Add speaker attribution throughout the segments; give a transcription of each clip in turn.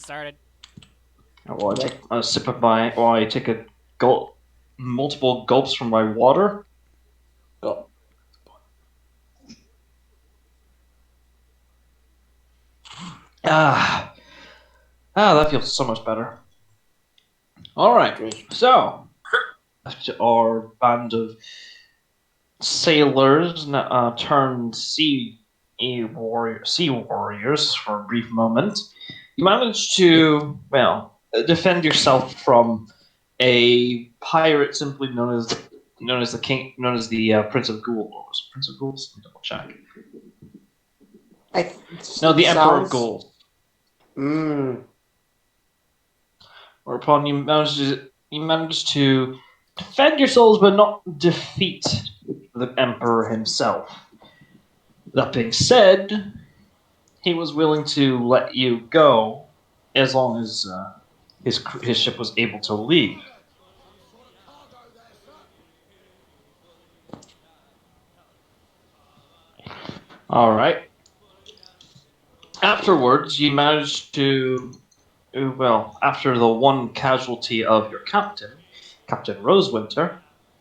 Speaker 1: started.
Speaker 2: While I take a sip of my, while I take a gulp, multiple gulps from my water.
Speaker 3: Go.
Speaker 2: Ah, that feels so much better. All right, so our band of sailors turned sea warriors for a brief moment. You managed to, well, defend yourself from a pirate simply known as the king, known as the Prince of Ghouls. Prince of Ghouls? Let me double check. No, the Emperor of Ghouls. Whereupon you managed to defend yourselves, but not defeat the Emperor himself. That being said, he was willing to let you go as long as his ship was able to leave. All right. Afterwards, you managed to, well, after the one casualty of your captain, Captain Rosewinter,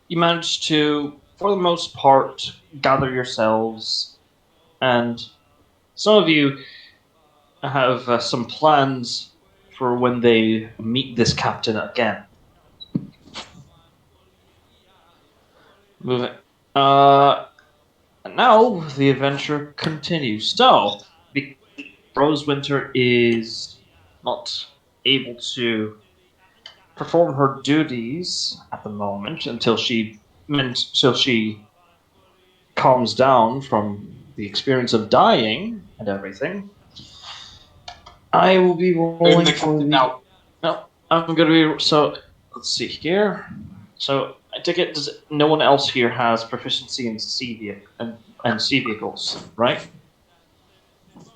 Speaker 2: you managed to, for the most part, gather yourselves, and some of you have some plans for when they meet this captain again. Moving. Now the adventure continues. So, Rosewinter is not able to perform her duties at the moment until she calms down from the experience of dying and everything. I will be rolling for the. No, I'm gonna be. So let's see here. So I take it no one else here has proficiency in sea vehicles, right?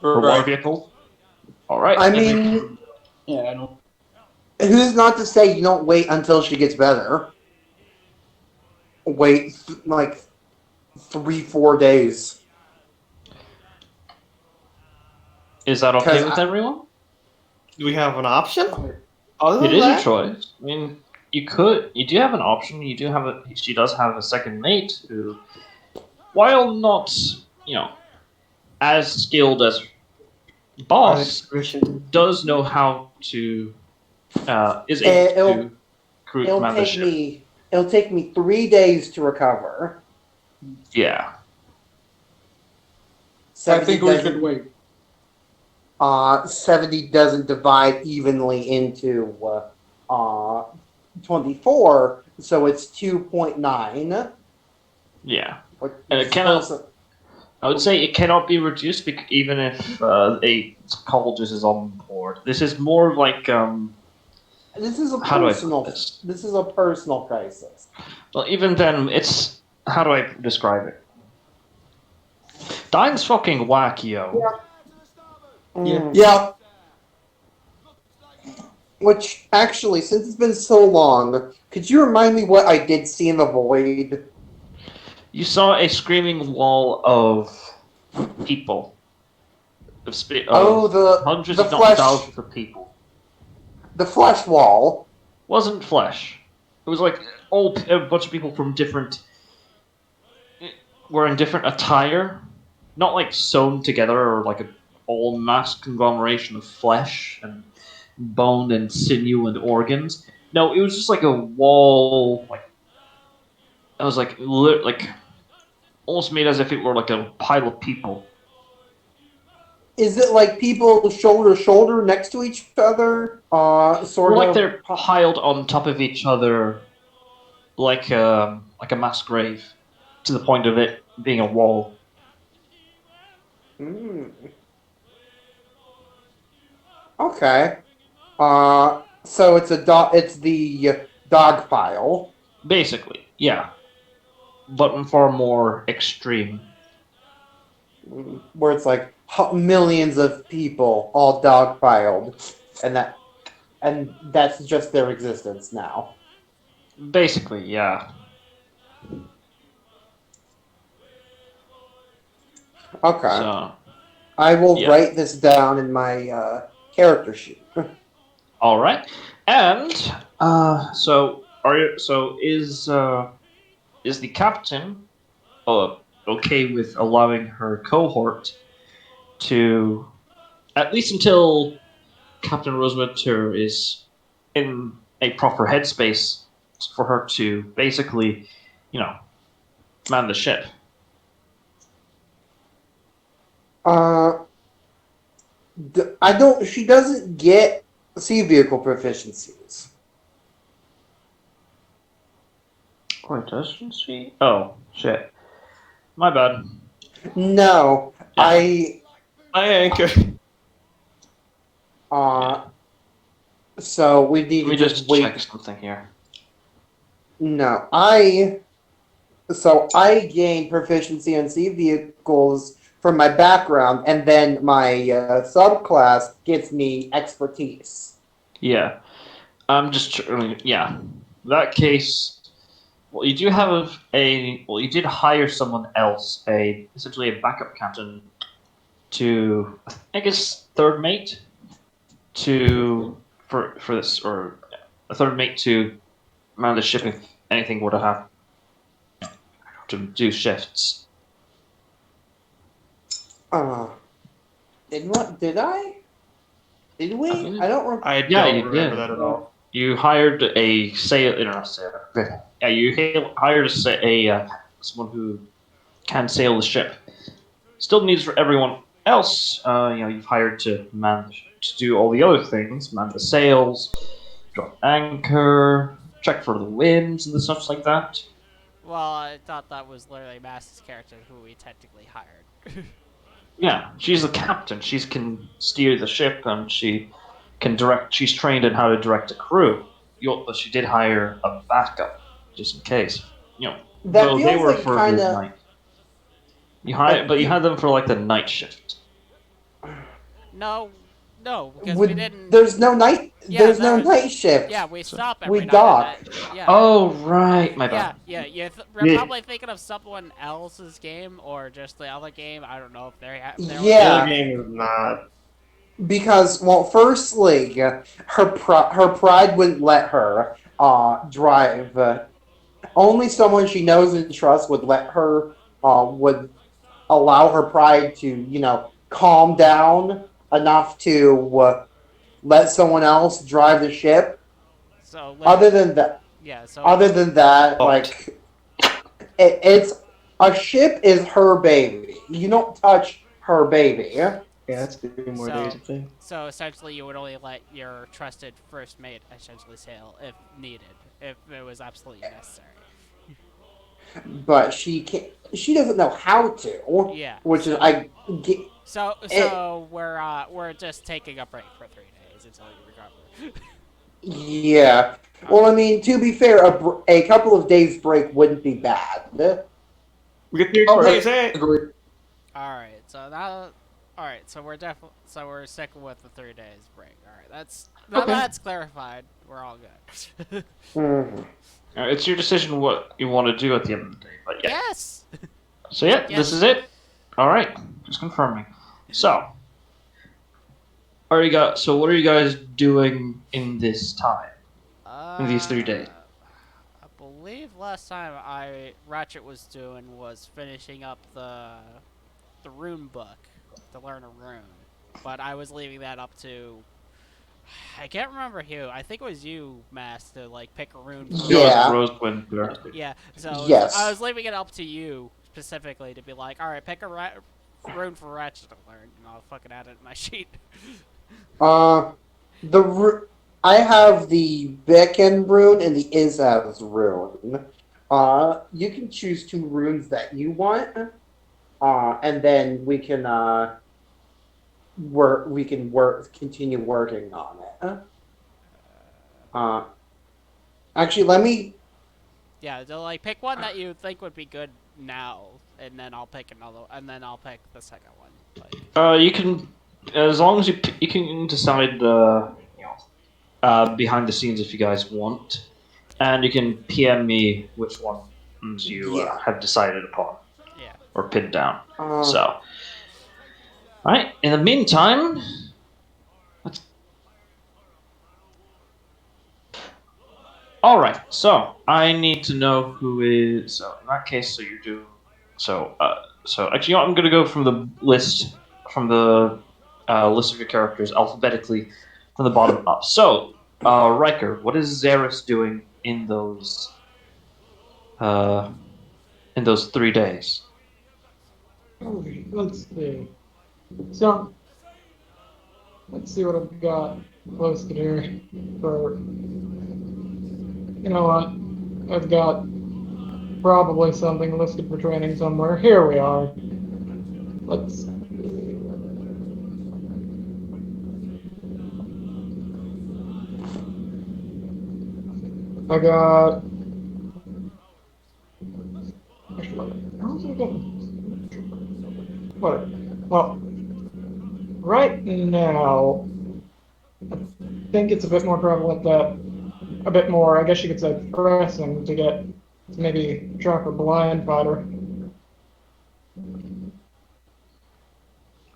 Speaker 2: Or water vehicles. All right.
Speaker 4: I mean,
Speaker 3: Yeah, I don't.
Speaker 4: who's not to say you don't wait until she gets better? Wait, like 3-4 days.
Speaker 2: Is that okay with everyone?
Speaker 5: Do we have an option?
Speaker 2: It is a choice. I mean, you do have an option. She does have a second mate who, while not, as skilled as Boss, does know how to, is able to command the ship.
Speaker 4: It'll take me 3 days to recover.
Speaker 2: Yeah.
Speaker 5: I think we should wait.
Speaker 4: 70 doesn't divide evenly into 24, so it's 2.9.
Speaker 2: Yeah. And it cannot. I would say it cannot be reduced even if a psychologist is on board. This is more like
Speaker 4: This is a personal crisis.
Speaker 2: Well, even then, it's how do I describe it? Dying's fucking whack, yo.
Speaker 4: Yeah. Which, actually, since it's been so long, could you remind me what I did see in the void?
Speaker 2: You saw a screaming wall of people. Hundreds, if not thousands of people.
Speaker 4: The flesh wall.
Speaker 2: Wasn't flesh. It was like a bunch of people from wearing different attire. Not like sewn together or like an all mass conglomeration of flesh and bone and sinew and organs. No, it was just like a wall. It was like almost made as if it were like a pile of people.
Speaker 4: Is it like people shoulder to shoulder next to each other? Sort of
Speaker 2: like they're piled on top of each other, like a mass grave, to the point of it being a wall.
Speaker 4: Okay. So it's the dog pile.
Speaker 2: Basically, yeah. But far more extreme.
Speaker 4: Where it's like millions of people all dogpiled, and that's just their existence now.
Speaker 2: Basically, yeah.
Speaker 4: Okay.
Speaker 2: So,
Speaker 4: I will write this down in my character sheet.
Speaker 2: All right, and is the captain okay with allowing her cohort to, at least until Captain Rosewinter is in a proper headspace for her to basically, man the ship?
Speaker 4: I don't. She doesn't get sea vehicle proficiencies.
Speaker 2: Wait, doesn't she? Oh, shit. My bad.
Speaker 4: No,
Speaker 2: Yeah.
Speaker 5: I anchor.
Speaker 4: So we need
Speaker 2: Let
Speaker 4: to
Speaker 2: me
Speaker 4: just
Speaker 2: just
Speaker 4: wait.
Speaker 2: check something here.
Speaker 4: No, I gain proficiency on sea vehicles from my background, and then my subclass gets me expertise.
Speaker 2: Yeah. I'm just. Yeah. In that case. Well, you do have you did hire someone else, essentially a backup captain, to, I guess, third mate for this, or a third mate to man the ship if anything were to happen, to do shifts.
Speaker 4: Did what? Did I? Did we? I don't remember.
Speaker 5: I
Speaker 2: Yeah,
Speaker 5: don't
Speaker 2: you
Speaker 5: remember
Speaker 2: did.
Speaker 5: that at all.
Speaker 2: You hired a not sailor. Yeah, you hired someone who can sail the ship. Still needs for everyone else. You've hired to do all the other things, man the sails, drop anchor, check for the winds and the such like that.
Speaker 1: Well, I thought that was literally Mass's character who we technically hired.
Speaker 2: Yeah, she's the captain. She can steer the ship, and she can direct. She's trained in how to direct a crew. But she did hire a backup just in case.
Speaker 4: That
Speaker 2: Though they
Speaker 4: feels
Speaker 2: were
Speaker 4: like
Speaker 2: for the
Speaker 4: kind of.
Speaker 2: night. You had them for like the night shift.
Speaker 1: no, because we didn't.
Speaker 4: There's no night.
Speaker 1: Yeah,
Speaker 4: There's no night shift.
Speaker 1: Yeah, we stop
Speaker 4: We
Speaker 1: every night.
Speaker 4: dock.
Speaker 1: Yeah.
Speaker 2: Oh right, my bad.
Speaker 1: Yeah. You're
Speaker 2: Yeah.
Speaker 1: probably thinking of someone else's game or just the other game. I don't know if they're.
Speaker 5: The
Speaker 4: Yeah.
Speaker 5: other game is not.
Speaker 4: Because, well, firstly, her pride wouldn't let her drive. Only someone she knows and trusts would let her would allow her pride to calm down enough to let someone else drive the ship.
Speaker 1: So
Speaker 4: Other than that, like it's a ship is her baby. You don't touch her baby.
Speaker 5: Yeah, it's 3 more days, I think.
Speaker 1: So essentially, you would only let your trusted first mate essentially sail if needed, if it was absolutely necessary.
Speaker 4: But she can't. She doesn't know how to.
Speaker 1: Yeah.
Speaker 4: Which
Speaker 1: so,
Speaker 4: is I.
Speaker 1: So we're just taking a break for 3 days until you recover.
Speaker 4: Yeah. Well, I mean, to be fair, a couple of days break wouldn't be bad.
Speaker 5: We get 3 days, eh?
Speaker 1: All right. So now, all right. So we're sticking with the 3 days break. All right. That's clarified. We're all good.
Speaker 2: It's your decision what you want to do at the end of the day, but yeah.
Speaker 1: Yes.
Speaker 2: So yeah, This is it. All right, just confirming. So, what are you guys doing in this time? In these 3 days?
Speaker 1: I believe last time Ratchet was doing was finishing up the rune book to learn a rune, but I was leaving that up to. I can't remember who. I think it was you, Mass, to pick a rune.
Speaker 4: Yeah.
Speaker 2: Rosewind.
Speaker 1: Yeah. So
Speaker 4: yes.
Speaker 1: I was leaving it up to you specifically to be like, all right, pick a rune for Ratchet to learn, and I'll fucking add it in my sheet.
Speaker 4: I have the Beacon rune and the Izaz rune. You can choose 2 runes that you want, and then we can continue working on it. Actually, let me.
Speaker 1: Yeah, so pick one that you think would be good now, and then I'll pick another, and then I'll pick the second one.
Speaker 2: You can, as long as you can decide behind the scenes if you guys want, and you can PM me which ones you have decided upon.
Speaker 1: Yeah.
Speaker 2: Or pinned down. Alright, in the meantime, All right. So I need to know who is. So in that case, so you're doing. So actually, you know what, I'm gonna go from the list list of your characters alphabetically from the bottom up. So, Riker, what is Zaris doing uh in those 3 days?
Speaker 6: Okay, let's see. So, let's see what I've got posted here for, you know what? I've got probably something listed for training somewhere. Here we are. Let's. I got. Actually, how's it going? What? Well, right now, I think it's a bit more prevalent that a bit more, I guess you could say, pressing to get maybe drop a blind fighter.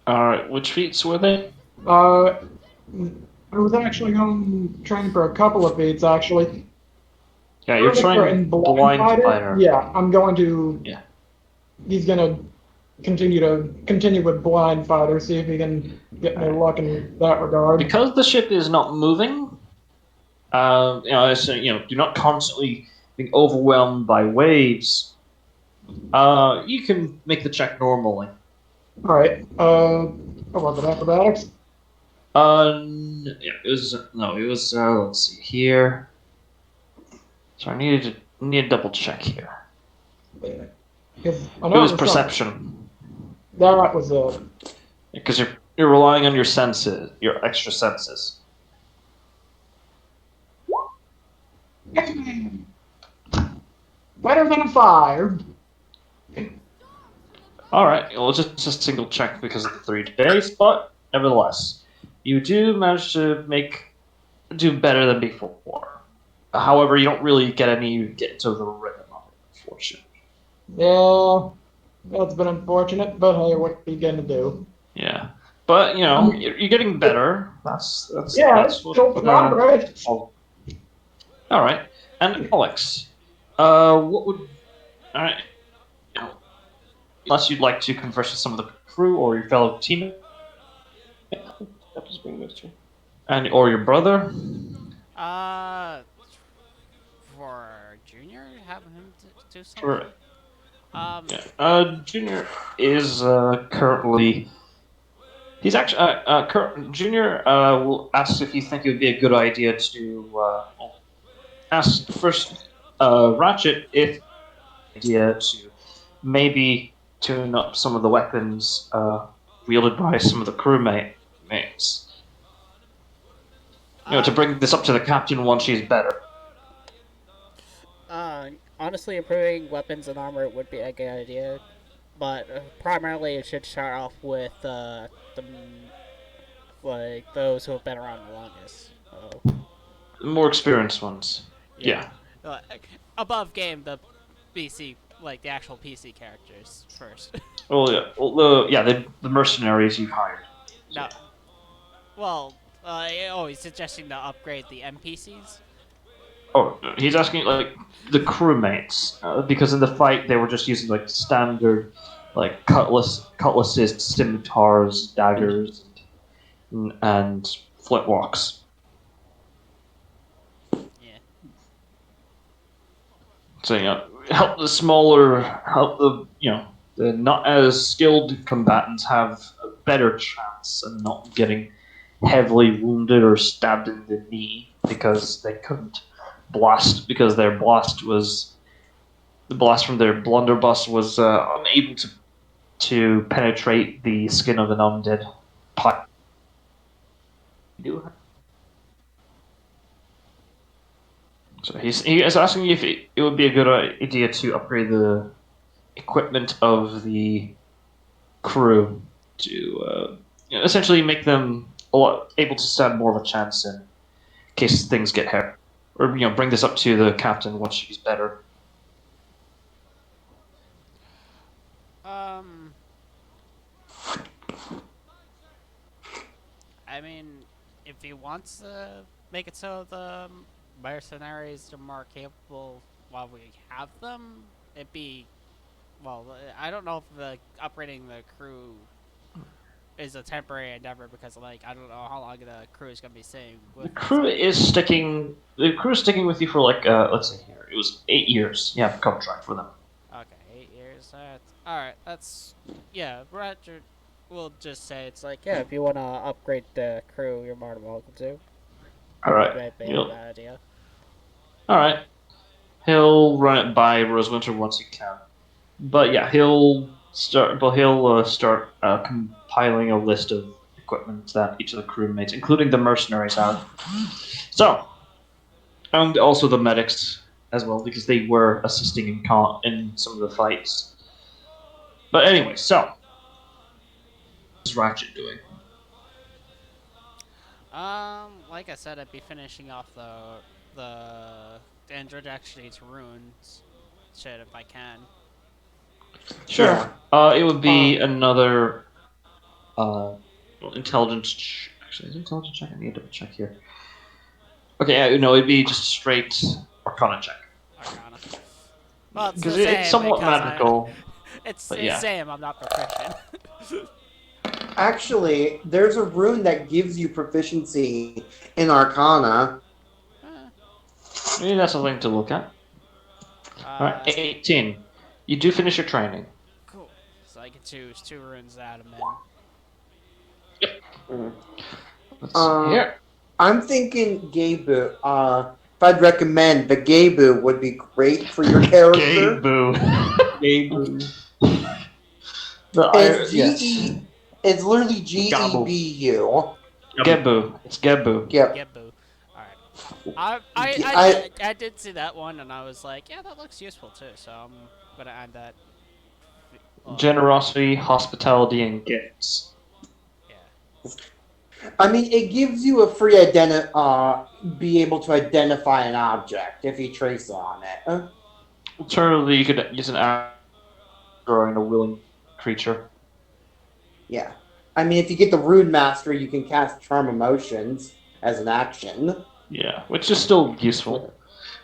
Speaker 2: All right. Which feats were they?
Speaker 6: Uh, I was actually going training for a couple of feats actually.
Speaker 2: Yeah, you're
Speaker 6: For
Speaker 2: trying
Speaker 6: in blind
Speaker 2: blind
Speaker 6: fighter,
Speaker 2: fighter.
Speaker 6: yeah, I'm going to.
Speaker 2: Yeah.
Speaker 6: He's gonna continue with blind fighter, see if he can get any luck in that regard.
Speaker 2: Because the ship is not moving, so, you're not constantly being overwhelmed by waves. You can make the check normally.
Speaker 6: All right. What was it? Acrobatics.
Speaker 2: Yeah, it was no, it was. Let's see here. So I need to double check here.
Speaker 6: Because I
Speaker 2: It
Speaker 6: know
Speaker 2: was
Speaker 6: it was
Speaker 2: perception
Speaker 6: that was a.
Speaker 2: because you're relying on your senses, your extra senses.
Speaker 6: Better than a 5.
Speaker 2: All right, well, it's just a single check because of the 3 days, but nevertheless, you do manage to do better than before. However, you don't really get into the rhythm of it, unfortunately.
Speaker 6: Yeah, that's been unfortunate, but hey, what are you gonna do?
Speaker 2: Yeah, but you're getting better. That's what.
Speaker 6: Still progress.
Speaker 2: All right, and Alex, what would all right? Unless you'd like to converse with some of the crew or your fellow teammates,
Speaker 5: I'll just bring those two.
Speaker 2: and or your brother.
Speaker 1: Uh, for Junior, have him do something.
Speaker 2: Sure.
Speaker 1: Um,
Speaker 2: Yeah. Junior is currently. He's actually Junior will ask if you think it would be a good idea to ask first Ratchet if idea to maybe tune up some of the weapons wielded by some of the crewmates. To bring this up to the captain once she's better.
Speaker 1: Honestly, improving weapons and armor would be a good idea, but primarily it should start off with like those who have been around the longest.
Speaker 2: The more experienced ones. Yeah.
Speaker 1: Above game, the PC, like the actual PC characters first.
Speaker 2: Well, yeah. Well, the mercenaries you've hired.
Speaker 1: No. Well, he's suggesting to upgrade the NPCs.
Speaker 2: Oh, he's asking like the crewmates because in the fight they were just using like standard, like cutlasses, scimitars, daggers, and flintlocks.
Speaker 1: Yeah.
Speaker 2: So help the not as skilled combatants have a better chance of not getting heavily wounded or stabbed in the knee because they couldn't blast because the blast from their blunderbuss was unable to penetrate the skin of an undead pilot. So he is asking if it would be a good idea to upgrade the equipment of the crew to essentially make them able to stand more of a chance in case things get hairy. Or bring this up to the captain once she's better.
Speaker 1: I mean, if he wants to make it so the mercenaries are more capable while we have them. It'd be well. I don't know if the upgrading the crew is a temporary endeavor because like I don't know how long the crew is gonna be staying
Speaker 2: The
Speaker 1: with us.
Speaker 2: crew is sticking. The crew is sticking with you for like let's see here. It was 8 years. You have a contract for them.
Speaker 1: Okay, 8 years. All right. That's yeah. Roger. We'll just say it's like yeah. If you wanna upgrade the crew, you're more than welcome to.
Speaker 2: All right.
Speaker 1: Might be a
Speaker 2: He'll,
Speaker 1: bad idea.
Speaker 2: all right. He'll run it by Rosewinter once he can. But yeah, he'll start. But he'll start compiling a list of equipment that each of the crewmates, including the mercenaries, have. So, and also the medics as well, because they were assisting in some of the fights. But anyway, so what's Ratchet doing?
Speaker 1: Like I said, I'd be finishing off the introductory to runes shit if I can.
Speaker 2: Sure.
Speaker 4: Yeah.
Speaker 2: It would be another intelligence. Actually, is it intelligence check? I need to double check here. Okay, yeah, no, it'd be just a straight Arcana check.
Speaker 1: Arcana. Well, it's the
Speaker 2: Because
Speaker 1: same
Speaker 2: it's somewhat
Speaker 1: because
Speaker 2: magical.
Speaker 1: it's
Speaker 2: but
Speaker 1: the
Speaker 2: yeah.
Speaker 1: same. I'm not proficient.
Speaker 4: Actually, there's a rune that gives you proficiency in Arcana.
Speaker 2: Maybe that's something to look at. Alright, 18. You do finish your training.
Speaker 1: Cool. So I can choose 2 runes out of men.
Speaker 2: Let's see here.
Speaker 4: I'm thinking Gabu. If I'd recommend, the Gabu would be great for your character.
Speaker 2: Gabu.
Speaker 4: It's
Speaker 2: yes.
Speaker 4: GE. It's literally GEBU.
Speaker 2: Gebu. It's Gebu.
Speaker 4: Yep.
Speaker 1: Gebu. Alright. I did see that one and I was like, yeah, that looks useful too. So I'm gonna add that.
Speaker 2: Generosity, hospitality, and gifts.
Speaker 1: Yeah.
Speaker 4: I mean, it gives you a free be able to identify an object if you trace on it.
Speaker 2: Alternatively, you could use an act drawing a willing creature.
Speaker 4: Yeah. I mean, if you get the Rune Master, you can cast Charm Emotions as an action.
Speaker 2: Yeah, which is still useful.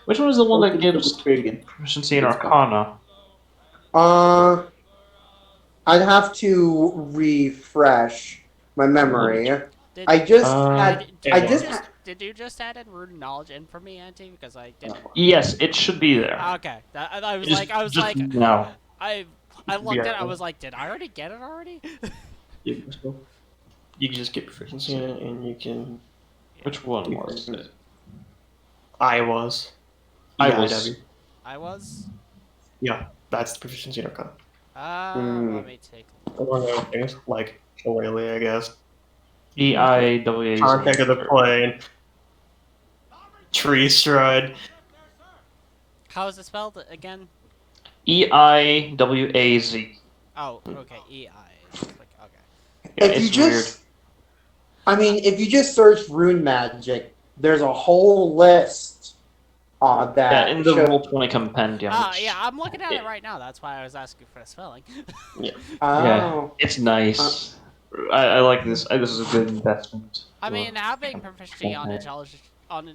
Speaker 2: Which one is the one that gives proficiency in Arcana?
Speaker 4: I'd have to refresh my memory.
Speaker 1: Did,
Speaker 4: I just
Speaker 1: Did you just add in Rune Knowledge in for me, Auntie? Because I didn't.
Speaker 2: Yes, it should be there.
Speaker 1: Okay. I was
Speaker 2: Just
Speaker 1: like,
Speaker 2: no.
Speaker 1: I looked at it. I was like, did I already get it already?
Speaker 5: You can just get proficiency in it, and you can.
Speaker 2: Which one was it?
Speaker 5: I was.
Speaker 1: I was.
Speaker 5: Yeah, that's the proficiency in Arcana.
Speaker 1: Let me take.
Speaker 5: Among other things, like Shillelagh, I guess.
Speaker 2: EIWA.
Speaker 5: Contact of the plane. Tree stride.
Speaker 1: How is it spelled again?
Speaker 2: EIWAZ.
Speaker 1: Oh, okay. EI. Okay.
Speaker 2: Yeah,
Speaker 4: if you
Speaker 2: it's
Speaker 4: just, I mean, if you just search Rune Magic, there's a whole list that.
Speaker 2: Yeah, in the Roll20 compendium.
Speaker 1: Yeah, I'm looking at it right now. That's why I was asking for the spelling.
Speaker 5: Yeah.
Speaker 2: Yeah, it's nice. I like this. This is a good investment.
Speaker 1: I mean, having proficiency on intelligence on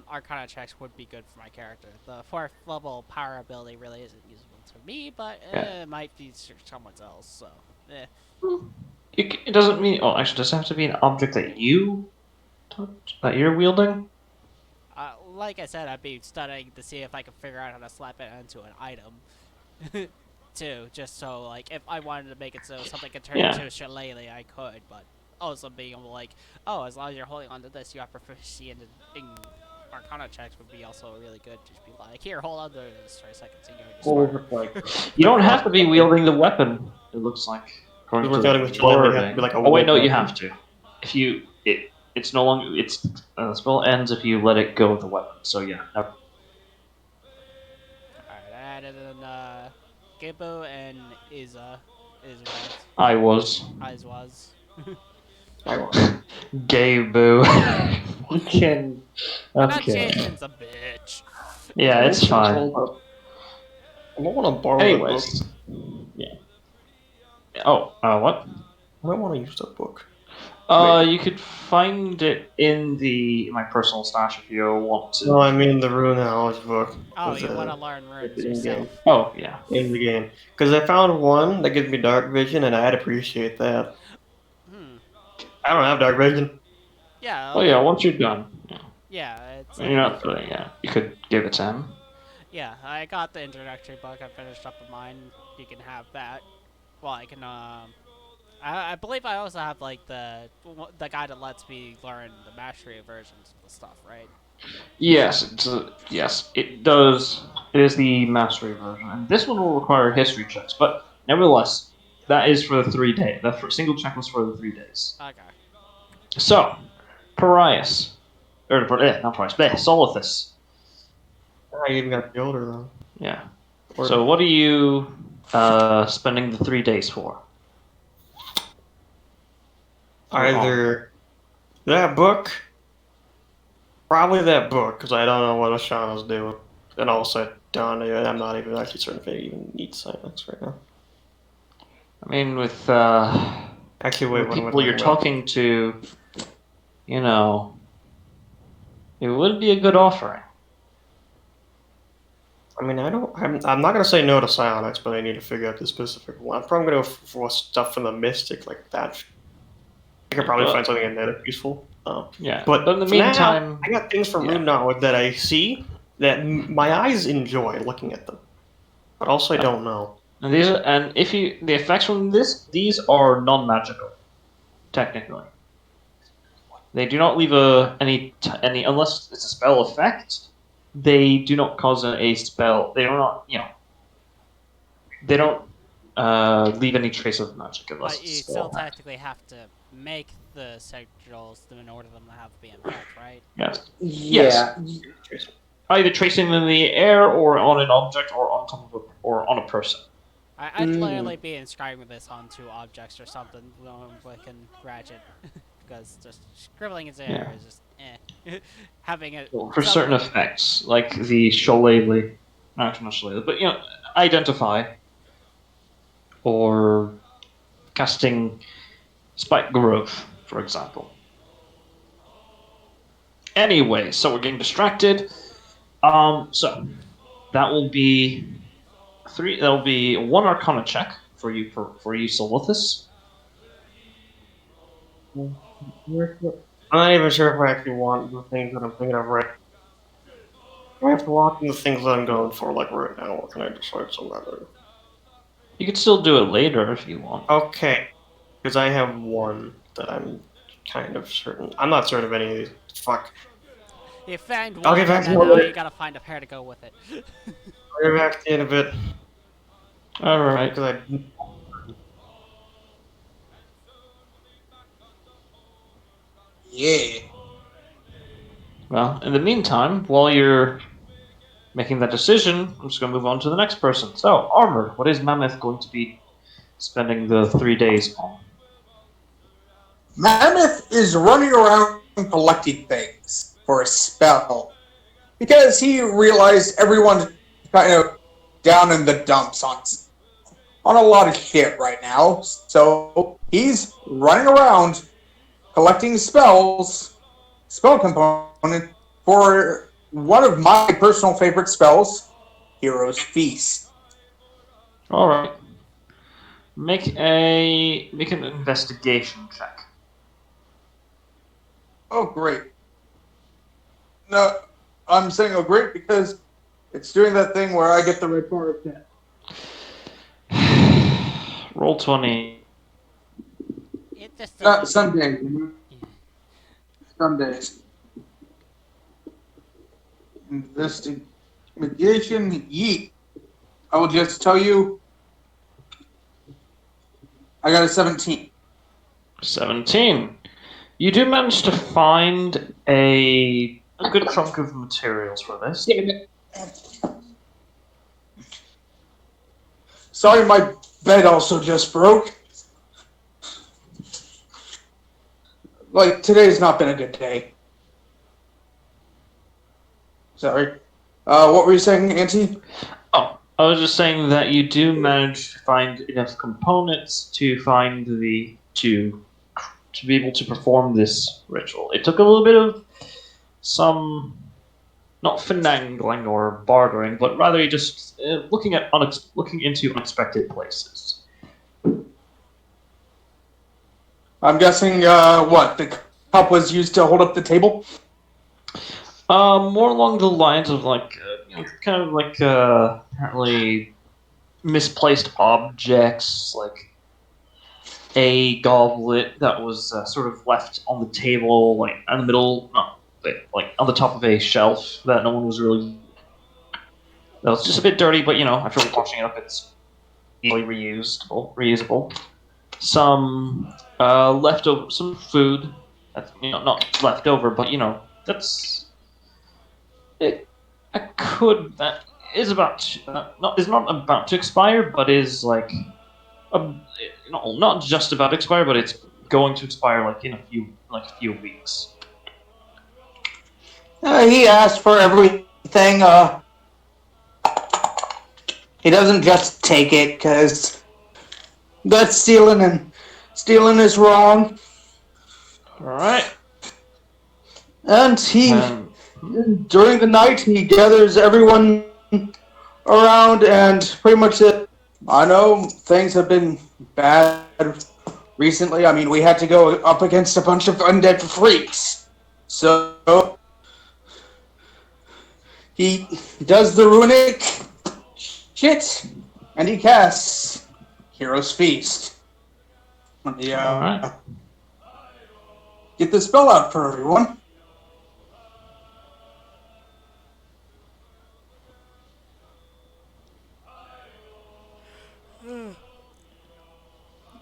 Speaker 1: Arcana checks would be good for my character. The 4th level power ability really isn't useful to me, but it might be for someone else. So,
Speaker 2: It doesn't mean. Oh, actually, does it have to be an object that you're wielding?
Speaker 1: Like I said, I'd be studying to see if I can figure out how to slap it into an item. Too, just so like if I wanted to make it so something could turn into a shillelagh, I could, but also being able to like, oh, as long as you're holding onto this, you have proficiency in Arcana checks would be also really good. Just be like, here, hold on to this for a second, so
Speaker 2: you don't have to be wielding the weapon. It looks like.
Speaker 5: We're counting with shillelagh.
Speaker 2: Like oh wait, no, you have to. If you it's no longer the spell ends if you let it go of the weapon. So yeah.
Speaker 1: Alright, I added in Gibbo and Iza.
Speaker 2: I was. Gay boo. Okay.
Speaker 1: Pronunciation's a bitch.
Speaker 2: Yeah, it's fine.
Speaker 5: I don't want to borrow
Speaker 2: Anyways.
Speaker 5: the book.
Speaker 2: Yeah. Oh, what?
Speaker 5: I might want to use that book.
Speaker 2: You could find it in my personal stash if you want to.
Speaker 5: No, I mean the rune knowledge book.
Speaker 1: Oh,
Speaker 5: with
Speaker 1: you
Speaker 5: the-
Speaker 1: want to learn
Speaker 5: with
Speaker 1: runes
Speaker 5: the in-game.
Speaker 1: yourself.
Speaker 2: Oh yeah.
Speaker 5: In the game. Because I found one that gives me dark vision, and I'd appreciate that.
Speaker 1: Hmm.
Speaker 5: I don't have dark vision.
Speaker 1: Yeah.
Speaker 2: Oh yeah. Once you're done,
Speaker 1: Yeah, it's
Speaker 2: you're not. Yeah, you could give it to him.
Speaker 1: yeah. I got the introductory book. I finished up with mine. You can have that. Well, I can. I believe I also have like the guy that lets me learn the mastery versions of the stuff, right?
Speaker 2: Yes, yes, it does. It is the mastery version, and this one will require history checks. But nevertheless, that is for the 3 days. The single check was for the 3 days.
Speaker 1: Okay.
Speaker 2: So, Parias, not Parias, Solithus.
Speaker 5: I even got the older though.
Speaker 2: Yeah.
Speaker 5: Or-
Speaker 2: So, what are you spending the 3 days for?
Speaker 5: Either that book, probably that book, because I don't know what Ashana's doing. And also, I'm not even actually certain if I even need silence right now.
Speaker 2: I mean, with
Speaker 5: Actually, wait,
Speaker 2: the
Speaker 5: what am I
Speaker 2: people you're
Speaker 5: about?
Speaker 2: talking to, you know, it would be a good offering.
Speaker 5: I mean, I'm not gonna say no to psionics, but I need to figure out the specific one. I'm probably gonna go for stuff from the mystic like that. I could probably
Speaker 2: Well,
Speaker 5: find something in there that's useful.
Speaker 2: Yeah,
Speaker 5: But
Speaker 2: in the
Speaker 5: for now,
Speaker 2: meantime,
Speaker 5: I got things from
Speaker 2: yeah.
Speaker 5: Rune Knowledge that I see that my eyes enjoy looking at them, but also I don't know.
Speaker 2: and the effects from these are non-magical, technically. They do not leave any unless it's a spell effect. They do not cause a spell. They do not, they don't leave any trace of magic unless
Speaker 1: But
Speaker 2: it's
Speaker 1: you
Speaker 2: a spell
Speaker 1: still
Speaker 2: effect.
Speaker 1: technically have to make the sigils in order for them to have the effect, right?
Speaker 2: Yes.
Speaker 4: Yeah.
Speaker 2: Either tracing them in the air or on an object or on top of or on a person.
Speaker 1: I'd literally be inscribing this onto objects or something, like in Ratchet, because just scribbling in air is just having it
Speaker 2: For certain effects, like the shillelagh, not shillelagh, but identify or casting spike growth, for example. Anyway, so we're getting distracted. So that will be 3. That will be 1 Arcana check for you Solithus.
Speaker 5: I'm not even sure if I actually want the things that I'm thinking of right. I have to walk in the things that I'm going for, like right now, or can I decide some other?
Speaker 2: You could still do it later if you want.
Speaker 5: Okay, because I have one that I'm kind of certain. I'm not certain of any of these. Fuck.
Speaker 1: You found
Speaker 5: I'll
Speaker 1: one,
Speaker 5: get back
Speaker 1: and
Speaker 5: to
Speaker 1: then
Speaker 5: you.
Speaker 1: now you gotta find a pair to go with it.
Speaker 5: I'll get back to you in a bit.
Speaker 2: All right.
Speaker 5: Because
Speaker 4: Yeah.
Speaker 2: Well, in the meantime, while you're making that decision, I'm just going to move on to the next person. So, Armor, what is Mammoth going to be spending the 3 days on?
Speaker 4: Mammoth is running around collecting things for a spell because he realized everyone's kind of down in the dumps on a lot of shit right now. So he's running around collecting spell component for one of my personal favorite spells, Hero's Feast.
Speaker 2: All right. Make an investigation check.
Speaker 4: Oh, great. No, I'm saying oh, great because it's doing that thing where I get the report of death.
Speaker 2: Roll 20.
Speaker 1: It just
Speaker 4: Not some days. Some days. Investigation, yeet. I will just tell you, I got a 17.
Speaker 2: 17. You do manage to find a good chunk of materials for this.
Speaker 4: Sorry, my bed also just broke. Like, today's not been a good day. Sorry. What were you saying, Auntie?
Speaker 2: Oh, I was just saying that you do manage to find enough components to find to to be able to perform this ritual. It took a little bit of some, not finagling or bartering, but rather just looking into unexpected places.
Speaker 4: I'm guessing, what, the cup was used to hold up the table?
Speaker 2: More along the lines of kind of like apparently misplaced objects, like a goblet that was sort of left on the table, like in the middle, like on the top of a shelf that no one was really. That was just a bit dirty, but after washing it up, it's easily reusable. Some leftover, some food. That's not leftover, but that's it. That is about is not about to expire, but is like not just about to expire, but it's going to expire like in a few weeks.
Speaker 4: He asked for everything. He doesn't just take it, because that's stealing, and stealing is wrong.
Speaker 2: All right.
Speaker 4: And during the night, he gathers everyone around and pretty much said, I know things have been bad recently. I mean, we had to go up against a bunch of undead freaks. So he does the runic shit, and he casts Hero's Feast. Yeah.
Speaker 2: All right.
Speaker 4: Get the spell out for everyone.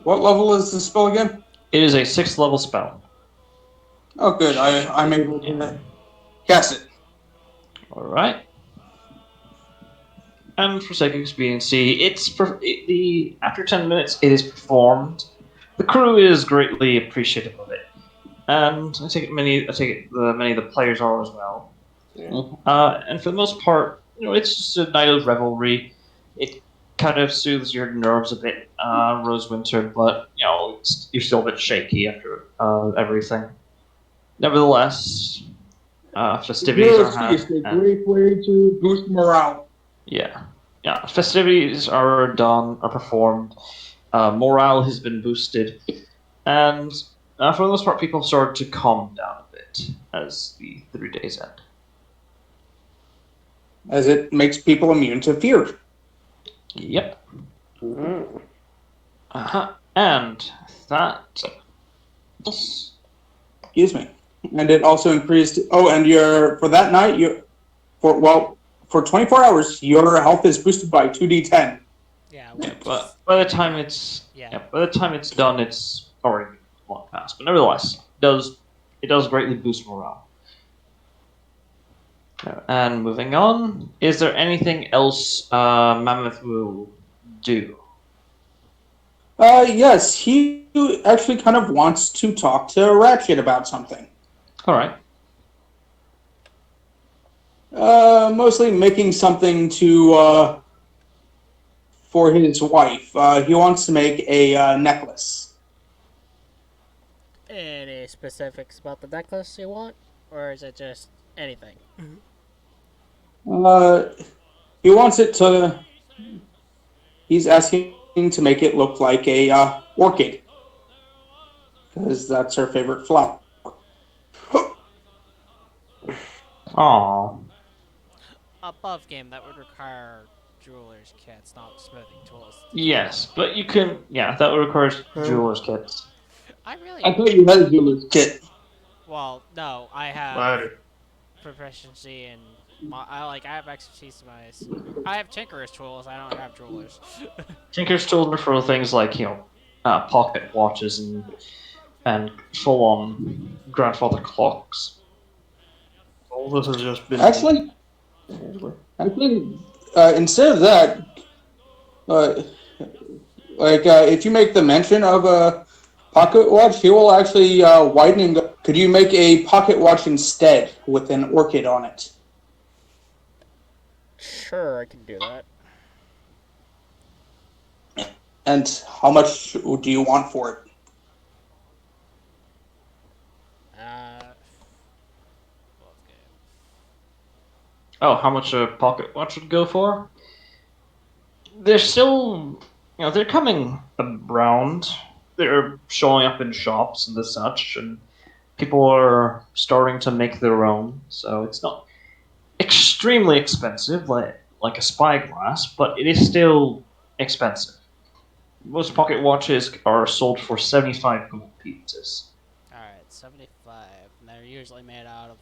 Speaker 4: What level is the spell again?
Speaker 2: It is a 6th level spell.
Speaker 4: Oh, good. I'm able to cast it.
Speaker 2: All right. And for sake of expediency, after 10 minutes it is performed. The crew is greatly appreciative of it, and I take it many of the players are as well. And for the most part, it's just a night of revelry. It kind of soothes your nerves a bit, Rosewinter, but you're still a bit shaky after everything. Nevertheless, festivities are had.
Speaker 4: It's a great way to boost morale.
Speaker 2: Yeah. Festivities are performed. Morale has been boosted, and for the most part, people have started to calm down a bit as the 3 days end.
Speaker 4: As it makes people immune to fear.
Speaker 2: Yep. And that.
Speaker 4: Excuse me. And it also increased. Oh, and for that night, for 24 hours, your health is boosted by 2d10.
Speaker 1: Yeah,
Speaker 2: But by the time it's done, it's already long past. But nevertheless, it does greatly boost morale. And moving on, is there anything else Mammoth will do?
Speaker 4: Yes, he actually kind of wants to talk to Ratchet about something.
Speaker 2: All right.
Speaker 4: Mostly making something for his wife. He wants to make a necklace.
Speaker 1: Any specifics about the necklace you want? Or is it just anything?
Speaker 4: He wants it to. He's asking to make it look like a orchid, because that's her favorite flower.
Speaker 2: Aww.
Speaker 1: Above game, that would require jeweler's kits, not smoothing tools.
Speaker 2: Yes, but you can. Yeah, that requires jeweler's kits.
Speaker 1: I
Speaker 4: thought you had a jeweler's kit.
Speaker 1: Well, no, I have
Speaker 5: Ladder.
Speaker 1: proficiency in. I have expertise in my. I have tinkerer's tools. I don't have jewelers.
Speaker 2: Tinker's tools are for things like pocket watches and full-on grandfather clocks.
Speaker 5: All this has just been.
Speaker 4: Actually, instead of that, if you make the mention of a pocket watch, he will actually widen and go. Could you make a pocket watch instead with an orchid on it?
Speaker 1: Sure, I can do that.
Speaker 4: And how much do you want for
Speaker 2: Oh, how much a pocket watch would go for? They're still, they're coming around. They're showing up in shops and the such, and people are starting to make their own. So it's not extremely expensive, like a spyglass, but it is still expensive. Most pocket watches are sold for 75 gold pieces.
Speaker 1: Alright, 75. And they're usually made out of,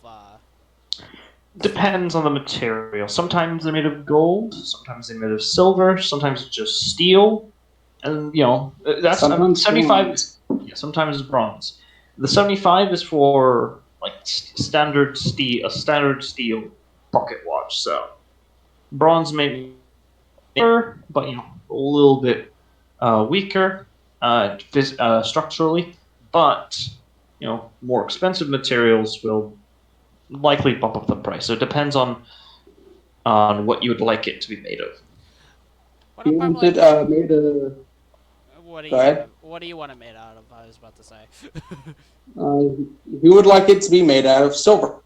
Speaker 2: Depends on the material. Sometimes they're made of gold, sometimes they're made of silver, sometimes it's just steel, and that's
Speaker 3: Sometimes
Speaker 2: 75.
Speaker 3: bronze.
Speaker 2: Yeah, sometimes it's bronze. The 75 is for like standard steel, a standard steel pocket watch. So bronze may be better, but a little bit weaker structurally. But more expensive materials will likely bump up the price. So it depends on what you would like it to be made of.
Speaker 1: what
Speaker 3: You
Speaker 1: about,
Speaker 3: want
Speaker 1: like,
Speaker 3: it made of...
Speaker 1: what do
Speaker 3: Go
Speaker 1: you
Speaker 3: ahead.
Speaker 1: what do you want it made out of? I was about to say.
Speaker 3: You would like it to be made out of silver.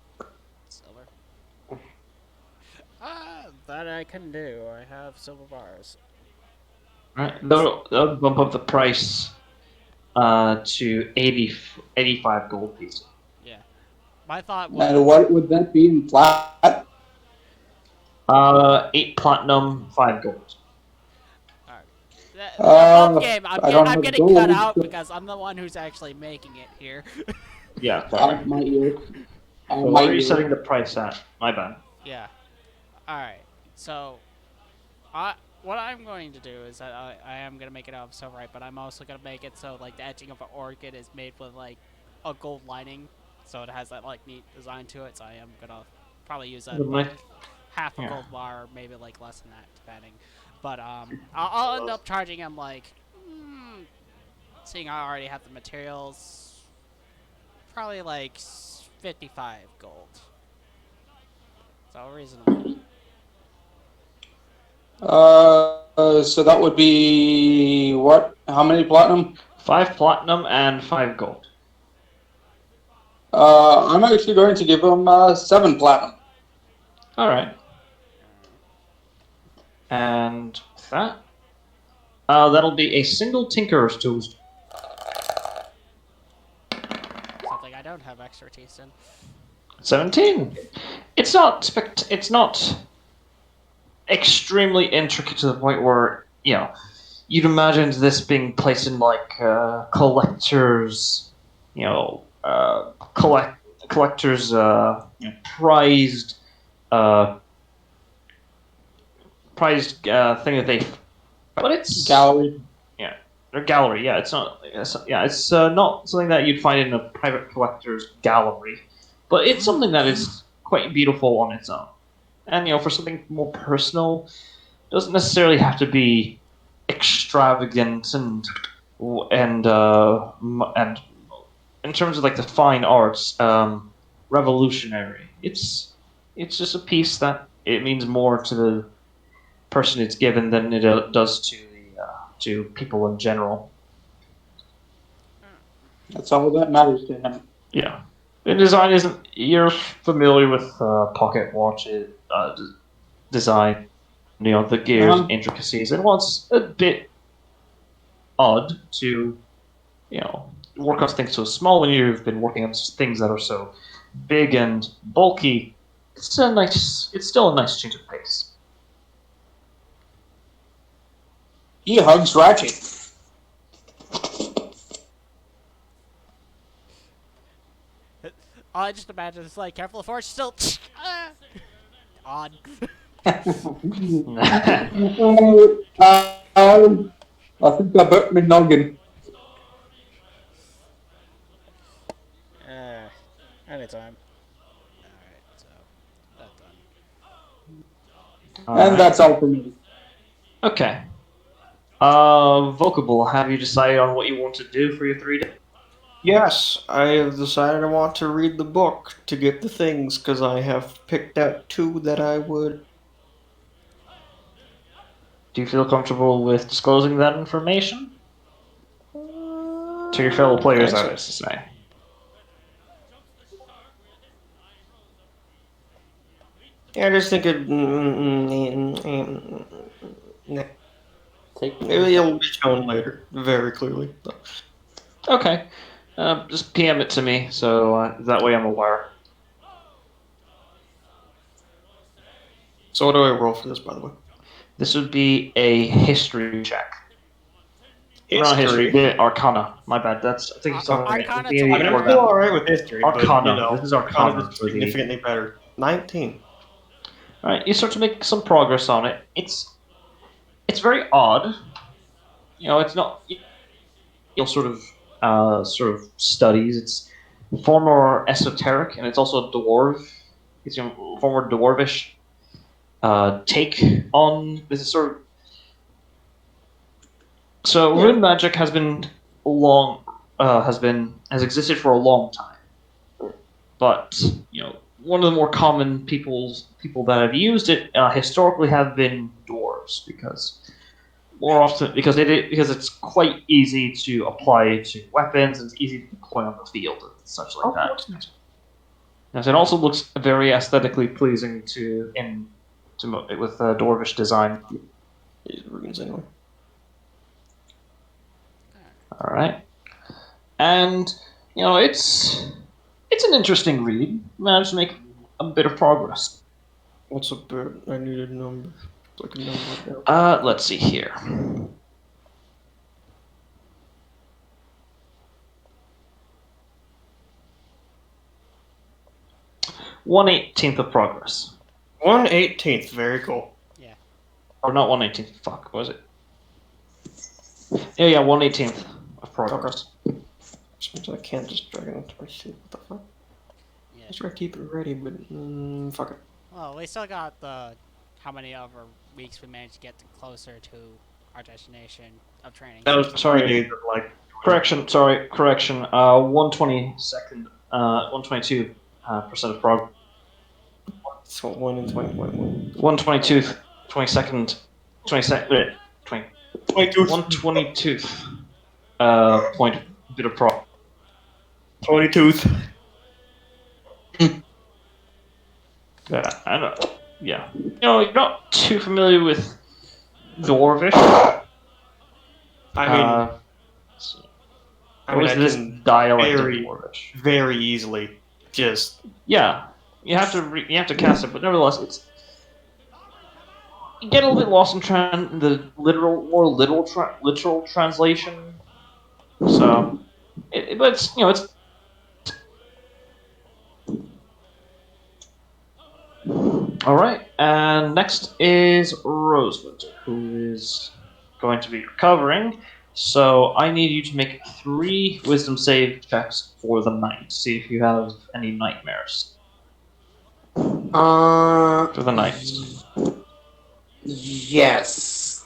Speaker 1: Silver. That I can do. I have silver bars.
Speaker 2: Right, that'll bump up the price to 85 gold pieces.
Speaker 1: Yeah. My thought was
Speaker 3: And what would that be in flat?
Speaker 2: 8 platinum, 5 gold.
Speaker 1: above game.
Speaker 3: I don't
Speaker 1: I'm
Speaker 3: have
Speaker 1: getting cut
Speaker 3: gold,
Speaker 1: out
Speaker 3: so-
Speaker 1: because I'm the one who's actually making it here.
Speaker 2: Yeah, sorry.
Speaker 3: My ear.
Speaker 2: So what are you setting the price at? My bad.
Speaker 1: Yeah. All right. So, what I'm going to do is that I am gonna make it out of silverite, but I'm also gonna make it so like the edging of an orchid is made with like a gold lining, so it has that like neat design to it. So I am gonna probably use that like half a
Speaker 2: Yeah.
Speaker 1: gold bar, or maybe like less than that, depending. But I'll end up charging him like, seeing I already have the materials, probably like 55 gold. So reasonable.
Speaker 3: So that would be what? How many platinum?
Speaker 2: 5 platinum and 5 gold.
Speaker 3: I'm actually going to give him 7 platinum.
Speaker 2: All right. And with that, that'll be a single tinkerer's tools.
Speaker 1: Something I don't have expertise in.
Speaker 2: 17. It's not extremely intricate to the point where you'd imagine this being placed in like collectors, collectors prized thing that they. But it's
Speaker 3: Gallery.
Speaker 2: Or gallery. Yeah, it's not. It's not something that you'd find in a private collector's gallery, but it's something that is quite beautiful on its own. And for something more personal, doesn't necessarily have to be extravagant and in terms of like the fine arts, revolutionary. It's just a piece that it means more to the person it's given than it does to people in general.
Speaker 3: That's all that matters to him.
Speaker 2: Yeah. The design isn't. You're familiar with pocket watch design, the gears, intricacies, and while it's a bit odd to, work on things so small when you've been working on things that are so big and bulky, it's still a nice change of pace.
Speaker 3: He hugs Ratchet.
Speaker 1: I just imagine it's like careful the force still on.
Speaker 3: I think I burnt my noggin.
Speaker 1: Anytime. Alright, so that's done.
Speaker 3: And that's all for me.
Speaker 2: Okay. Vocable, have you decided on what you want to do for your 3 days?
Speaker 5: Yes, I have decided I want to read the book to get the things, because I have picked out 2 that I would.
Speaker 2: Do you feel comfortable with disclosing that information? To your fellow players, that is to say.
Speaker 5: Yeah, I just think it.
Speaker 3: Take
Speaker 5: It'll be shown later, very clearly.
Speaker 2: Okay. Just PM it to me, so that way I'm aware.
Speaker 5: So what do I roll for this, by the way?
Speaker 2: This would be a history check. Not history, the Arcana. My bad. I think it's on
Speaker 1: Arcana
Speaker 2: the
Speaker 1: to
Speaker 5: I mean,
Speaker 1: learn.
Speaker 5: I'm still alright with history, but
Speaker 2: Arcana. This is Arcana
Speaker 5: is
Speaker 2: for the.
Speaker 5: significantly better. 19.
Speaker 2: All right, you start to make some progress on it. It's very odd. It's not sort of studies. It's far more esoteric, and it's also a dwarf. It's far more dwarvish take on this is sort of. So rune magic has been has existed for a long time, but one of the more common people that have used it historically have been dwarves because more often because it's quite easy to apply to weapons and it's easy to deploy on the field and such like that. Yes, it also looks very aesthetically pleasing with dwarvish design.
Speaker 5: These runes anyway.
Speaker 2: All right, and it's an interesting read. Managed to make a bit of progress.
Speaker 5: What's a bit? I need a number. Like a number.
Speaker 2: Let's see here. One-18th of progress.
Speaker 5: 1/18th. Very cool.
Speaker 1: Yeah.
Speaker 2: Or not 1/18th. Fuck, was it? Yeah, 1/18th of progress.
Speaker 5: Which means I can't just drag it into my sheet. What the fuck?
Speaker 1: Yeah.
Speaker 5: I try to keep it ready, but fuck it.
Speaker 1: Well, we still got how many other weeks we managed to get closer to our destination of training.
Speaker 5: That was 3 days of like.
Speaker 2: Correction. 122% of progress.
Speaker 5: So 1 in 2021.
Speaker 2: 122, 22nd, 22nd,
Speaker 5: 22th.
Speaker 2: 122th point bit of progress.
Speaker 5: 22th.
Speaker 2: Yeah, I know. Yeah, you're not too familiar with Dwarvish.
Speaker 5: I mean,
Speaker 2: what is
Speaker 5: I
Speaker 2: this
Speaker 5: can
Speaker 2: dialect of
Speaker 5: very,
Speaker 2: Dwarvish?
Speaker 5: very easily just.
Speaker 2: Yeah, you have to cast it, but nevertheless, you get a little bit lost in the literal translation. So, but it's. All right, and next is Rosewinter, who is going to be recovering. So I need you to make 3 Wisdom save checks for the night. See if you have any nightmares for the night.
Speaker 4: Yes.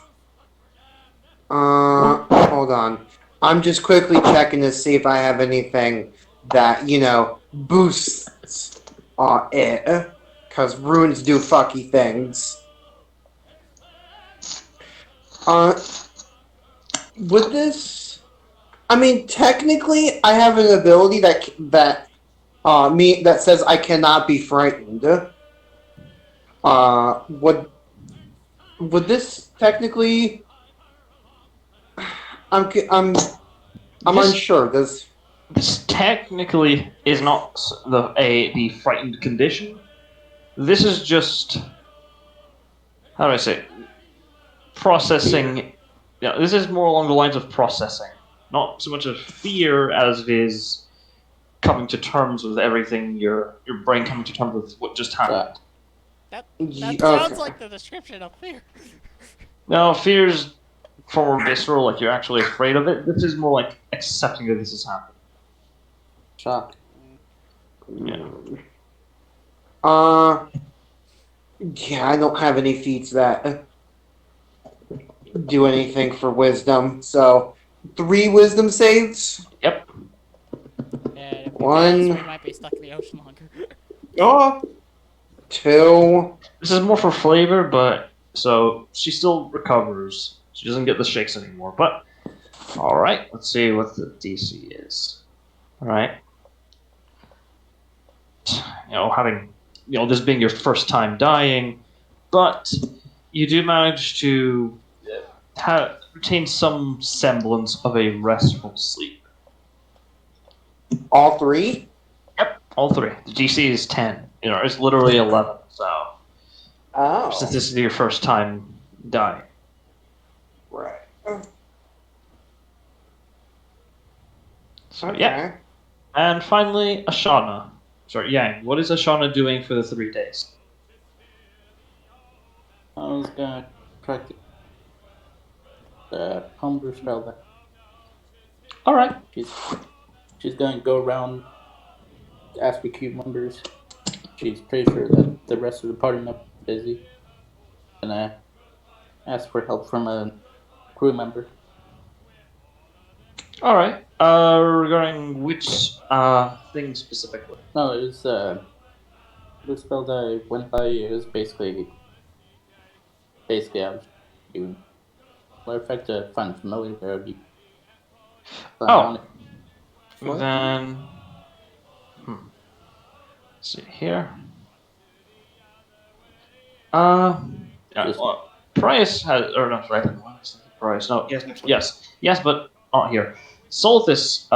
Speaker 4: Hold on. I'm just quickly checking to see if I have anything that boosts it. Because runes do fucky things. With this, I mean, technically, I have an ability that says I cannot be frightened. Would this technically? I'm unsure.
Speaker 2: This technically is not the frightened condition. This is just, how do I say, processing. Yeah, this is more along the lines of processing, not so much of fear as it is coming to terms with everything. Your brain coming to terms with what just happened.
Speaker 1: That sounds like the description of fear.
Speaker 2: No, fear's far more visceral, like you're actually afraid of it. This is more like accepting that this has happened.
Speaker 3: Shock.
Speaker 2: Yeah.
Speaker 4: Yeah, I don't have any feats that do anything for wisdom. So, 3 wisdom saves.
Speaker 2: Yep.
Speaker 1: And if we
Speaker 4: 1.
Speaker 1: miss, we might be stuck in the ocean longer.
Speaker 5: Oh!
Speaker 4: 2.
Speaker 2: This is more for flavor, but so she still recovers. She doesn't get the shakes anymore. But all right, let's see what the DC is. All right. Having this being your first time dying, but you do manage to retain some semblance of a restful sleep.
Speaker 4: All three?
Speaker 2: Yep, all three. The GC is 10. It's literally 11. So since
Speaker 4: Oh.
Speaker 2: this is your first time dying.
Speaker 4: Right.
Speaker 2: So,
Speaker 4: Okay.
Speaker 2: yeah. And finally, Ashana. Sorry, Yang. What is Ashana doing for the 3 days?
Speaker 7: I was gonna practice the homebrew spell that
Speaker 2: All right.
Speaker 7: she's gonna go around asking crew members. She's pretty sure that the rest of the party are busy. And ask for help from a crew member.
Speaker 2: All right. Regarding which thing specifically?
Speaker 7: No, it was the spell that I went by. It was basically I was doing what effect to find familiar where would be.
Speaker 2: Oh.
Speaker 4: What?
Speaker 2: Then. Let's see here. Yeah, well, Price has, or not right? Price, no, yes, but not here. Solthis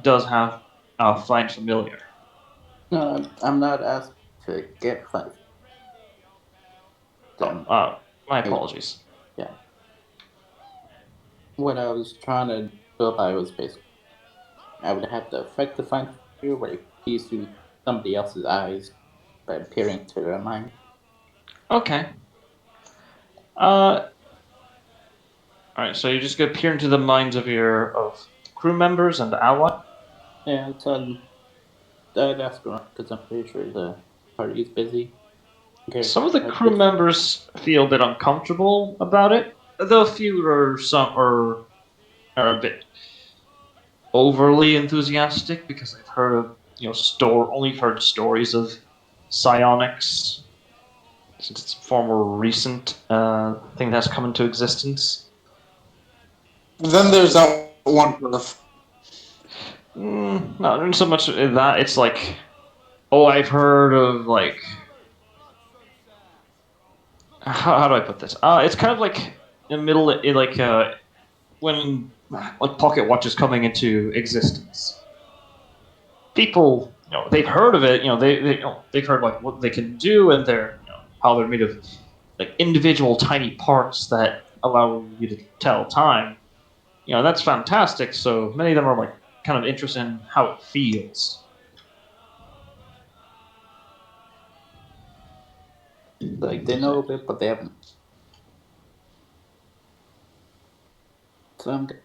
Speaker 2: does have find familiar.
Speaker 7: No, I'm not asked to get five.
Speaker 2: My apologies.
Speaker 7: Yeah. What I was trying to go by was basically I would have the effect to find familiar where it sees through somebody else's eyes by appearing to their mind.
Speaker 2: Okay. All right. So you just go peer into the minds of crew members and ally.
Speaker 7: Yeah, it's I'd ask around because I'm pretty sure the party is busy. Okay.
Speaker 2: Some of the crew members feel a bit uncomfortable about it, though a few are a bit overly enthusiastic because they've heard of only heard stories of psionics since it's a far more recent thing that's come into existence.
Speaker 3: Then there's that one perf.
Speaker 2: Not so much that it's like, oh, I've heard of like. How do I put this? It's kind of like in the middle, when pocket watch is coming into existence. People, they've heard of it. They've heard like what they can do, and how they're made of like individual tiny parts that allow you to tell time. That's fantastic. So many of them are like kind of interested in how it feels.
Speaker 7: Like they know a bit, but they haven't. So I'm good.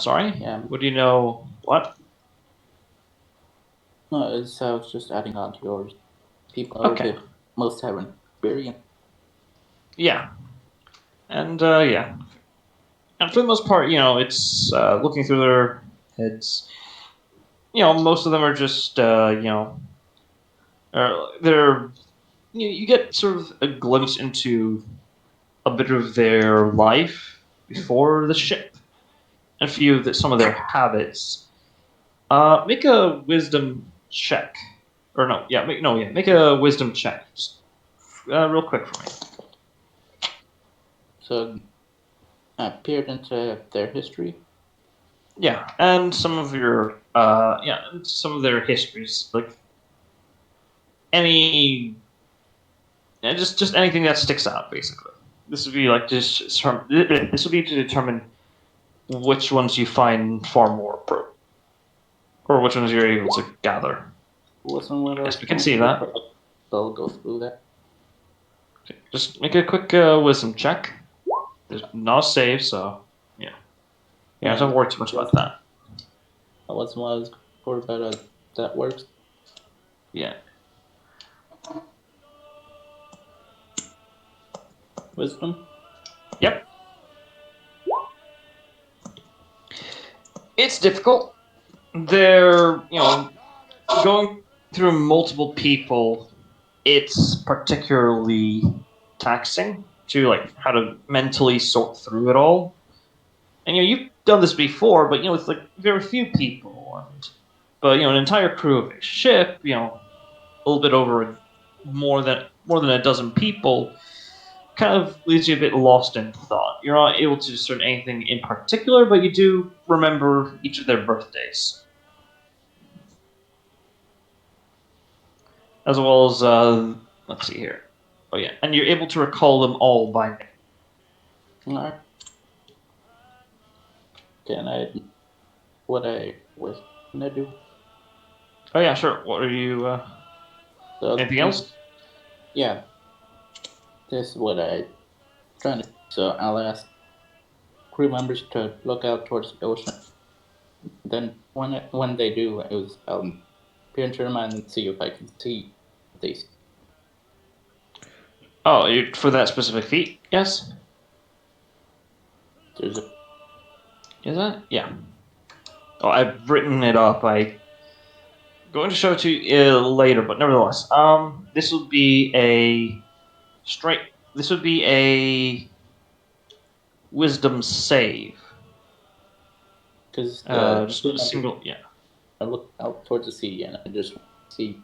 Speaker 2: Sorry?
Speaker 7: Yeah.
Speaker 2: What do you know? What?
Speaker 7: No, I was just adding on to yours. People
Speaker 2: Okay.
Speaker 7: Most haven't experience.
Speaker 2: Yeah. And, yeah. And for the most part, it's looking through their heads. Most of them are just, they're. You get sort of a glimpse into a bit of their life before the ship, and some of their habits. Make a wisdom check, or no, yeah, make a wisdom check, just real quick for me.
Speaker 7: So I peered into their history.
Speaker 2: Yeah, and some of your some of their histories, like just anything that sticks out, basically. This would be like this would be to determine which ones you find far more appropriate, or which ones you're able to gather.
Speaker 7: Wasn't what
Speaker 2: Yes, we can see that.
Speaker 7: So I'll go through that.
Speaker 2: Okay, just make a quick wisdom check. There's not a save, so yeah, don't worry too much about that.
Speaker 7: That wasn't what I was for, but that works.
Speaker 2: Yeah.
Speaker 7: Wisdom?
Speaker 2: Yep. It's difficult. They're, going through multiple people, it's particularly taxing to, how to mentally sort through it all. And, you've done this before, but, it's, very few people. But, an entire crew of a ship, a little bit over more than a dozen people kind of leaves you a bit lost in thought. You're not able to discern anything in particular, but you do remember each of their birthdays. As well as, let's see here. Oh yeah, and you're able to recall them all by name.
Speaker 7: Alright. Can I... What I was gonna do?
Speaker 2: Oh yeah, sure. What are you,
Speaker 7: So,
Speaker 2: anything else?
Speaker 7: Yeah. This is what I trying to... So I'll ask crew members to look out towards the ocean. Then when they do, I'll peer into their mind and see if I can see these.
Speaker 2: Oh, for that specific feat? Yes?
Speaker 7: There's a...
Speaker 2: Is that? Yeah. Oh, I've written it up. I'm going to show it to you later, but nevertheless, this would be a This would be a wisdom save.
Speaker 7: Because
Speaker 2: just a single, yeah.
Speaker 7: I look out towards the sea and I just see.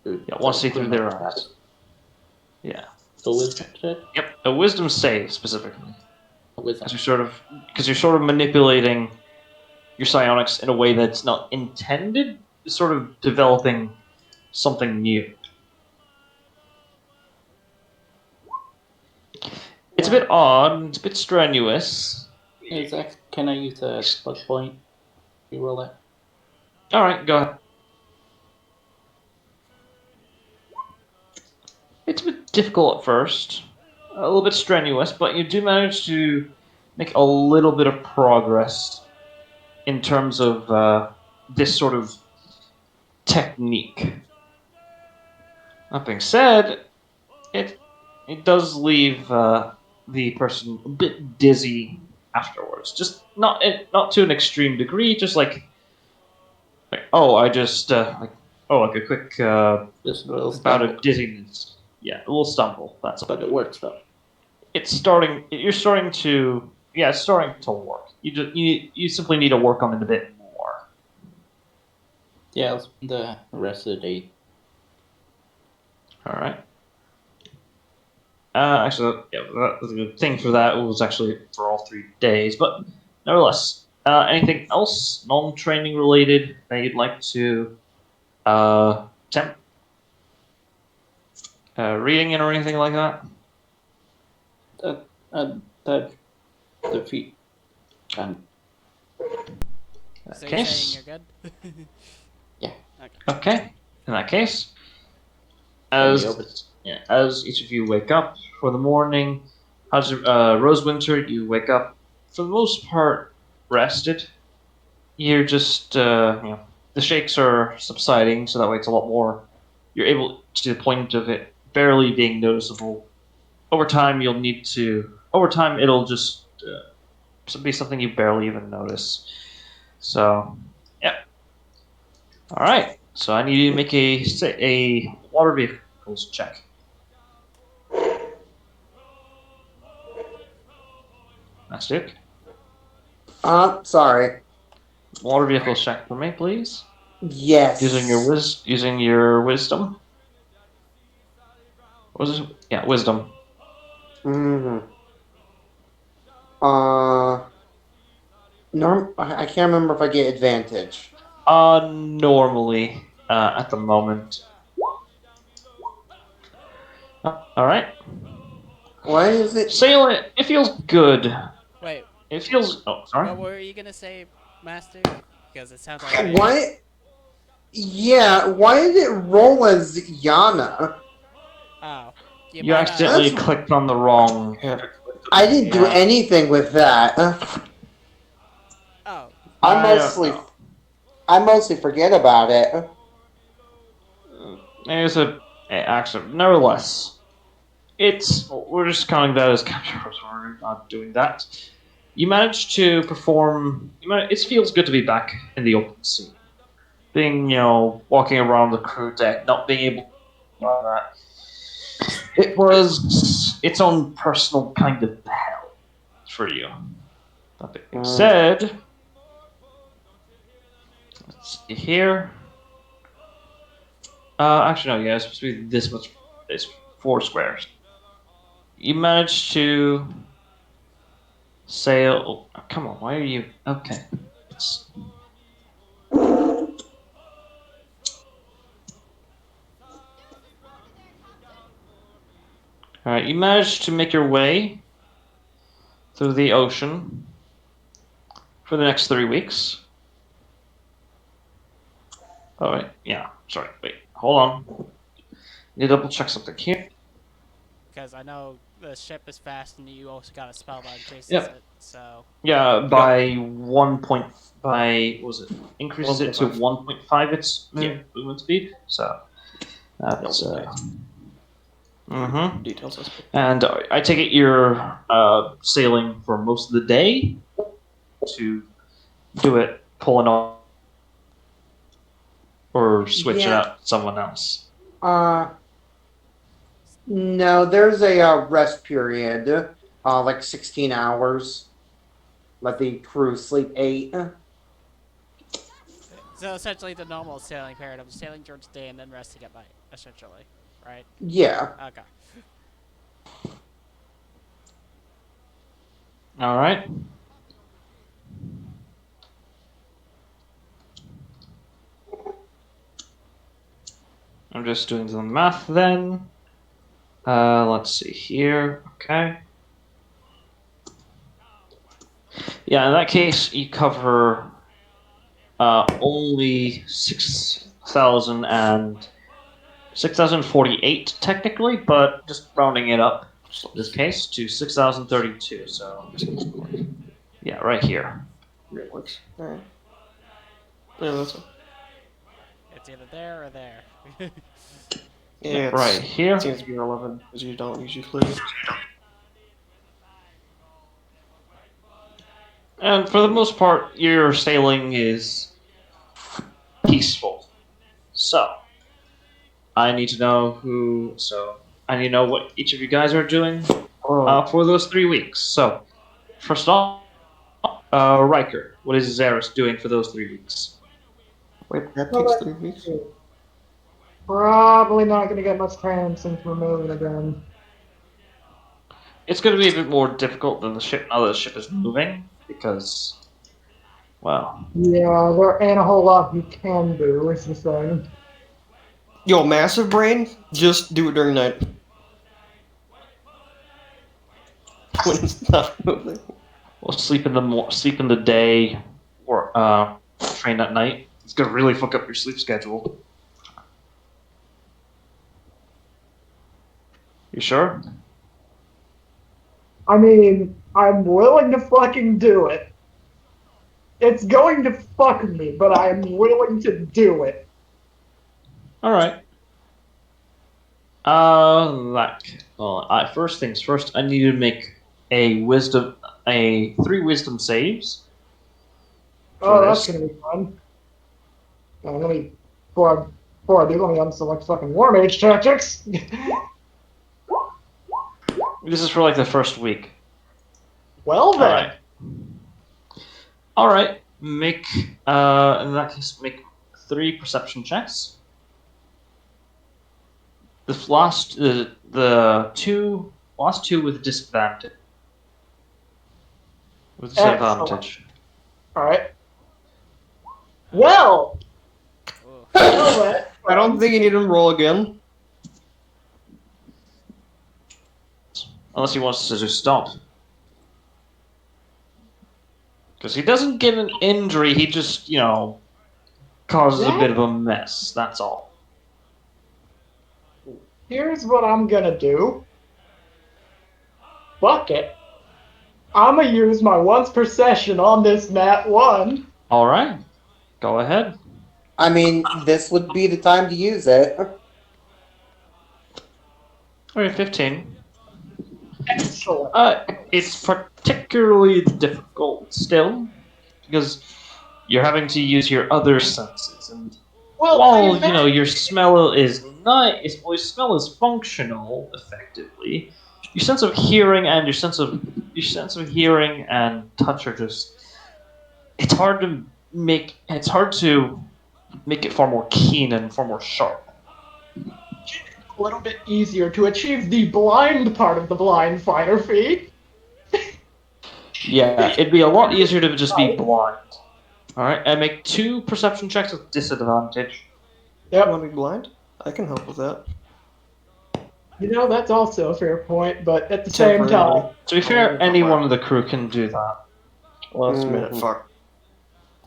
Speaker 2: Yeah, want to see through their eyes. Yeah.
Speaker 7: So wisdom check.
Speaker 2: Yep, a wisdom save specifically.
Speaker 7: Wisdom.
Speaker 2: Because you're sort of manipulating your psionics in a way that's not intended, sort of developing something new. It's a bit odd, it's a bit strenuous.
Speaker 7: Hey, Zach, can I use a plus point? You roll that.
Speaker 2: Alright, go ahead. It's a bit difficult at first, a little bit strenuous, but you do manage to make a little bit of progress in terms of this sort of technique. That being said, it does leave the person a bit dizzy afterwards. Just not to an extreme degree. Just like oh, I just like a quick
Speaker 7: Just a little
Speaker 2: bout
Speaker 7: stumble.
Speaker 2: of dizziness. Yeah, a little stumble. That's all.
Speaker 7: But it works though.
Speaker 2: It's starting. You're starting to. Yeah, it's starting to work. You simply need to work on it a bit more.
Speaker 7: Yeah, I'll spend the rest of the day.
Speaker 2: All right. Actually, yeah, the thing for that was actually for all 3 days, but nevertheless, anything else non-training related that you'd like to attempt? Reading it or anything like that?
Speaker 7: That defeat.
Speaker 1: So you're
Speaker 2: Okay.
Speaker 1: saying you're good?
Speaker 7: Yeah.
Speaker 2: Okay. In that case,
Speaker 7: As
Speaker 2: as each of you wake up for the morning, Rosewinter, you wake up for the most part rested. You're just the shakes are subsiding, so that way it's a lot more. You're able to the point of it barely being noticeable. Over time, it'll just be something you barely even notice. So, yeah. All right. So I need you to make a water vehicles check. That's it.
Speaker 4: Sorry.
Speaker 2: Water vehicles check for me, please.
Speaker 4: Yes.
Speaker 2: Using your wisdom. What was it? Yeah, wisdom.
Speaker 4: Mm-hmm. I can't remember if I get advantage.
Speaker 2: Normally, at the moment. All right.
Speaker 4: What is it?
Speaker 2: Sail it. It feels good.
Speaker 1: Wait,
Speaker 2: It feels. Oh, sorry.
Speaker 1: what were you gonna say, Master? Because it sounds like
Speaker 4: What? Yeah, why did it roll as Yana?
Speaker 1: Oh,
Speaker 2: You accidentally clicked on the wrong.
Speaker 4: I didn't do anything with that.
Speaker 1: Oh,
Speaker 4: I mostly forget about it.
Speaker 2: There's a accident. Nevertheless, we're just counting that as capture. We're not doing that. You managed to perform. It feels good to be back in the open sea. Being, walking around the crew deck, not being able to do that. It was its own personal kind of hell for you. That being said, let's see here. Actually, no. Yeah, it's supposed to be this much. It's 4 squares. You managed to sail. Oh, come on, why are you? Okay. It's... Alright, you managed to make your way through the ocean for the next 3 weeks. Alright, yeah, sorry, wait, hold on. Need to double check something here.
Speaker 1: Because I know the ship is fast, and you also got a spell that increases
Speaker 2: Yep.
Speaker 1: it. So
Speaker 2: Yeah, by 1 point, by, what was it? Increases it to
Speaker 5: 1.5.
Speaker 2: 1.5 its
Speaker 5: Yeah.
Speaker 2: movement speed, so that's,
Speaker 5: Details aspect.
Speaker 2: And I take it you're sailing for most of the day to do it, pulling off, or switch it
Speaker 4: Yeah.
Speaker 2: out to someone else.
Speaker 4: No, there's a rest period, like 16 hours. Let the crew sleep 8.
Speaker 1: so essentially the normal sailing period of sailing during the day and then resting at night, essentially, right?
Speaker 4: Yeah.
Speaker 1: Okay.
Speaker 2: All right. I'm just doing some math then. Let's see here. Okay. Yeah, in that case, you cover only 6,048 technically, but just rounding it up in this case to 6,032. So yeah, right here.
Speaker 5: It works. Alright. Yeah, that's it.
Speaker 1: It's either there or there.
Speaker 5: Yeah,
Speaker 2: Right here.
Speaker 5: It seems to be relevant because you don't usually clear it.
Speaker 2: And for the most part, your sailing is peaceful. So, I need to know who. So, I need to know what each of you guys are doing for those 3 weeks. So, first off, Riker, what is Zaris doing for those 3 weeks?
Speaker 5: Wait, that takes 3 weeks?
Speaker 6: Probably not going to get much time since we're moving again.
Speaker 2: It's going to be a bit more difficult than the ship now that the ship is moving because, well,
Speaker 6: Yeah, there ain't a whole lot you can do, is the thing.
Speaker 5: Yo, massive brain, just do it during night. When it's not moving.
Speaker 2: we'll sleep in the day, or train at night. It's going to really fuck up your sleep schedule. You sure?
Speaker 6: I mean, I'm willing to fucking do it. It's going to fuck me, but I'm willing to do it.
Speaker 2: All right. First things first. I need to make a 3 wisdom saves.
Speaker 6: Oh,
Speaker 2: for
Speaker 6: that's
Speaker 2: this.
Speaker 6: gonna be fun. Before I do, let me unselect fucking War Mage tactics.
Speaker 2: This is for like the first week.
Speaker 6: Well then.
Speaker 2: All right. All right. Make in that case, make 3 perception checks. The last two with disadvantage. With disadvantage.
Speaker 6: Alright. Well!
Speaker 1: Ooh.
Speaker 6: Well then.
Speaker 5: I don't think you need to roll again.
Speaker 2: Unless he wants to just stop. Because he doesn't get an injury, he just, causes a bit of a mess. That's all.
Speaker 6: Here's what I'm gonna do. Fuck it. I'm gonna use my once per session on this Nat 1.
Speaker 2: Alright. Go ahead.
Speaker 4: I mean, this would be the time to use it.
Speaker 2: Alright, 15.
Speaker 6: Excellent.
Speaker 2: It's particularly difficult still, because you're having to use your other senses, and while your smell is nice, your smell is functional effectively, your sense of hearing and touch are just it's hard to make it far more keen and far more sharp.
Speaker 6: a little bit easier to achieve the blind part of the blind fighter feat.
Speaker 2: Yeah, it'd be a lot easier to just be blind. Alright, and make 2 perception checks with disadvantage.
Speaker 5: You
Speaker 6: Yep.
Speaker 5: want to be blind? I can help with that.
Speaker 6: You know, that's also a fair point, but at the same
Speaker 5: Temporarily.
Speaker 6: time,
Speaker 2: To be fair, any one of the crew can do that.
Speaker 5: Last minute,
Speaker 4: Mhm.
Speaker 5: fuck.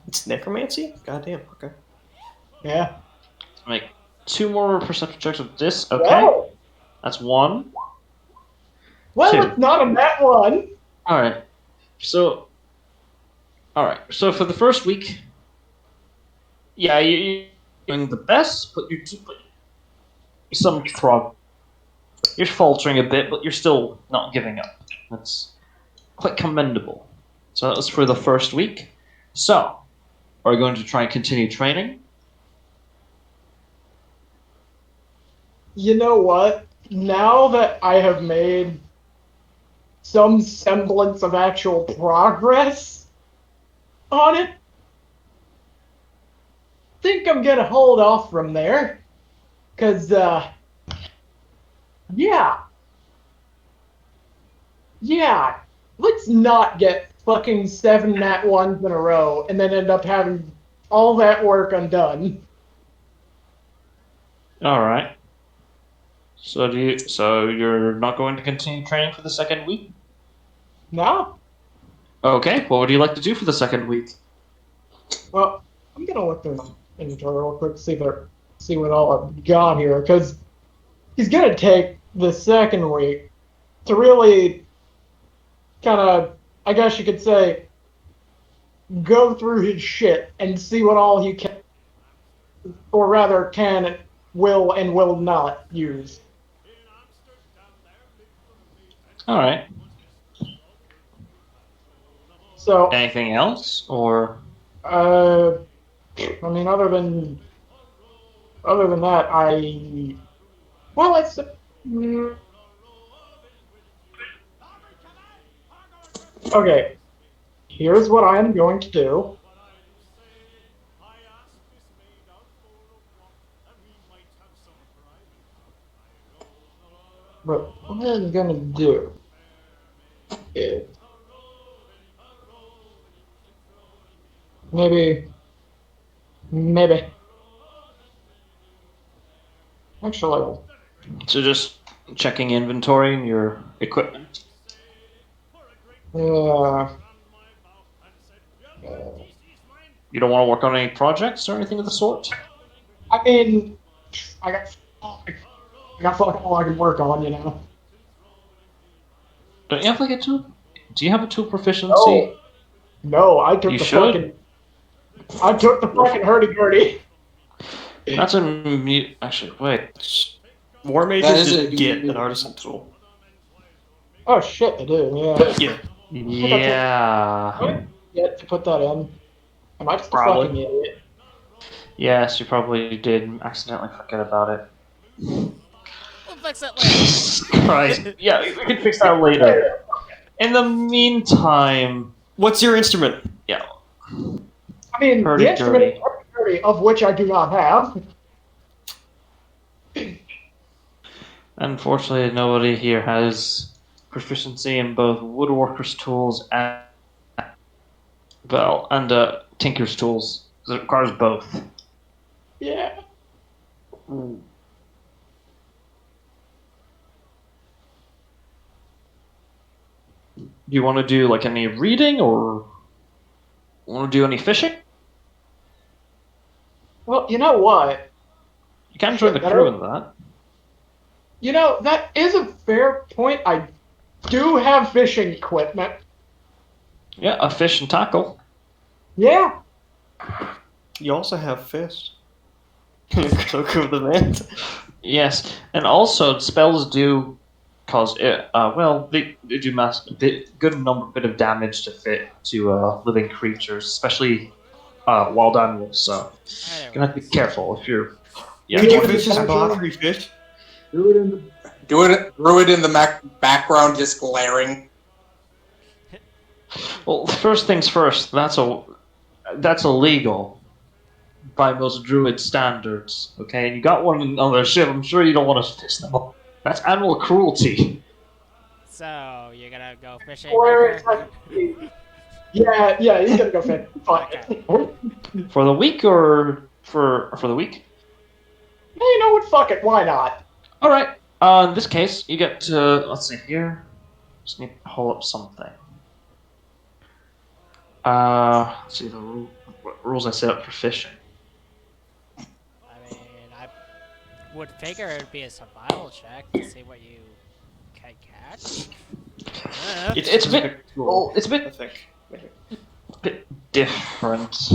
Speaker 5: It's necromancy? Goddamn, okay.
Speaker 6: yeah.
Speaker 2: Make 2 more perception checks with this. Okay,
Speaker 6: Whoa!
Speaker 2: that's 1.
Speaker 6: Well,
Speaker 2: 2.
Speaker 6: it's not a nat one.
Speaker 2: Alright, so so for the first week, yeah, you're doing the best, but you're some throb. You're faltering a bit, but you're still not giving up. That's quite commendable. So that was for the first week. So, are we going to try and continue training?
Speaker 6: You know what? Now that I have made some semblance of actual progress on it, I think I'm gonna hold off from there. Cause, yeah. Yeah. Let's not get fucking 7 nat 1s in a row and then end up having all that work undone.
Speaker 2: All right. So you're not going to continue training for the second week?
Speaker 6: No?
Speaker 2: Okay. What would you like to do for the second week?
Speaker 6: Well, I'm gonna look through my inventory real quick, see what all I've got here, because he's gonna take the second week to really kind of, I guess you could say, go through his shit and see what all he can, or rather can, will, and will not use.
Speaker 2: All right.
Speaker 6: So,
Speaker 2: Anything else, or
Speaker 6: I mean, other than that, well, it's. Okay, here's what I am going to do. But what I'm gonna do is maybe actually,
Speaker 2: so just checking inventory and your equipment? You don't want to work on any projects or anything of the sort?
Speaker 6: I mean, I got fucking all I can work on, you know.
Speaker 2: Don't you have like a tool? Do you have a tool proficiency?
Speaker 6: No, no, I took
Speaker 2: You
Speaker 6: the
Speaker 2: should.
Speaker 6: fucking hurdy-gurdy.
Speaker 2: That's a actually wait.
Speaker 5: War
Speaker 3: That
Speaker 5: mages
Speaker 3: is
Speaker 5: just
Speaker 3: a-
Speaker 5: get an artisan tool.
Speaker 6: Oh shit, I do. Yeah.
Speaker 5: Yeah.
Speaker 2: Yeah.
Speaker 6: Yet to put that in. Am I just a
Speaker 2: Probably.
Speaker 6: fucking idiot?
Speaker 2: Yes, you probably did accidentally forget about it.
Speaker 1: We'll fix it later.
Speaker 2: Right. Yeah, we can fix that later. In the meantime,
Speaker 5: What's your instrument?
Speaker 2: yeah.
Speaker 6: I mean,
Speaker 2: Hurdy-gurdy.
Speaker 6: the instrument is hurdy-gurdy, of which I do not have.
Speaker 2: Unfortunately, nobody here has proficiency in both woodworker's tools and tinker's tools. It requires both.
Speaker 6: Yeah.
Speaker 2: Do you want to do like any reading or want to do any fishing?
Speaker 6: Well, you know what?
Speaker 2: You can join the crew in that.
Speaker 6: You know, that is a fair point. I do have fishing equipment.
Speaker 2: Yeah, a fish and tackle.
Speaker 6: Yeah.
Speaker 5: You also have fists. Cloak of the Man.
Speaker 2: Yes, and also spells do cause it. They do bit of damage to living creatures, especially wild animals. So you're gonna have to be careful if you're. Yeah.
Speaker 5: Could you fish as a Bacri fish?
Speaker 3: Druid in the background just glaring.
Speaker 2: Well, first things first. That's illegal. by most druid standards. Okay, and you got one on their ship. I'm sure you don't want to fish them up. That's animal cruelty.
Speaker 1: So you're gonna go fishing,
Speaker 6: Or
Speaker 1: Riker?
Speaker 6: it's yeah, he's gonna go fit. Fuck.
Speaker 1: Okay.
Speaker 2: For the week or for the week?
Speaker 6: You know what? Fuck it. Why not?
Speaker 2: All right. In this case, you get to let's see here. Just need to pull up something. Let's see what rules I set up for fishing.
Speaker 1: I mean, I would figure it'd be a survival check to see what you can catch.
Speaker 2: It's a bit. Well, it's a
Speaker 5: I
Speaker 2: bit
Speaker 5: think. Maybe.
Speaker 2: different.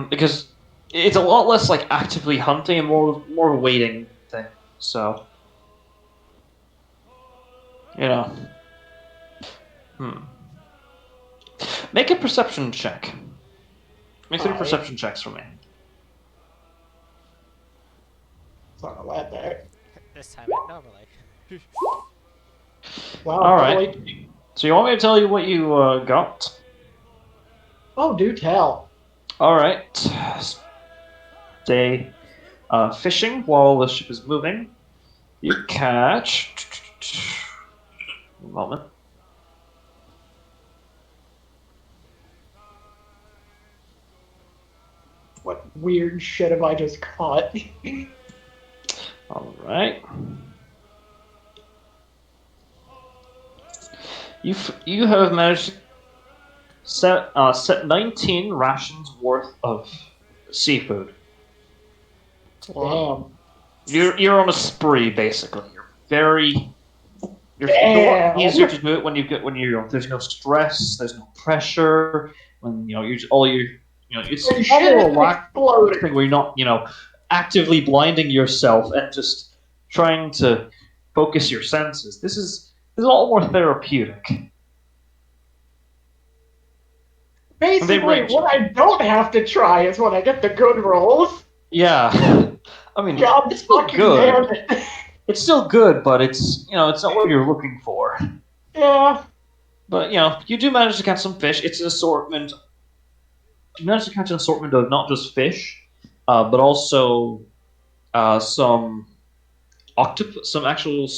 Speaker 2: Because it's a lot less like actively hunting and more of a waiting thing. So, you know. Make a perception check. Make 3 perception checks for me.
Speaker 6: It's not allowed there.
Speaker 1: This time it normally.
Speaker 6: Wow.
Speaker 2: All right.
Speaker 6: Really?
Speaker 2: So you want me to tell you what you got?
Speaker 6: Oh, do tell.
Speaker 2: All right. Stay fishing while the ship is moving. You catch. A moment.
Speaker 6: What weird shit have I just caught?
Speaker 2: All right. You have managed to set 19 rations worth of seafood.
Speaker 6: Damn.
Speaker 2: You're on a spree basically. You're a
Speaker 6: Damn.
Speaker 2: lot easier to do it when there's no stress, there's no pressure. When it's
Speaker 6: When
Speaker 2: a
Speaker 6: shit
Speaker 2: more
Speaker 6: is
Speaker 2: relaxed
Speaker 6: exploding.
Speaker 2: thing where you're not actively blinding yourself and just trying to focus your senses. This is a lot more therapeutic.
Speaker 6: Basically,
Speaker 2: range.
Speaker 6: what I don't have to try is when I get the good rolls.
Speaker 2: Yeah, I mean,
Speaker 6: God
Speaker 2: it's still
Speaker 6: fucking
Speaker 2: good.
Speaker 6: damn it.
Speaker 2: It's still good, but it's it's not what you're looking for.
Speaker 6: Yeah.
Speaker 2: But you do manage to catch some fish. It's an assortment. You manage to catch an assortment of not just fish, but also some octopus, some actual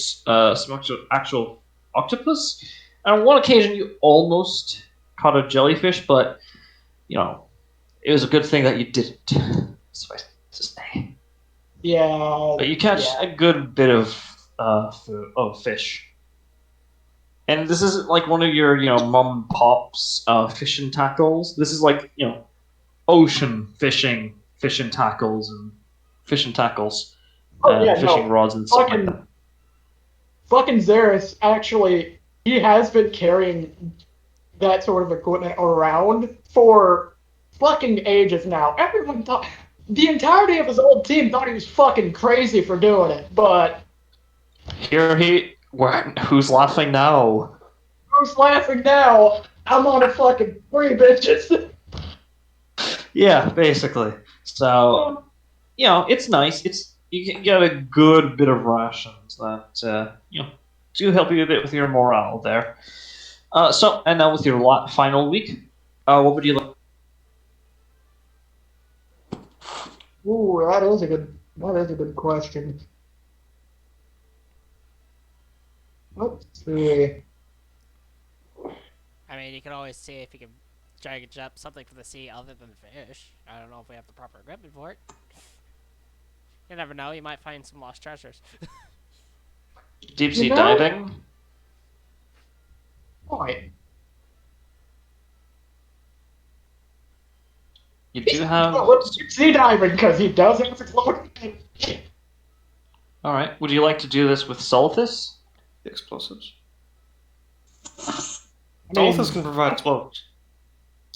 Speaker 2: octopus. And on one occasion, you almost caught a jellyfish, but it was a good thing that you didn't. Suffice to say.
Speaker 6: Yeah.
Speaker 2: But you catch a good bit of fish. And this isn't like one of your, mom and pop's fishing tackles. This is like, ocean fishing tackles and fishing tackles, fishing rods and stuff like that.
Speaker 6: Fucking Xeris, actually, he has been carrying that sort of equipment around for fucking ages now. Everyone thought, the entirety of his old team thought he was fucking crazy for doing it, but
Speaker 2: Who's laughing now?
Speaker 6: who's laughing now? I'm on a fucking free, bitches.
Speaker 2: Yeah, basically. So, it's nice. You can get a good bit of rations that do help you a bit with your morale there. And now with your final week, what would you like?
Speaker 6: Ooh, that is a good question. Let's see.
Speaker 1: I mean, you can always see if you can drag and jump something from the sea other than fish. I don't know if we have the proper equipment for it. You never know, you might find some lost treasures.
Speaker 2: Deep sea diving?
Speaker 6: Why?
Speaker 2: You do have.
Speaker 6: Well, let's do sea diving because he does have exploding.
Speaker 2: All right. Would you like to do this with Solithus?
Speaker 5: Explosives.
Speaker 6: I mean,
Speaker 5: Solithus can provide explosives.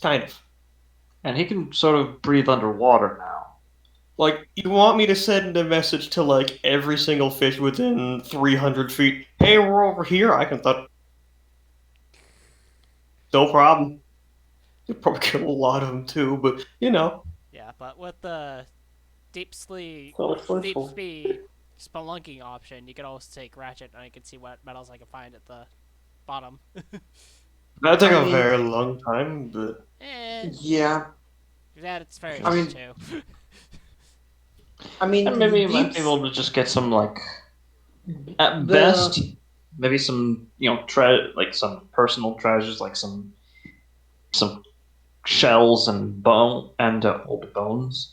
Speaker 5: Kind of.
Speaker 2: And he can sort of breathe underwater now.
Speaker 5: Like, you want me to send a message to, like, every single fish within 300 feet? Hey, we're over here. I can thought. No problem. You'll probably kill a lot of them, too, but,
Speaker 1: Yeah, but with the deep sea
Speaker 5: Well,
Speaker 1: spelunking option, you can always take Ratchet and I can see what metals I can find at the bottom.
Speaker 5: that'd take a very long time, but...
Speaker 4: Yeah.
Speaker 1: Yeah, it's very
Speaker 4: I
Speaker 1: cheap
Speaker 4: mean-
Speaker 1: too.
Speaker 4: I mean,
Speaker 2: And maybe you
Speaker 4: the
Speaker 2: might be
Speaker 4: deep
Speaker 2: able to just get some, like, at
Speaker 4: The-
Speaker 2: best, maybe some, like some personal treasures, like some shells and old bones.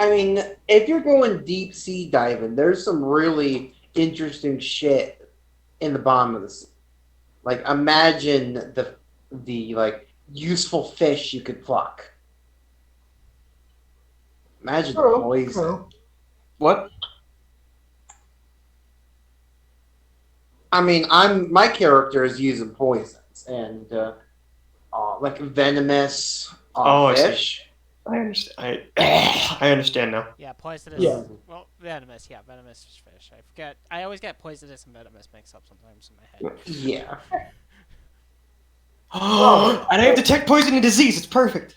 Speaker 4: I mean, if you're going deep sea diving, there's some really interesting shit in the bottom of the sea. Like, imagine the like useful fish you could pluck. Imagine the
Speaker 6: True,
Speaker 4: poison.
Speaker 6: true.
Speaker 5: What?
Speaker 4: I mean, my character is using poisons and like venomous
Speaker 5: Oh, I see.
Speaker 4: fish.
Speaker 5: I understand. I understand now.
Speaker 1: Yeah, poisonous.
Speaker 6: Yeah.
Speaker 1: Well, venomous. Yeah, venomous fish. I forget. I always get poisonous and venomous mixed up sometimes in my head.
Speaker 4: Yeah.
Speaker 5: And I have detect poison and disease. It's perfect.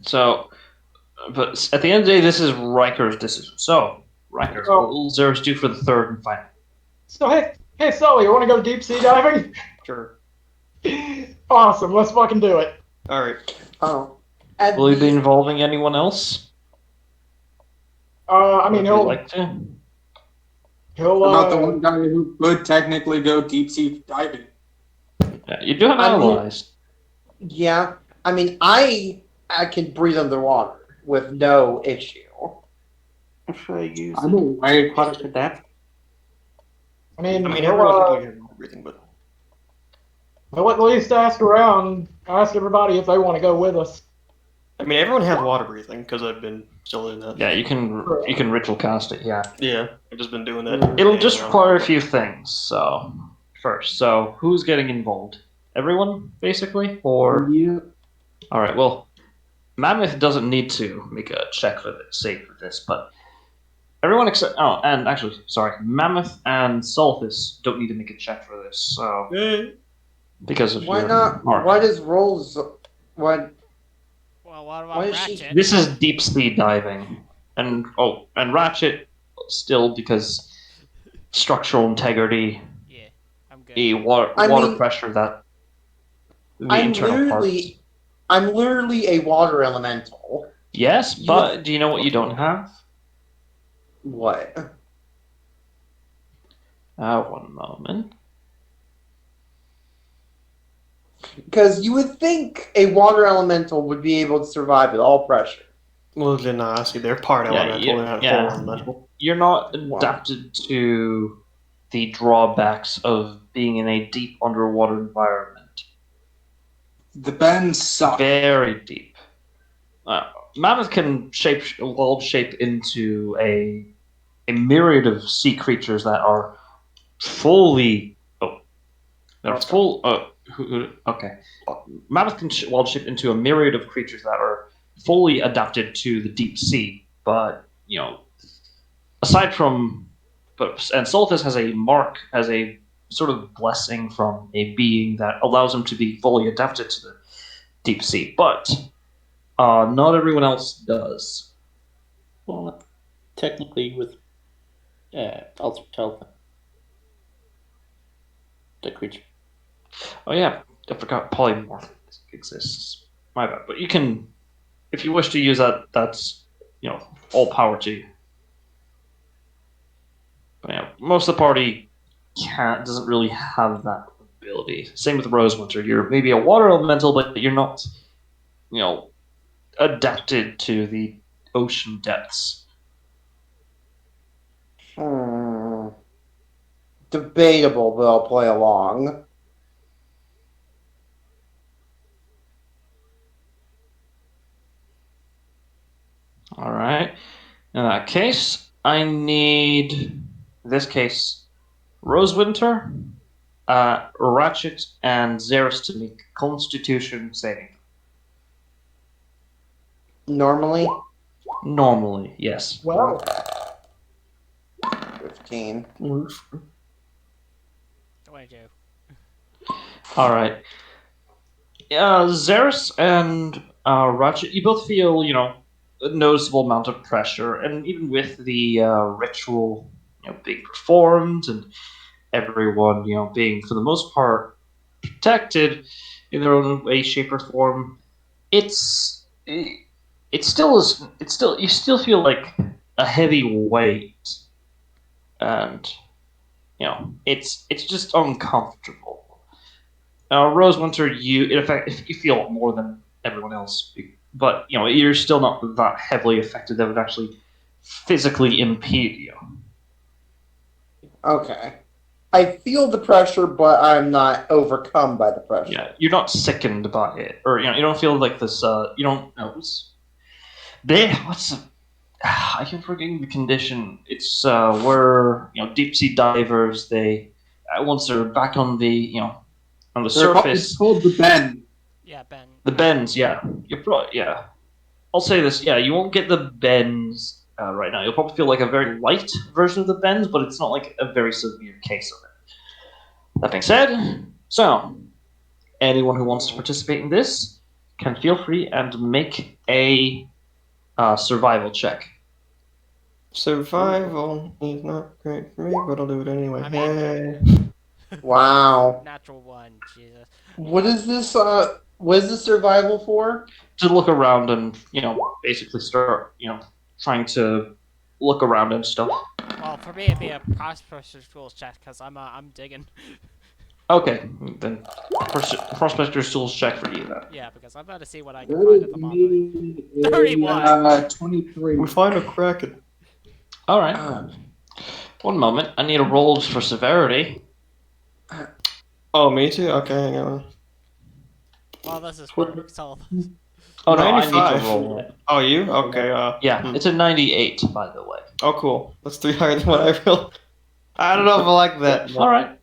Speaker 2: So, but at the end of the day, this is Riker's decision. So, Riker,
Speaker 6: Oh.
Speaker 2: what will Xeris do for the third and final?
Speaker 6: So hey, Sully, you want to go deep sea diving?
Speaker 5: Sure.
Speaker 6: Awesome, let's fucking do it.
Speaker 5: All right.
Speaker 4: Oh. At
Speaker 2: Will he
Speaker 4: the-
Speaker 2: be involving anyone else?
Speaker 6: I mean,
Speaker 2: Would you
Speaker 6: he'll
Speaker 2: like to?
Speaker 6: he'll
Speaker 3: About the one guy who could technically go deep sea diving.
Speaker 2: Yeah, you do have
Speaker 4: I mean-
Speaker 2: allies.
Speaker 4: Yeah. I mean, I can breathe underwater with no issue.
Speaker 7: Should I use
Speaker 3: I'm away.
Speaker 7: aquatic adapt?
Speaker 6: I mean,
Speaker 5: I mean,
Speaker 6: he'll,
Speaker 5: everyone can do everything, but
Speaker 6: he'll at least ask around, ask everybody if they want to go with us.
Speaker 5: I mean, everyone has water breathing because I've been still doing that.
Speaker 2: Yeah, you can ritual cast it. Yeah,
Speaker 5: Yeah, I've just been doing that.
Speaker 2: it'll just require a few things. So who's getting involved? Everyone, basically, or
Speaker 3: Yeah.
Speaker 2: all right. Well, Mammoth doesn't need to make a check for this, save for this, but everyone except and actually, sorry, Mammoth and Sulfus don't need to make a check for this. So because of
Speaker 4: Why
Speaker 2: your
Speaker 4: not?
Speaker 2: mark.
Speaker 4: Why does rolls? What?
Speaker 1: Well, what
Speaker 4: Why
Speaker 1: about
Speaker 4: is she-
Speaker 1: Ratchet?
Speaker 2: This is deep sea diving, and Ratchet still because structural integrity,
Speaker 1: Yeah, I'm good.
Speaker 2: a water
Speaker 4: I mean-
Speaker 2: pressure that the
Speaker 4: I'm
Speaker 2: internal parts.
Speaker 4: literally a water elemental.
Speaker 2: Yes,
Speaker 4: You-
Speaker 2: but do you know what you don't have?
Speaker 4: What?
Speaker 2: One moment.
Speaker 4: Because you would think a water elemental would be able to survive at all pressure.
Speaker 5: Well, then see, they're part
Speaker 2: Yeah,
Speaker 5: elemental, they're not
Speaker 2: yeah.
Speaker 5: full elemental.
Speaker 2: You're not
Speaker 4: Wow.
Speaker 2: adapted to the drawbacks of being in a deep underwater environment.
Speaker 3: The bends suck.
Speaker 2: Very deep. Mammoth can world shape into a myriad of sea creatures that are fully. They're full. Okay. Mammoth can world shape into a myriad of creatures that are fully adapted to the deep sea, but aside from, and Solthus has a sort of blessing from a being that allows him to be fully adapted to the deep sea, but not everyone else does.
Speaker 7: Well, technically, with Ultra Health, the creature.
Speaker 2: Oh yeah, I forgot polymorph exists. My bad. But you can, if you wish to use that, that's all power to you. But most of the party doesn't really have that ability. Same with Rosewinter. You're maybe a water elemental, but you're not, adapted to the ocean depths.
Speaker 4: Debatable, but I'll play along.
Speaker 2: All right. In that case, I need, in this case, Rosewinter, Ratchet, and Xeris to make Constitution saving.
Speaker 4: Normally,
Speaker 2: Normally, yes.
Speaker 6: Well,
Speaker 4: 15.
Speaker 1: 22.
Speaker 2: All right. Xeris and Ratchet, you both feel, a noticeable amount of pressure, and even with the ritual, being performed and everyone, being for the most part protected, in their own way, shape, or form. It still is. It's still you still feel like a heavy weight, and it's just uncomfortable. Rose Winter, in fact, if you feel it more than everyone else, but you're still not that heavily affected that would actually physically impede you.
Speaker 4: Okay. I feel the pressure, but I'm not overcome by the pressure.
Speaker 2: Yeah, you're not sickened by it, or you don't feel like this. You don't know. I keep forgetting the condition. It's where deep sea divers. They once they're back on the on the surface.
Speaker 3: It's called the bend.
Speaker 1: Yeah, Ben.
Speaker 2: The bends, yeah. I'll say this, yeah. You won't get the bends right now. You'll probably feel like a very light version of the bends, but it's not like a very severe case of it. That being said, so anyone who wants to participate in this can feel free and make a survival check.
Speaker 5: Survival is not great for me, but I'll do it anyway.
Speaker 1: I mean-
Speaker 5: Hey.
Speaker 4: Wow.
Speaker 1: Natural 1, Jesus.
Speaker 4: What is this? What is this survival for?
Speaker 2: To look around and basically start trying to look around and stuff.
Speaker 1: Well, for me, it'd be a Prospector's Tools check, because I'm digging.
Speaker 2: Okay, then Prospector's Tools check for you then.
Speaker 1: Yeah, because I'm about to see what I can find at the moment. 31.
Speaker 3: 23.
Speaker 5: We find a Kraken.
Speaker 2: Alright. One moment, I need a roll for severity.
Speaker 5: Oh, me too? Okay, hang on.
Speaker 1: Well, this is so.
Speaker 2: Oh no, I
Speaker 5: 95.
Speaker 2: need to roll it.
Speaker 5: Oh, you? Okay,
Speaker 2: Yeah, it's a 98, by the way.
Speaker 5: Oh, cool. That's 3 higher than what I rolled. I don't know if I like that.
Speaker 2: Alright.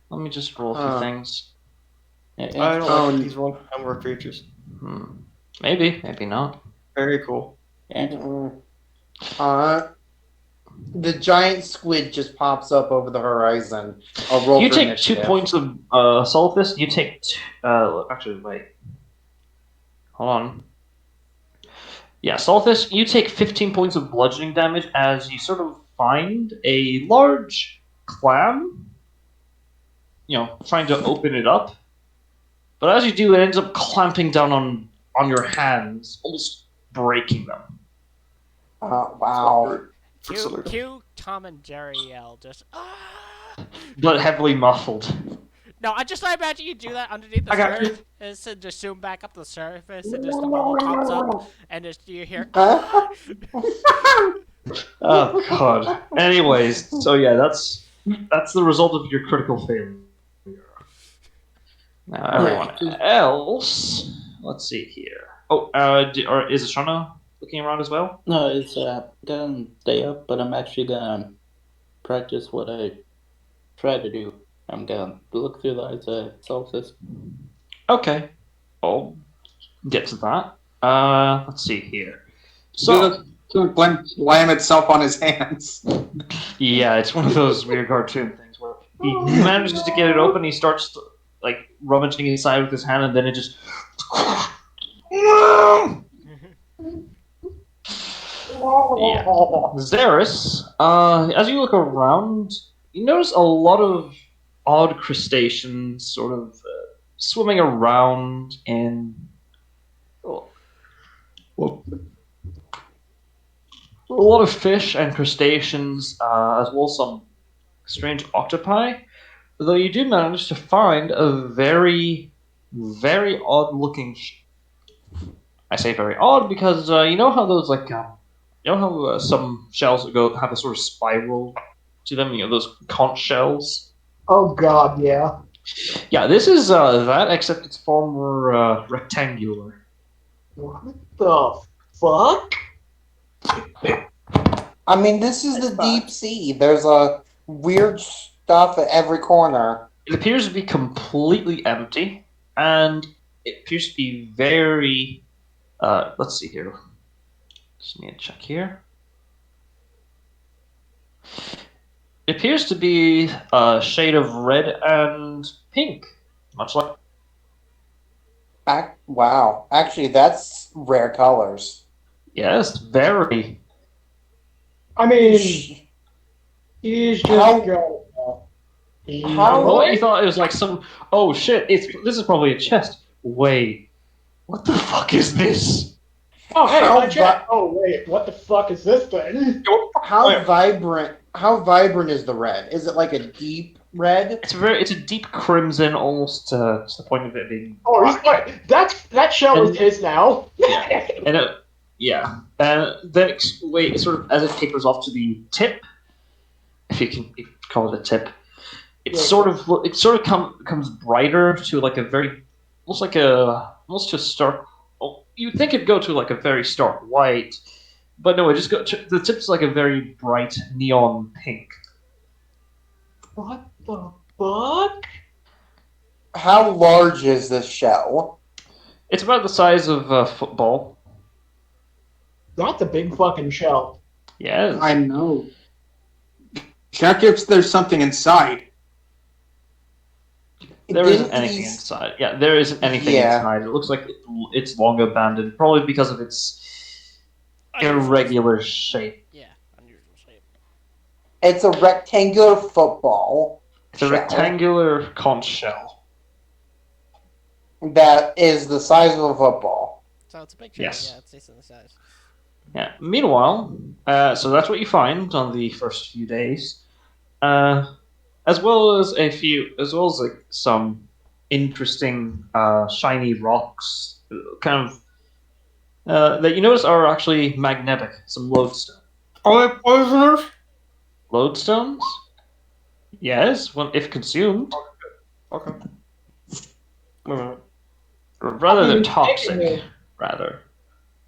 Speaker 2: Let me just roll a few things.
Speaker 5: I don't like these wrong number of creatures.
Speaker 2: Maybe, maybe not.
Speaker 5: Very cool.
Speaker 4: The giant squid just pops up over the horizon. I'll roll
Speaker 2: You
Speaker 4: for
Speaker 2: take
Speaker 4: initiative.
Speaker 2: 2 points of Solstice. You take actually, wait. Hold on. Yeah, Solstice, you take 15 points of bludgeoning damage as you sort of find a large clam, trying to open it up. But as you do, it ends up clamping down on your hands, almost breaking them.
Speaker 4: Wow.
Speaker 1: Cue Tom and Jerry yell, just
Speaker 2: But heavily muffled.
Speaker 1: No, I just imagine you do that underneath the
Speaker 5: I got
Speaker 1: surface and just zoom back up the surface and just the bubble pops up and just you hear.
Speaker 2: Oh god. Anyways, so yeah, that's the result of your critical failure. Now everyone else, let's see here. Oh, or is Ashana looking around as well?
Speaker 7: No, it's gonna stay up, but I'm actually gonna practice what I try to do. I'm gonna look through the eyes of Solstice.
Speaker 2: Okay. I'll get to that. Let's see here. So
Speaker 3: Glenn slam itself on his hands.
Speaker 2: yeah, it's one of those weird cartoon things where he manages to get it open. He starts rummaging inside with his hand, and then it just. Yeah. Xeris, as you look around, you notice a lot of odd crustaceans sort of swimming around in. A lot of fish and crustaceans, as well as some strange octopi. Though you do manage to find a very, very odd-looking. I say very odd because you know how those some shells have a sort of spiral to them. Those conch shells.
Speaker 6: Oh god, yeah.
Speaker 2: Yeah, this is that, except it's far more rectangular.
Speaker 6: What the fuck?
Speaker 4: I mean, this is the deep sea. There's weird stuff at every corner.
Speaker 2: It appears to be completely empty, and it appears to be very. Let's see here. Just need to check here. It appears to be a shade of red and pink, much like.
Speaker 4: Wow. Actually, that's rare colors.
Speaker 2: Yes, very.
Speaker 6: I mean, he's just
Speaker 4: How-
Speaker 6: got
Speaker 4: How-
Speaker 2: Well, you thought it was like some. Oh shit! This is probably a chest. Wait, what the fuck is this?
Speaker 6: Oh, hey,
Speaker 4: How
Speaker 6: I checked. Oh, wait, what the fuck is this thing?
Speaker 4: How vibrant? How vibrant is the red? Is it like a deep red?
Speaker 2: It's a deep crimson, almost to the point of it being.
Speaker 6: Oh, he's right. That shell is
Speaker 2: And-
Speaker 6: his now.
Speaker 2: Yeah, and then it sort of as it tapers off to the tip, if you can call it a tip, it
Speaker 6: Yeah.
Speaker 2: sort of becomes brighter to like a very almost to stark. Oh, you'd think it'd go to like a very stark white, but no, the tip's like a very bright neon pink.
Speaker 6: What the fuck?
Speaker 4: How large is this shell?
Speaker 2: It's about the size of a football.
Speaker 6: That's a big fucking shell.
Speaker 2: Yes.
Speaker 3: I know. Check if there's something inside.
Speaker 2: There
Speaker 4: Didn't
Speaker 2: isn't anything
Speaker 4: these-
Speaker 2: inside. Yeah, there isn't anything
Speaker 4: Yeah.
Speaker 2: inside. It looks like it's long abandoned, probably because of its irregular shape.
Speaker 1: Yeah, unusual shape.
Speaker 4: It's a rectangular football
Speaker 2: It's a
Speaker 4: shell
Speaker 2: rectangular conch shell.
Speaker 4: that is the size of a football.
Speaker 1: So it's a big shell.
Speaker 2: Yes.
Speaker 1: Yeah, it's decently sized.
Speaker 2: Yeah. Meanwhile, so that's what you find on the first few days, as well as like some interesting shiny rocks, kind of that you notice are actually magnetic. Some lodestone.
Speaker 5: Are they poisonous?
Speaker 2: Lodestones? Yes, if consumed.
Speaker 5: Okay. Wait a minute.
Speaker 2: Or rather,
Speaker 6: I mean,
Speaker 2: they're
Speaker 6: he's
Speaker 2: toxic.
Speaker 6: taking the-
Speaker 2: Rather,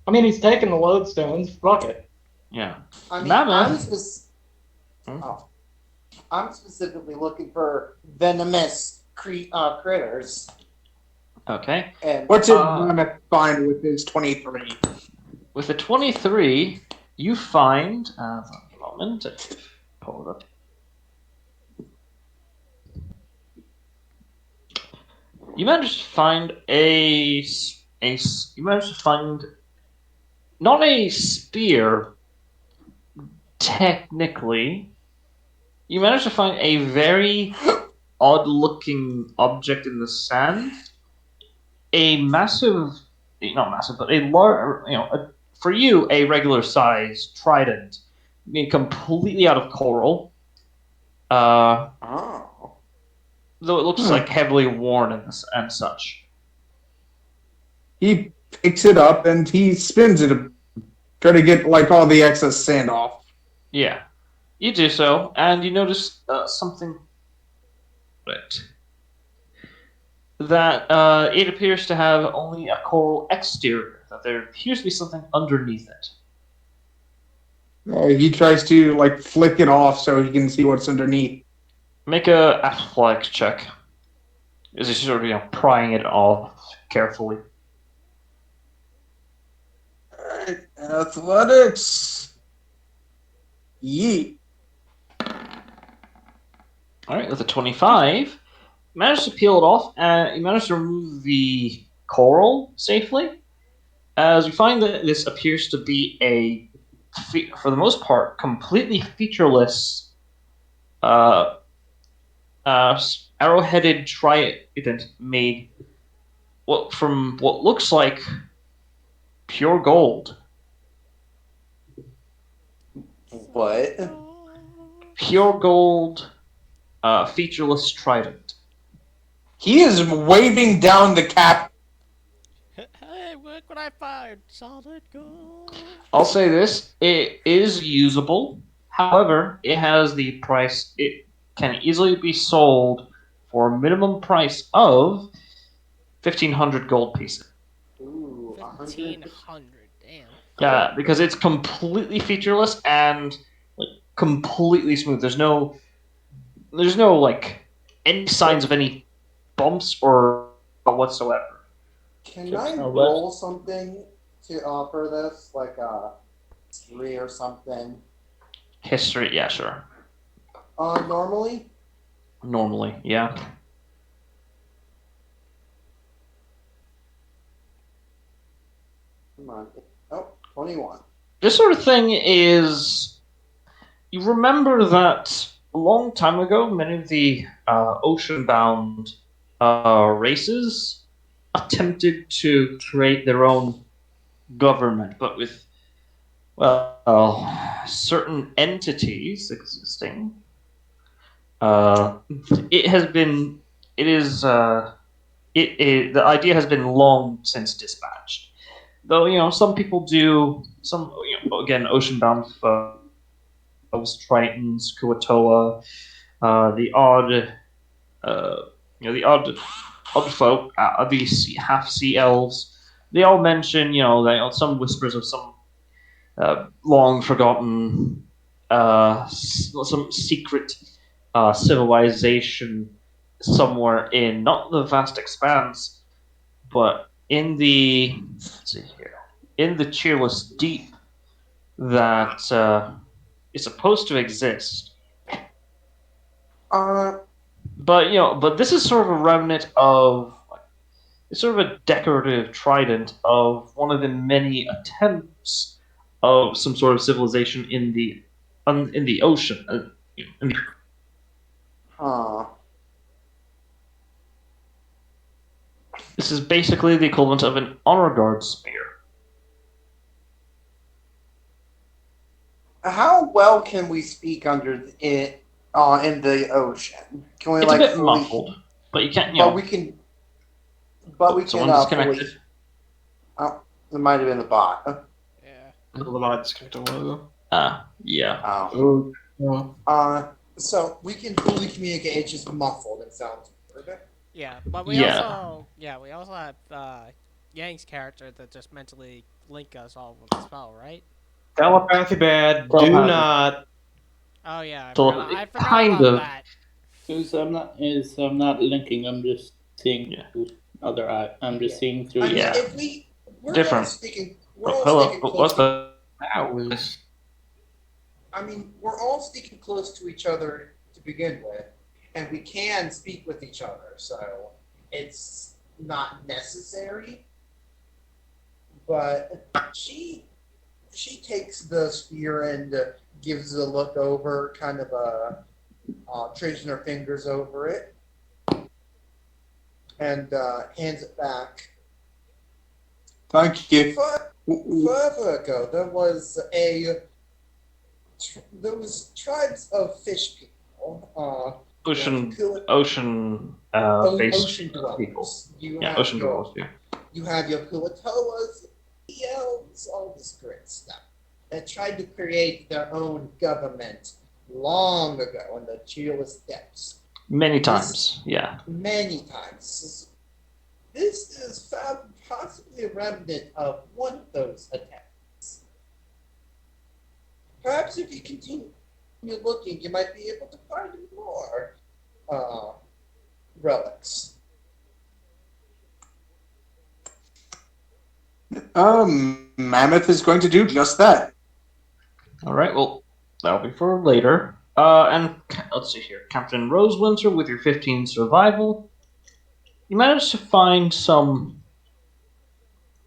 Speaker 6: I mean, he's taking the lodestones. Fuck it.
Speaker 2: yeah.
Speaker 4: I mean,
Speaker 2: Mammoth.
Speaker 4: I'm I'm specifically looking for venomous critters.
Speaker 2: Okay.
Speaker 4: And
Speaker 3: What's it
Speaker 2: Uh,
Speaker 3: gonna find with his 23?
Speaker 2: With the 23, you find. A moment. Pull it up. You managed to find you managed to find not a spear technically. You managed to find a very odd-looking object in the sand. A massive, not massive, but a large, for you, a regular size trident, made completely out of coral.
Speaker 4: oh,
Speaker 2: Though it looks like heavily worn and such.
Speaker 3: He picks it up and he spins it, try to get like all the excess sand off.
Speaker 2: Yeah, you do so, and you notice something. Right. That it appears to have only a coral exterior. That there appears to be something underneath it.
Speaker 3: He tries to like flick it off so he can see what's underneath.
Speaker 2: Make a athletics check. Is he sort of prying it off carefully?
Speaker 3: Alright, athletics. Yeet.
Speaker 2: All right, with a 25, you managed to peel it off, and you managed to remove the coral safely. As you find that this appears to be for the most part, completely featureless arrow-headed trident made from what looks like pure gold.
Speaker 4: what?
Speaker 2: Pure gold, featureless trident.
Speaker 3: He is waving down the cap.
Speaker 1: Hey, look what I found! Solid gold.
Speaker 2: I'll say this: it is usable. However, it has the price. It can easily be sold for a minimum price of 1,500 gold pieces.
Speaker 4: Ooh,
Speaker 1: 1,500. Damn.
Speaker 2: Yeah, because it's completely featureless and like completely smooth. There's no like any signs of any bumps or whatsoever.
Speaker 4: Can I
Speaker 7: Oh, what?
Speaker 4: roll something to offer this, like a 3 or something?
Speaker 2: History, yeah, sure.
Speaker 4: Normally.
Speaker 2: Normally, yeah.
Speaker 4: Come on. Oh, 21.
Speaker 2: This sort of thing is. You remember that a long time ago, many of the ocean-bound races attempted to create their own government, but with, well, certain entities existing, it has been, it is, the idea has been long since dispatched. Though, some people do, again, ocean-bound foes, Tritons, Kuatoa, the odd, uh, odd folk, half sea elves. They all mention, some whispers of some long forgotten, some secret civilization somewhere in not the vast expanse, but in the, let's see here, in the cheerless deep that is supposed to exist. But this is sort of a remnant of, it's sort of a decorative trident of one of the many attempts of some sort of civilization in the ocean.
Speaker 4: Huh.
Speaker 2: This is basically the equivalent of an honor guard spear.
Speaker 4: How well can we speak under it in the ocean? Can we
Speaker 2: It's a
Speaker 4: like
Speaker 2: bit
Speaker 4: fully?
Speaker 2: muffled, but you can't.
Speaker 4: But we can. But we
Speaker 2: someone
Speaker 4: can
Speaker 2: disconnected.
Speaker 4: fully. Oh, it might have been the bot.
Speaker 1: Yeah.
Speaker 5: The bot disconnected a while ago.
Speaker 2: Yeah.
Speaker 4: Oh.
Speaker 5: Yeah.
Speaker 4: So we can fully communicate. It's just muffled and sounds weird.
Speaker 1: Yeah, but we
Speaker 2: Yeah.
Speaker 1: also have Yang's character that just mentally link us all with the spell, right?
Speaker 5: Telepathy bad. Do
Speaker 2: Telepathy.
Speaker 5: not.
Speaker 1: Oh yeah,
Speaker 2: So,
Speaker 1: I forgot
Speaker 2: kind
Speaker 1: about
Speaker 2: of.
Speaker 1: that.
Speaker 7: I'm not linking. I'm just seeing
Speaker 2: Yeah.
Speaker 7: through other eye. I'm just seeing through.
Speaker 4: I mean,
Speaker 2: Yeah.
Speaker 4: if we're all
Speaker 2: Different.
Speaker 4: sticking,
Speaker 2: Hello.
Speaker 4: close.
Speaker 2: What's the?
Speaker 5: That was.
Speaker 4: I mean, we're all sticking close to each other to begin with, and we can speak with each other, so it's not necessary. But she takes the spear and gives a look over, kind of tracing her fingers over it, and hands it back.
Speaker 3: Thank you.
Speaker 4: Forever ago, there was tribes of fish people.
Speaker 2: Ocean based
Speaker 4: Ocean
Speaker 2: people.
Speaker 4: dwellers.
Speaker 2: Ocean dwellers. Yeah.
Speaker 4: You have your Kuatoas, the elves, all this great stuff. That tried to create their own government long ago in the cheerless depths.
Speaker 2: Many times. Yeah.
Speaker 4: Many times. This is possibly a remnant of one of those attempts. Perhaps if you continue looking, you might be able to find more relics.
Speaker 3: Mammoth is going to do just that.
Speaker 2: All right. Well, that'll be for later. And let's see here, Captain Rosewinter, with your 15 survival, you managed to find some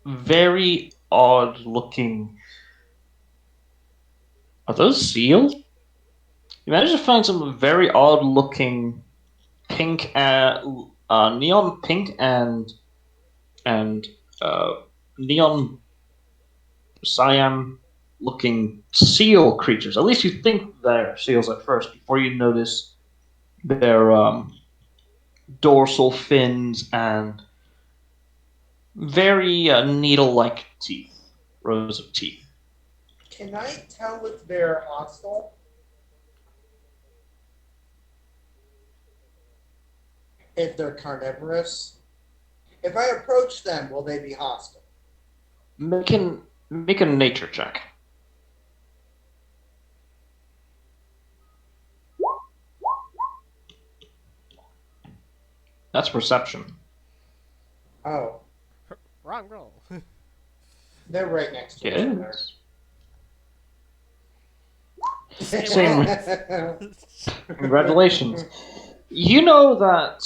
Speaker 2: very odd-looking. Are those seals? You managed to find some very odd-looking pink, neon pink and neon cyan-looking seal creatures. At least you think they're seals at first, before you notice their dorsal fins and very needle-like teeth, rows of teeth.
Speaker 4: Can I tell if they're hostile? If they're carnivorous? If I approach them, will they be hostile?
Speaker 2: Make a nature check. That's perception.
Speaker 4: Oh,
Speaker 1: Wrong roll.
Speaker 4: they're right next to each other.
Speaker 2: Same. Congratulations. You know that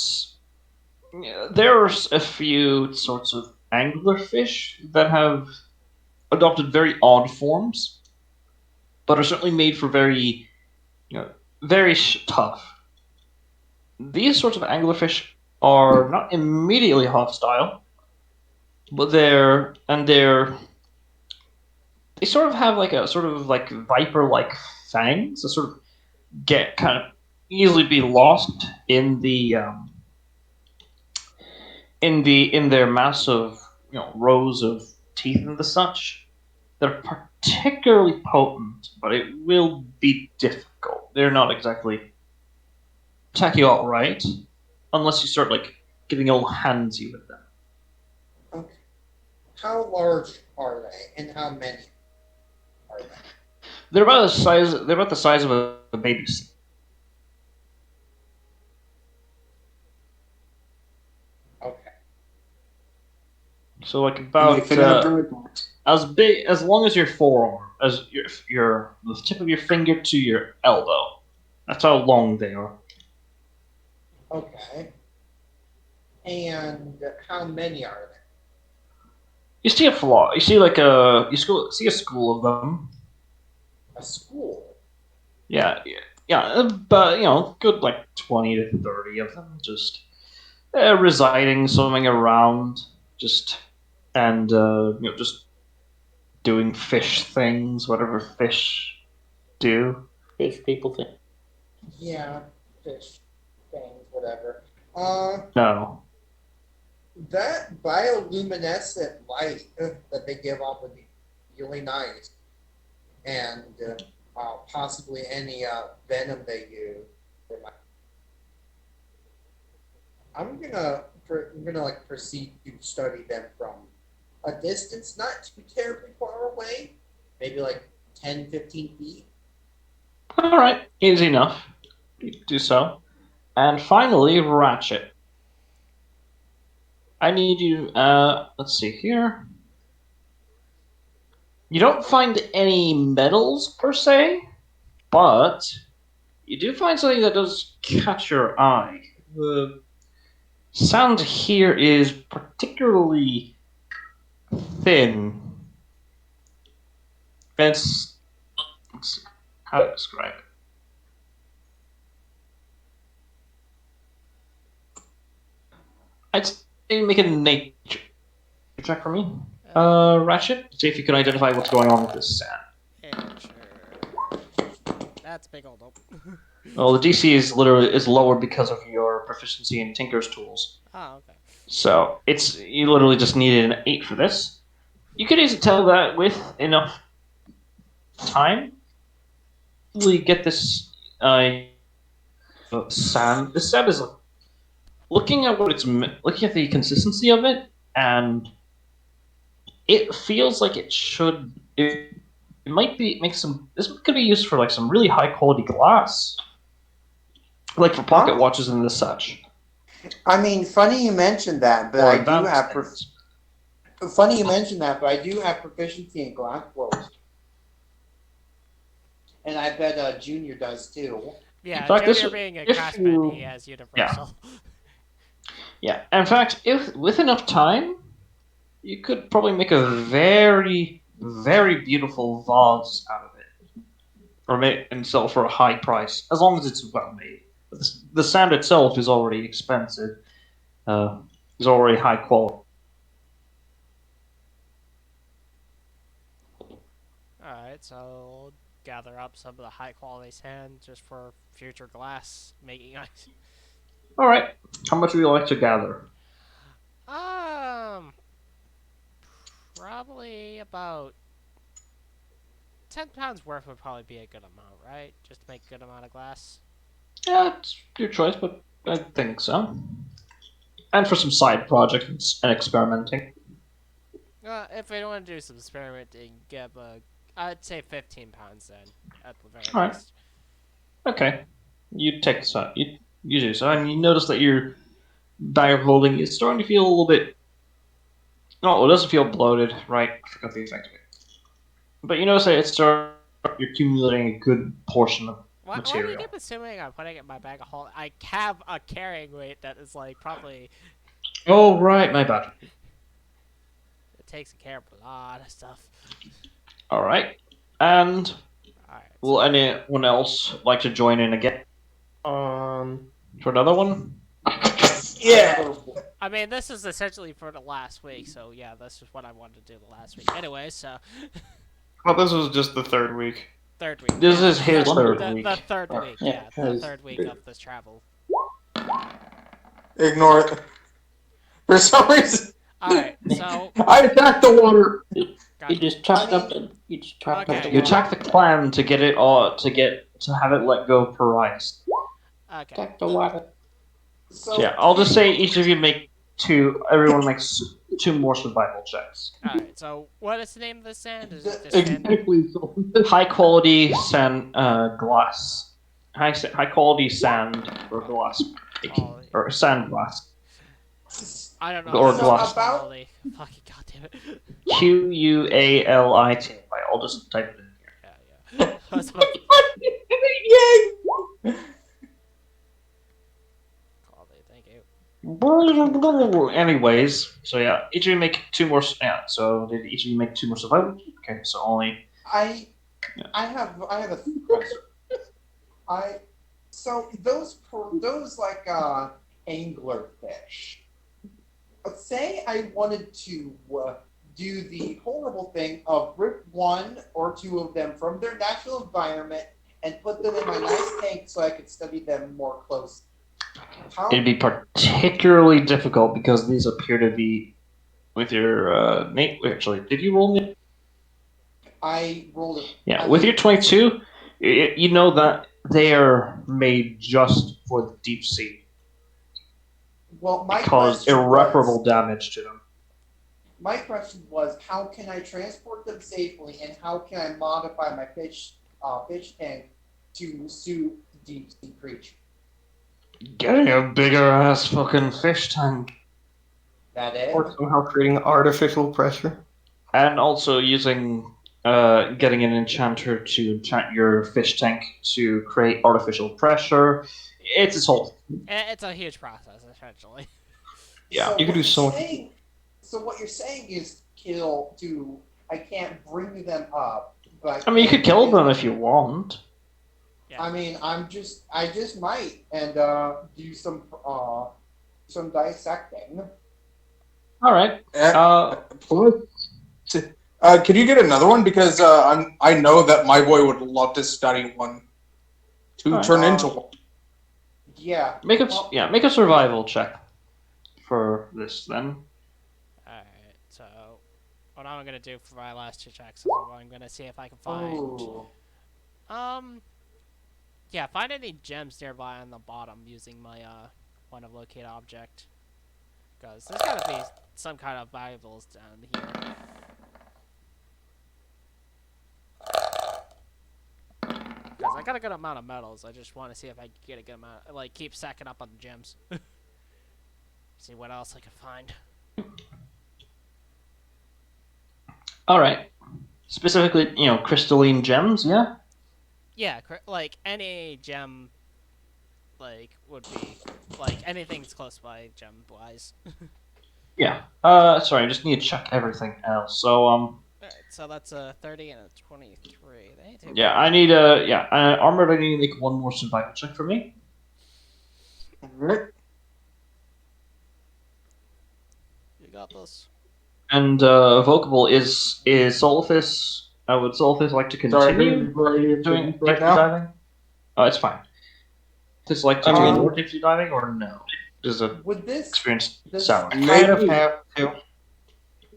Speaker 2: there's a few sorts of anglerfish that have adopted very odd forms, but are certainly made for very, very tough. These sorts of anglerfish are not immediately hostile, but they sort of have like a sort of like viper-like fangs that sort of get kind of easily be lost in the in their massive rows of teeth and the such. They're particularly potent, but it will be difficult. They're not exactly attack you outright, unless you start like getting all handsy with them.
Speaker 4: Okay. How large are they, and how many are they?
Speaker 2: They're about the size. They're about the size of a baby.
Speaker 4: Okay.
Speaker 2: So like
Speaker 3: And they
Speaker 2: about
Speaker 3: fit in a druid box.
Speaker 2: as big as long as your forearm, as your the tip of your finger to your elbow. That's how long they are.
Speaker 4: Okay. And how many are there?
Speaker 2: You see a flock. You see like see a school of them.
Speaker 4: A school.
Speaker 2: Yeah, yeah, yeah. But good like 20 to 30 of them just residing, swimming around, just and just doing fish things, whatever fish do.
Speaker 7: Fish people think.
Speaker 4: Yeah, fish, things, whatever.
Speaker 2: No.
Speaker 4: That bioluminescent light that they give off would be really nice, and possibly any venom they use. They might. I'm gonna like proceed to study them from a distance not too terribly far away, maybe like 10, 15 feet.
Speaker 2: All right, easy enough. You do so, and finally, Ratchet. I need you. Let's see here. You don't find any medals per se, but you do find something that does catch your eye. The sound here is particularly thin. It's let's see how to describe it. I'd say make a nature check for me. Ratchet, see if you can identify what's going on with this sand.
Speaker 1: Yeah, sure. That's a big old nope.
Speaker 2: Well, the DC is lower because of your proficiency in Tinker's tools.
Speaker 1: Oh, okay.
Speaker 2: So you literally just needed an 8 for this. You could easily tell that with enough time, we get this sand. This sand is looking at looking at the consistency of it, and it feels like it should. It might be make some. This could be used for like some really high quality glass, like for pocket watches and the such.
Speaker 4: I mean, funny you mentioned that, but
Speaker 2: Or
Speaker 4: I do
Speaker 2: advanced
Speaker 4: have.
Speaker 2: things.
Speaker 4: Funny you mentioned that, but I do have proficiency in glass blows, and I bet Junior does too.
Speaker 1: Yeah,
Speaker 2: In fact,
Speaker 1: Junior being a craftsman, he has universal.
Speaker 2: Yeah. In fact, if with enough time, you could probably make a very, very beautiful vase out of it, and sell for a high price, as long as it's well made. The sand itself is already expensive. Is already high quality.
Speaker 1: Alright, so we'll gather up some of the high quality sand just for future glass making ice.
Speaker 2: All right. How much would you like to gather?
Speaker 1: Probably about 10 pounds worth would probably be a good amount, right? Just to make a good amount of glass.
Speaker 2: Yeah, it's your choice, but I think so. And for some side projects and experimenting.
Speaker 1: If we want to do some experimenting, I'd say 15 pounds then, at the very
Speaker 2: All right.
Speaker 1: least.
Speaker 2: Okay. You take so you do so, and you notice that your bag of holding is starting to feel a little bit. No, it doesn't feel bloated, right? I forgot the exact way. But you notice that you're accumulating a good portion of
Speaker 1: Why do
Speaker 2: material.
Speaker 1: you keep assuming I'm putting it in my bag of holding? I have a carrying weight that is like probably.
Speaker 2: Oh right, my bad.
Speaker 1: It takes care of a lot of stuff.
Speaker 2: All right, and
Speaker 1: Alright.
Speaker 2: Will anyone else like to join in again for another one?
Speaker 3: Yeah.
Speaker 1: I mean, this is essentially for the last week, so yeah, this is what I wanted to do the last week. Anyway, so
Speaker 5: Well, this was just the third week.
Speaker 1: third week.
Speaker 2: This
Speaker 1: yeah,
Speaker 2: is his third
Speaker 1: the,
Speaker 2: week.
Speaker 1: The third week,
Speaker 7: Yeah,
Speaker 1: the
Speaker 7: because-
Speaker 1: third week of this travel.
Speaker 3: Ignore it. For some reason,
Speaker 1: All right, so
Speaker 3: I attacked the water.
Speaker 7: You just chopped up the. You just chopped up
Speaker 1: Okay.
Speaker 7: the
Speaker 2: You
Speaker 7: water.
Speaker 2: attack the clan to get it to have it let go per ice.
Speaker 1: okay,
Speaker 7: Attack the water.
Speaker 3: So
Speaker 2: Yeah, I'll just say each of you make two. Everyone makes 2 more survival checks.
Speaker 1: all right. So what is the name of the sand? Is it just sand?
Speaker 3: exactly. So
Speaker 2: High quality sand glass. High quality sand or glass
Speaker 1: Oh,
Speaker 2: or sand glass.
Speaker 1: I don't know.
Speaker 2: Or
Speaker 1: how to
Speaker 2: glass.
Speaker 1: spell quality. Fucking goddamn it.
Speaker 2: Qualit. I'll just type it in here.
Speaker 1: Yeah, yeah. I was about to
Speaker 3: Yay!
Speaker 1: quality. Thank you.
Speaker 2: Anyways, so yeah, each of you make 2 more. Yeah, so did each of you make 2 more survival? Okay, so only.
Speaker 4: I have a question. So those like anglerfish. Say I wanted to do the horrible thing of rip 1 or 2 of them from their natural environment and put them in my nice tank so I could study them more closely. How?
Speaker 2: It'd be particularly difficult because these appear to be with your Nate. Actually, did you roll me?
Speaker 4: I rolled it.
Speaker 2: Yeah, with your 22, you know that they are made just for the deep sea.
Speaker 4: Well, my
Speaker 2: Cause
Speaker 4: question
Speaker 2: irreparable
Speaker 4: was,
Speaker 2: damage to them.
Speaker 4: my question was, how can I transport them safely, and how can I modify my fish tank to suit the deep sea creature?
Speaker 2: Getting a bigger ass fucking fish tank.
Speaker 4: That it?
Speaker 5: Or somehow creating artificial pressure.
Speaker 2: And also using getting an enchanter to enchant your fish tank to create artificial pressure. It's its whole.
Speaker 1: It's a huge process, essentially.
Speaker 2: Yeah,
Speaker 5: you could do so much.
Speaker 4: So what you're saying is I can't bring them up, but
Speaker 2: I mean, you could kill them if you want.
Speaker 1: Yeah.
Speaker 4: I mean, I just might and do some dissecting.
Speaker 2: All right.
Speaker 3: Could you get another one? Because I know that my boy would love to study one to
Speaker 2: Alright.
Speaker 3: turn into one.
Speaker 4: Yeah.
Speaker 2: Make a
Speaker 4: Well,
Speaker 2: make a survival check for this then.
Speaker 1: Alright, so what I'm gonna do for my last 2 checks is I'm gonna see if I can find
Speaker 4: ooh.
Speaker 1: yeah, find any gems nearby on the bottom using my point of locate object. Because there's gotta be some kind of valuables down here. Because I got a good amount of metals, I just want to see if I can get a good amount, like keep stacking up on the gems. See what else I can find.
Speaker 2: All right. Specifically, crystalline gems. Yeah.
Speaker 1: Yeah, like any gem, like would be like anything's close by gem wise.
Speaker 2: Yeah. Sorry, I just need to check everything else. So
Speaker 1: Alright, so that's a 30 and a 23. They do
Speaker 2: yeah, I need Armored. I need to make 1 more survival check for me.
Speaker 3: Alright.
Speaker 1: You got this.
Speaker 2: And Evocable is Solifis. Would Solifis like to
Speaker 3: Sorry,
Speaker 2: continue doing
Speaker 3: right
Speaker 2: deep
Speaker 3: now.
Speaker 2: diving? Oh, it's fine. Does like to do
Speaker 3: Um,
Speaker 2: more deep sea diving or no? Does it
Speaker 4: Would this
Speaker 2: experience
Speaker 4: this-
Speaker 2: sour?
Speaker 5: I kind of
Speaker 3: Maybe.
Speaker 5: have to.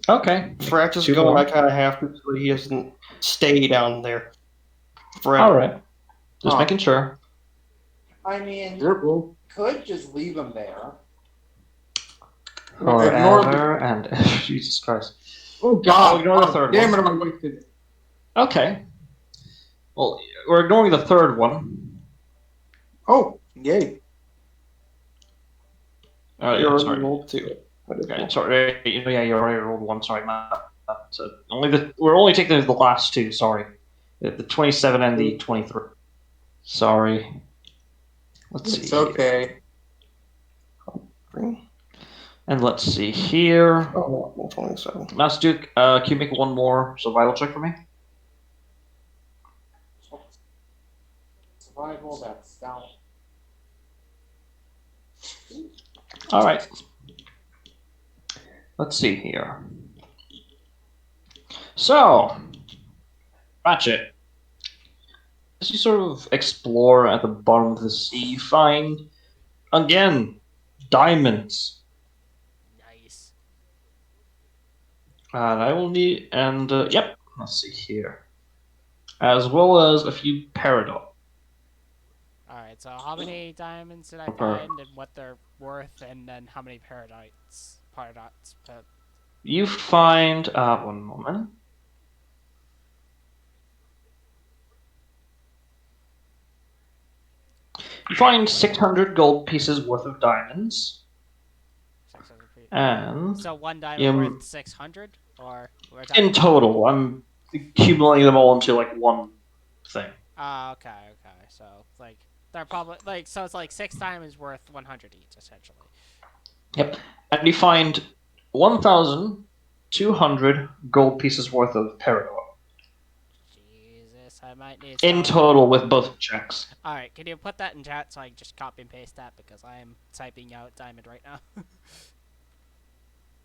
Speaker 2: Okay.
Speaker 5: Frax is
Speaker 2: 2
Speaker 5: going,
Speaker 2: more.
Speaker 5: I kind of have to, so he doesn't stay down there forever.
Speaker 2: All right. Just
Speaker 3: Huh.
Speaker 2: making sure.
Speaker 4: I mean,
Speaker 3: Well,
Speaker 4: could just leave them there.
Speaker 3: Ignore
Speaker 2: Forever and Jesus Christ.
Speaker 3: oh God!
Speaker 2: ignore the third
Speaker 3: Damn
Speaker 2: one.
Speaker 3: it! I wasted it.
Speaker 2: Okay. Well, we're ignoring the third one.
Speaker 3: Oh, yay!
Speaker 2: Oh,
Speaker 5: You
Speaker 2: yeah,
Speaker 5: already
Speaker 2: sorry.
Speaker 5: rolled 2.
Speaker 2: Okay, sorry. Yeah, you already rolled 1. Sorry, so we're only taking the last 2. Sorry, the 27 and the 23. Sorry. Let's see.
Speaker 3: It's okay.
Speaker 2: And let's see here.
Speaker 5: Oh, no, 27.
Speaker 2: Mouse Duke, can you make 1 more survival check for me?
Speaker 4: survival, that's stout.
Speaker 2: All right. Let's see here. So, Ratchet, as you sort of explore at the bottom of the sea, you find, again, diamonds.
Speaker 1: Nice.
Speaker 2: And I will need, and yep, let's see here. As well as a few peridot.
Speaker 1: Alright, so how many diamonds did I find and what they're worth, and then how many paradots?
Speaker 2: You find, one moment. You find 600 gold pieces worth of diamonds.
Speaker 1: 600 pieces.
Speaker 2: And
Speaker 1: So one diamond worth 600? Or we're talking
Speaker 2: in total, I'm accumulating them all into like one thing.
Speaker 1: okay. So like they're probably like so it's like 6 diamonds worth 100 each essentially.
Speaker 2: Yep. And you find 1,200 gold pieces worth of peridot.
Speaker 1: Jesus, I might need
Speaker 2: In
Speaker 1: some.
Speaker 2: total with both checks.
Speaker 1: Alright, can you put that in chat so I can just copy and paste that because I am typing out diamond right now.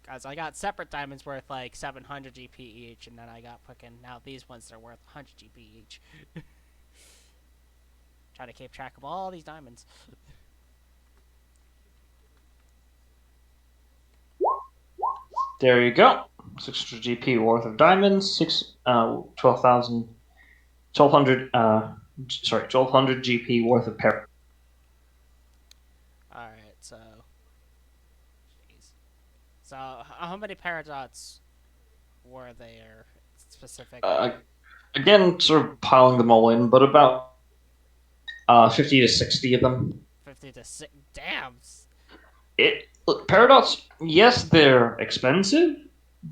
Speaker 1: Guys, I got separate diamonds worth like 700 GP each, and then I got fucking now these ones that are worth 100 GP each. Trying to keep track of all these diamonds.
Speaker 2: There you go. 600 GP worth of diamonds, 12,000, 1,200, 1,200 GP worth of peridot.
Speaker 1: Alright, so. Jeez. So, how many paradots were there specifically?
Speaker 2: Again, sort of piling them all in, but about 50 to 60 of them.
Speaker 1: 50 to 6. Damn!
Speaker 2: Look, paradots, yes, they're expensive,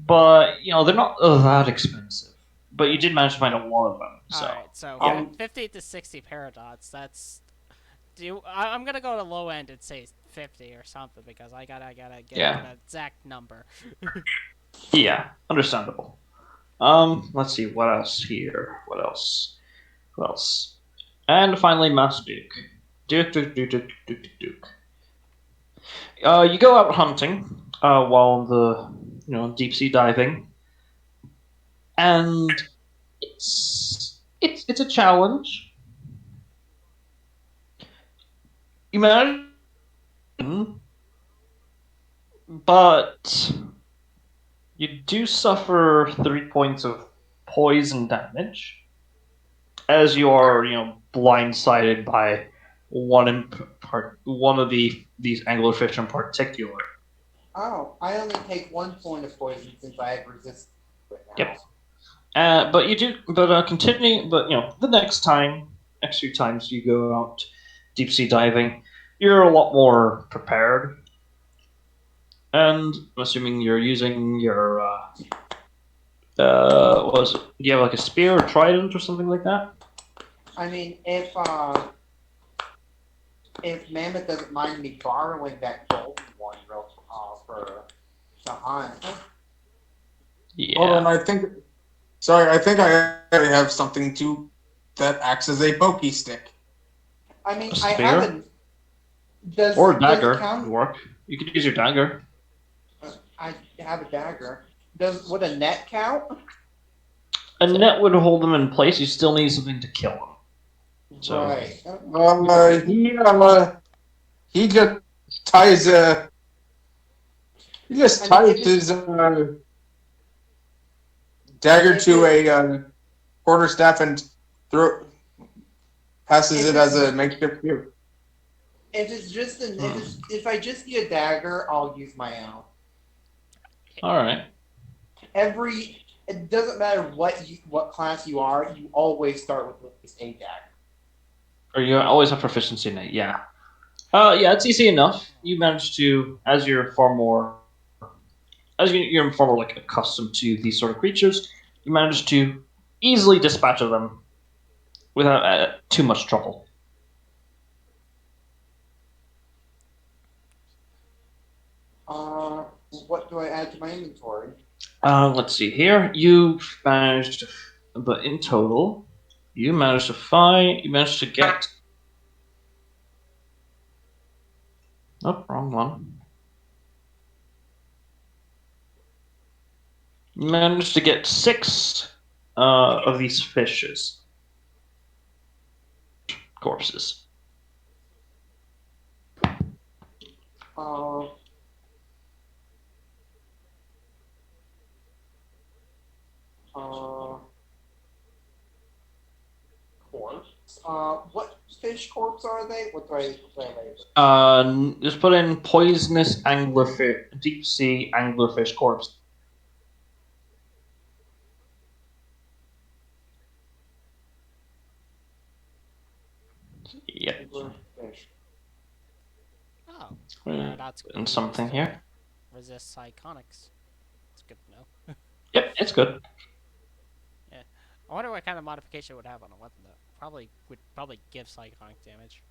Speaker 2: but they're not that expensive. But you did manage to find a lot of them. So.
Speaker 1: Alright, so
Speaker 2: yeah.
Speaker 1: 50 to 60 paradots, that's. I'm gonna go to low end and say 50 or something because I gotta get an exact number.
Speaker 2: Yeah, understandable. Let's see, what else here? What else? And finally, Master Duke. Duke. You go out hunting while the deep sea diving, and it's a challenge. You manage, but you do suffer 3 points of poison damage as you are blindsided by one of these anglerfish in particular.
Speaker 4: Oh, I only take 1 point of poison since I have resistance to it now.
Speaker 2: Yep. But you do. But continuing. But the next few times you go out deep sea diving, you're a lot more prepared. And I'm assuming you're using your what was it? Do you have like a spear or trident or something like that?
Speaker 4: I mean, if Mammoth doesn't mind me borrowing that golden one for the hunt.
Speaker 2: Yeah.
Speaker 3: Hold on, I think I already have something that acts as a pokey stick.
Speaker 4: I mean,
Speaker 2: A
Speaker 4: I
Speaker 2: spear?
Speaker 4: haven't.
Speaker 2: Or a dagger
Speaker 4: count?
Speaker 2: would work. You could use your dagger.
Speaker 4: I have a dagger. Would a net count?
Speaker 2: A net would hold them in place. You still need something to kill them. So.
Speaker 4: Right.
Speaker 3: He just ties his dagger to a quarterstaff and passes it as a makeshift spear.
Speaker 4: If it's just if I just need a dagger, I'll use my own.
Speaker 2: All right.
Speaker 4: It doesn't matter what class you are, you always start with at least a dagger.
Speaker 2: Or you always have proficiency in it, yeah. Yeah, it's easy enough. You manage to, as you're far more like accustomed to these sort of creatures, you manage to easily dispatch of them without too much trouble.
Speaker 4: What do I add to my inventory?
Speaker 2: Let's see here. You managed to, but in total, you managed to get Nope, wrong one. You managed to get 6 of these fishes. Corpses.
Speaker 4: Uh, corpse. What fish corpse are they? What do I label?
Speaker 2: Just put in poisonous anglerfish, deep sea anglerfish corpse. Yep.
Speaker 4: Fish.
Speaker 1: Oh,
Speaker 2: Mm,
Speaker 1: that's good.
Speaker 2: and something here.
Speaker 1: Resist psychonics. It's good to know.
Speaker 2: Yep, it's good.
Speaker 1: Yeah. I wonder what kind of modification it would have on a weapon though. Would probably give psychonic damage.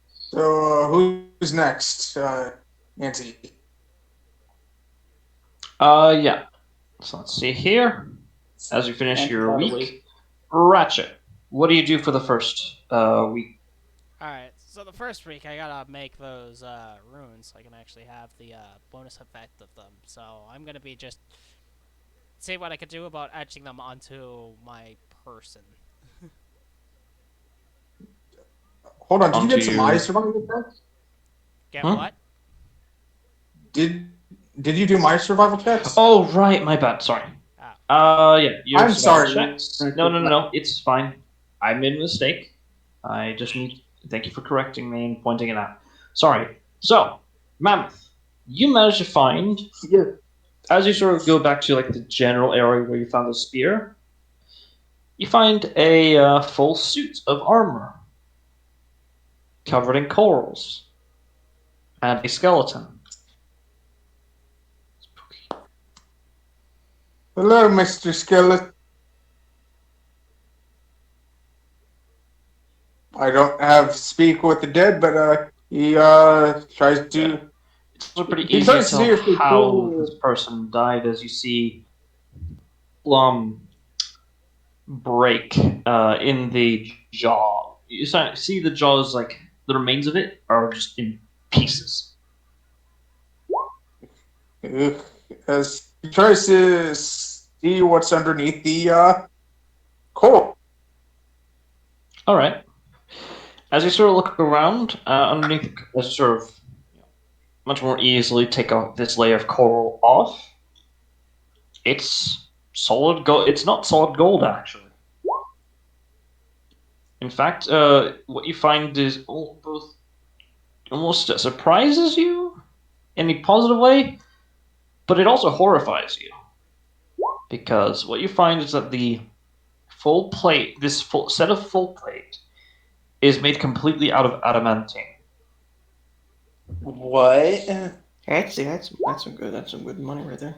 Speaker 3: So who's next? Nancy.
Speaker 2: Yeah. So let's see here. As you finish
Speaker 7: And
Speaker 2: your
Speaker 7: by the
Speaker 2: week,
Speaker 7: way,
Speaker 2: Ratchet, what do you do for the first week?
Speaker 1: Alright, so the first week I gotta make those runes so I can actually have the bonus effect of them. So I'm gonna be just see what I could do about etching them onto my person.
Speaker 3: Hold on, did you
Speaker 2: Onto
Speaker 3: get some my
Speaker 2: your-
Speaker 3: survival checks?
Speaker 1: Get
Speaker 2: Huh?
Speaker 1: what?
Speaker 3: Did you do my survival checks?
Speaker 2: Oh, right, my bad. Sorry. Yeah. Your
Speaker 3: I'm
Speaker 2: survival
Speaker 3: sorry.
Speaker 2: Checks. No. It's fine. I made a mistake. I just need. Thank you for correcting me and pointing it out. Sorry. So, Mammoth, you managed to find.
Speaker 4: Yeah.
Speaker 2: As you sort of go back to like the general area where you found the spear, you find a full suit of armor covered in corals and a skeleton.
Speaker 3: Hello, Mr. Skillet. I don't have speak with the dead, but he tries to.
Speaker 2: Yeah. It's also pretty
Speaker 3: He
Speaker 2: easy to
Speaker 3: tries to
Speaker 2: tell
Speaker 3: seriously
Speaker 2: how
Speaker 3: kill-
Speaker 2: this person died as you see Plum break in the jaw. You see the jaws, like the remains of it are just in pieces.
Speaker 3: As he tries to see what's underneath the coral.
Speaker 2: All right. As you sort of look around underneath, as you sort of much more easily take off this layer of coral off, it's solid gold. It's not solid gold, actually. In fact, what you find is both almost surprises you in a positive way, but it also horrifies you. Because what you find is that the full plate, this full set of full plate, is made completely out of adamantine.
Speaker 4: What?
Speaker 5: Actually, that's some good money right there.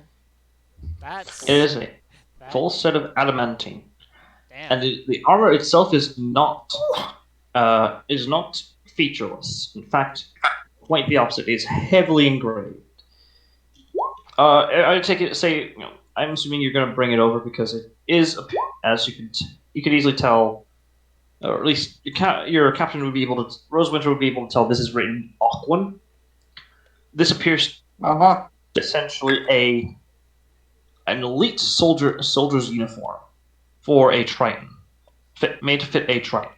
Speaker 1: That's
Speaker 2: It is a
Speaker 1: that,
Speaker 2: full set of adamantine,
Speaker 1: damn.
Speaker 2: and the armor itself is not featureless. In fact, quite the opposite. It's heavily engraved. I take it. I'm assuming you're going to bring it over because it is, as you could easily tell, or at least your captain would be able to. Rosewinter would be able to tell this is written Aquan. This appears essentially an elite soldier's uniform for a Triton, made to fit a Triton.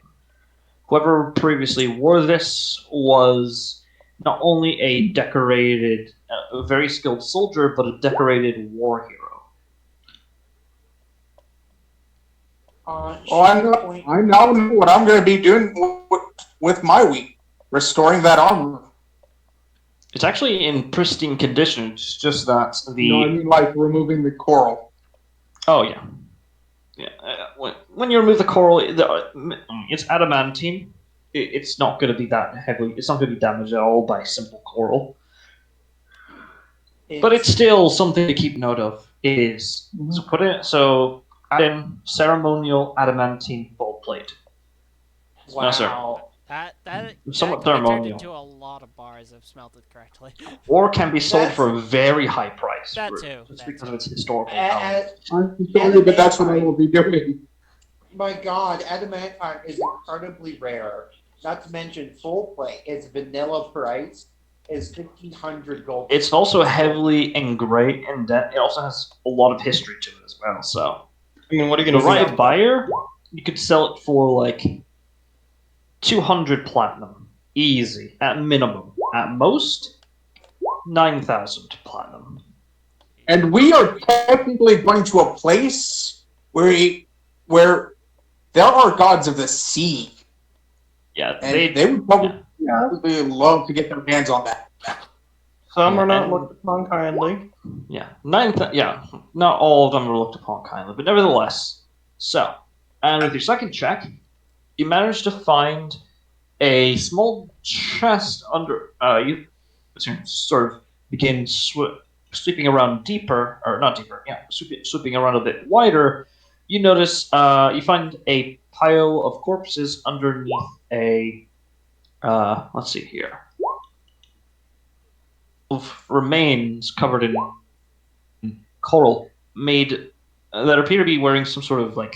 Speaker 2: Whoever previously wore this was not only a decorated, very skilled soldier, but a decorated war hero.
Speaker 3: Oh, I now know what I'm going to be doing with my week. Restoring that armor.
Speaker 2: It's actually in pristine condition. It's just that the.
Speaker 3: No, I mean like removing the coral.
Speaker 2: Oh yeah. Yeah. When you remove the coral, it's adamantine. It's not going to be that heavily. It's not going to be damaged at all by simple coral. But it's still something to keep note of. It is. So add in ceremonial adamantine bolt plate.
Speaker 4: Wow.
Speaker 2: No, sir.
Speaker 1: That
Speaker 2: Somewhat
Speaker 1: can be turned
Speaker 2: ceremonial.
Speaker 1: into a lot of bars if smelted correctly.
Speaker 2: Or can be sold for a very high price.
Speaker 1: That too.
Speaker 2: Just
Speaker 1: that
Speaker 2: because
Speaker 1: too.
Speaker 2: of its historical value.
Speaker 3: I'm sorry, but that's what I will be doing.
Speaker 4: My God, adamantine is incredibly rare. not to mention full plate, its vanilla price is 1,500 gold.
Speaker 2: It's also heavily engraved and it also has a lot of history to it as well. So,
Speaker 5: I mean, what are you
Speaker 2: the
Speaker 5: gonna do?
Speaker 2: right buyer, you could sell it for like 200 platinum, easy at minimum. At most, 9,000 platinum.
Speaker 3: And we are technically going to a place where there are gods of the sea.
Speaker 2: Yeah,
Speaker 3: And they would probably love to get their hands on that.
Speaker 5: Some are not
Speaker 2: and-
Speaker 5: looked upon kindly.
Speaker 2: Yeah, not all of them are looked upon kindly, but nevertheless. So, and with your second check, you managed to find a small chest under. You sort of begin sweeping around deeper, or not deeper. Yeah, sweeping around a bit wider. You notice you find a pile of corpses underneath a. Let's see here. Of remains covered in coral, made that appear to be wearing some sort of like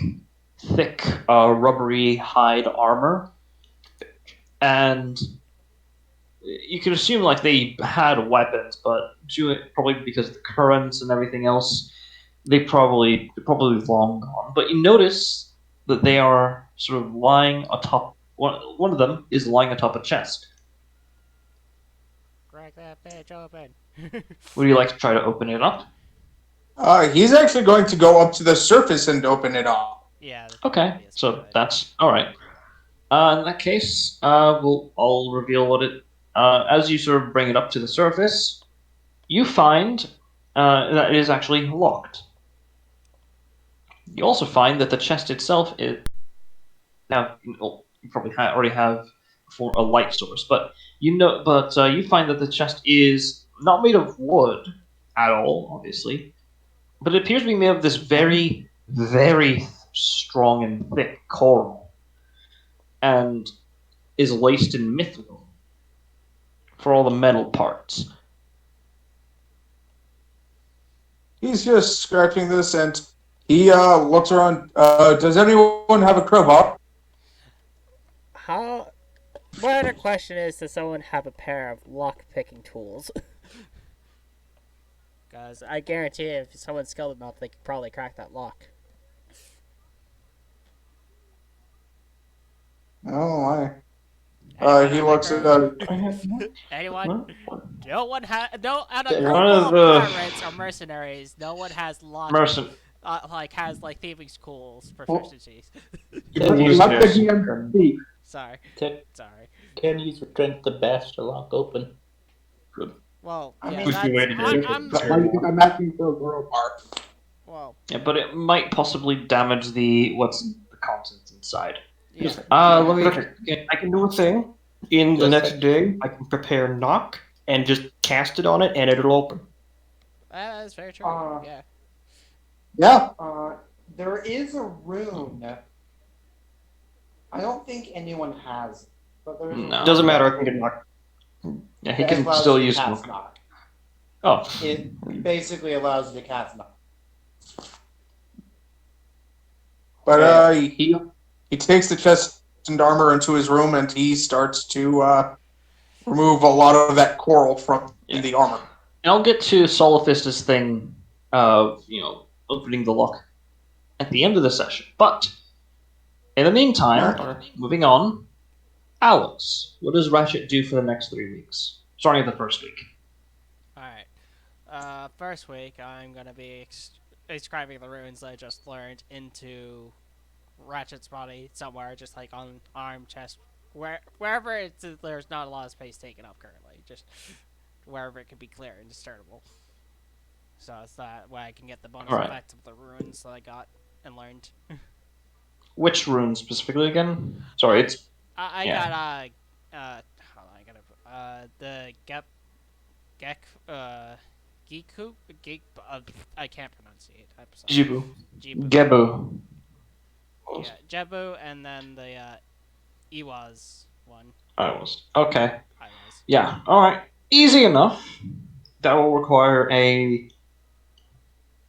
Speaker 2: thick, rubbery hide armor, and you can assume like they had weapons, but probably because of the currents and everything else, they're probably long gone. But you notice that they are sort of lying atop. One of them is lying atop a chest.
Speaker 1: Crack that bitch open.
Speaker 2: Would you like to try to open it up?
Speaker 3: He's actually going to go up to the surface and open it up.
Speaker 1: Yeah. that's
Speaker 2: Okay,
Speaker 1: probably a
Speaker 2: so
Speaker 1: good idea.
Speaker 2: that's all right. In that case, I'll reveal what it. As you sort of bring it up to the surface, you find that it is actually locked. You also find that the chest itself is. Now, you probably already have for a light source, but you find that the chest is not made of wood at all, obviously, but it appears to be made of this very, very strong and thick coral, and is laced in mithril for all the metal parts.
Speaker 3: He's just scratching this and he looks around. Does anyone have a crowbar?
Speaker 1: How? My other question is, does someone have a pair of lock-picking tools? Because I guarantee if someone's skilled enough, they could probably crack that lock.
Speaker 3: Oh, my.
Speaker 1: Anyone
Speaker 3: He
Speaker 1: have
Speaker 3: looks
Speaker 1: a
Speaker 3: at.
Speaker 1: crowbar? Anyone? No one has. No, out of
Speaker 7: One
Speaker 2: of
Speaker 1: all
Speaker 2: the-
Speaker 1: pirates or mercenaries, no one has lock. Has thieving schools proficiencies.
Speaker 3: Let the GM speak.
Speaker 1: Sorry.
Speaker 7: Can use your strength to bash the lock open.
Speaker 1: Well,
Speaker 4: I
Speaker 1: yeah,
Speaker 4: mean,
Speaker 5: Push you away to do it.
Speaker 1: I'm
Speaker 3: Why do you think I'm asking for a crowbar?
Speaker 1: well,
Speaker 2: Yeah, but it might possibly damage the contents inside.
Speaker 1: yeah.
Speaker 2: Let me.
Speaker 5: Okay, I can do a thing. In the
Speaker 7: Just
Speaker 5: next day, I can prepare knock and just cast it on it, and it'll open.
Speaker 1: That's very true. Yeah.
Speaker 3: Yeah.
Speaker 4: There is a rune. I don't think anyone has, but there's a
Speaker 2: No.
Speaker 4: rune
Speaker 5: Doesn't matter. I
Speaker 4: that
Speaker 5: can get knock.
Speaker 2: Yeah, he
Speaker 4: that
Speaker 2: can
Speaker 4: allows
Speaker 2: still
Speaker 4: you to
Speaker 2: use
Speaker 4: cast
Speaker 2: it.
Speaker 4: knock.
Speaker 2: Oh,
Speaker 4: It basically allows you to cast knock.
Speaker 3: But he takes the chest and armor into his room and he starts to remove a lot of that coral from the armor.
Speaker 2: and I'll get to Solifis's thing of opening the lock at the end of the session. But in the meantime, moving on, Alex, what does Ratchet do for the next 3 weeks? Starting at the first week.
Speaker 1: Alright. First week, I'm going to be inscribing the runes I just learned into Ratchet's body somewhere, just like on arm, chest, wherever there's not a lot of space taken up currently. Just wherever it can be clear and discernible. So it's that way I can get the bonus effect of the runes that I got and learned.
Speaker 2: Which runes specifically again? Sorry, it's...
Speaker 1: I got hold on, I gotta the Giku, I can't pronounce it. I'm sorry.
Speaker 2: Jibu. Gebu.
Speaker 1: Yeah, Jebu, and then the Iwaz one.
Speaker 2: Okay.
Speaker 1: Iwaz.
Speaker 2: Yeah. All right. Easy enough. That will require a.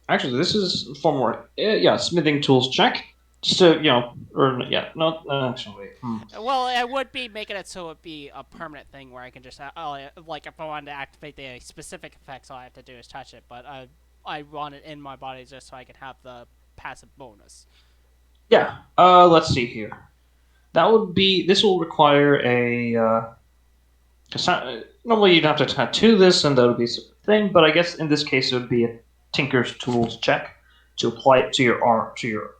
Speaker 2: Actually, this is far more. Yeah, smithing tools check. just to or yeah, not actually.
Speaker 1: Well, I would be making it so it'd be a permanent thing where I can just like if I wanted to activate the specific effects, all I have to do is touch it. But I want it in my body just so I can have the passive bonus.
Speaker 2: Yeah. Let's see here. That would be. This will require a. Normally you'd have to tattoo this, and that would be a thing. But I guess in this case it would be a Tinker's Tools check to apply it to your arm, to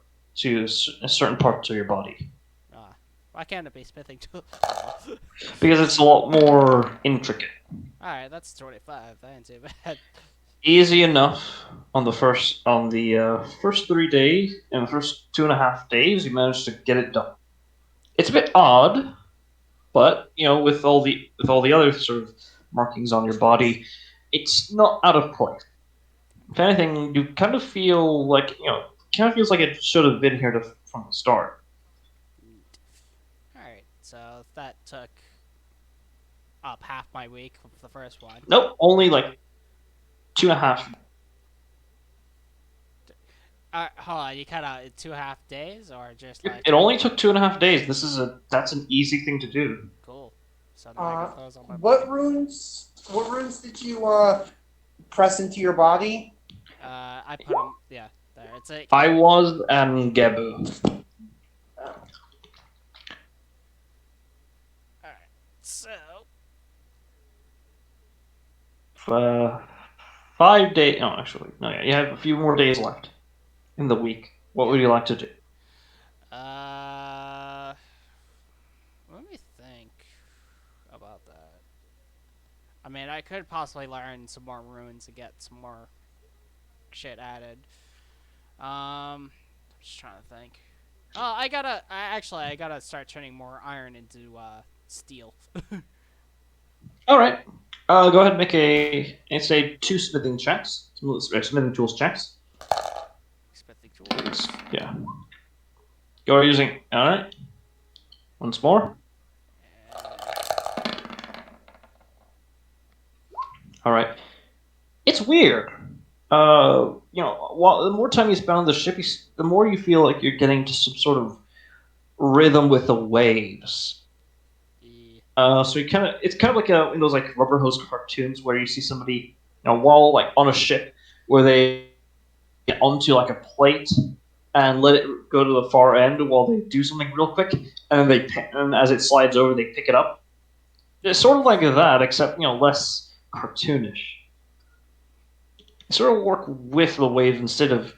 Speaker 2: a certain parts of your body,
Speaker 1: Why can't it be smithing tool?
Speaker 2: because it's a lot more intricate.
Speaker 1: All right, that's 25. That ain't too bad.
Speaker 2: Easy enough on the first 3 days, in the first 2.5 days, you managed to get it done. It's a bit odd, but with all the other sort of markings on your body, it's not out of place. If anything, you kind of feel like kind of feels like it should have been here from the start.
Speaker 1: All right, so that took up half my week with the first one.
Speaker 2: Nope, only like 2.5.
Speaker 1: Hold on, you cut out in 2.5 days, or just like
Speaker 2: It only took 2.5 days. That's an easy thing to do.
Speaker 1: cool. So now I got those on my
Speaker 4: What
Speaker 1: body.
Speaker 4: runes? What runes did you press into your body?
Speaker 1: I put them. Yeah, there. It's a.
Speaker 2: I was and Gebu.
Speaker 1: All right, so
Speaker 2: 5 days. No, actually, no. Yeah, you have a few more days left in the week. What would you like to do?
Speaker 1: let me think about that. I mean, I could possibly learn some more runes to get some more shit added. I'm just trying to think. Oh, I gotta start turning more iron into steel.
Speaker 2: All right. Go ahead and make say 2 smithing checks. Smithing tools checks.
Speaker 1: Smithing tools.
Speaker 2: Yeah. You're using. All right. Once more. All right. It's weird. While the more time you spend on the ship, the more you feel like you're getting to some sort of rhythm with the waves. So it's kind of like in those like rubber hose cartoons where you see somebody, while like on a ship, where they get onto like a plate and let it go to the far end while they do something real quick, and then and as it slides over, they pick it up. It's sort of like that, except less cartoonish. Sort of work with the waves instead of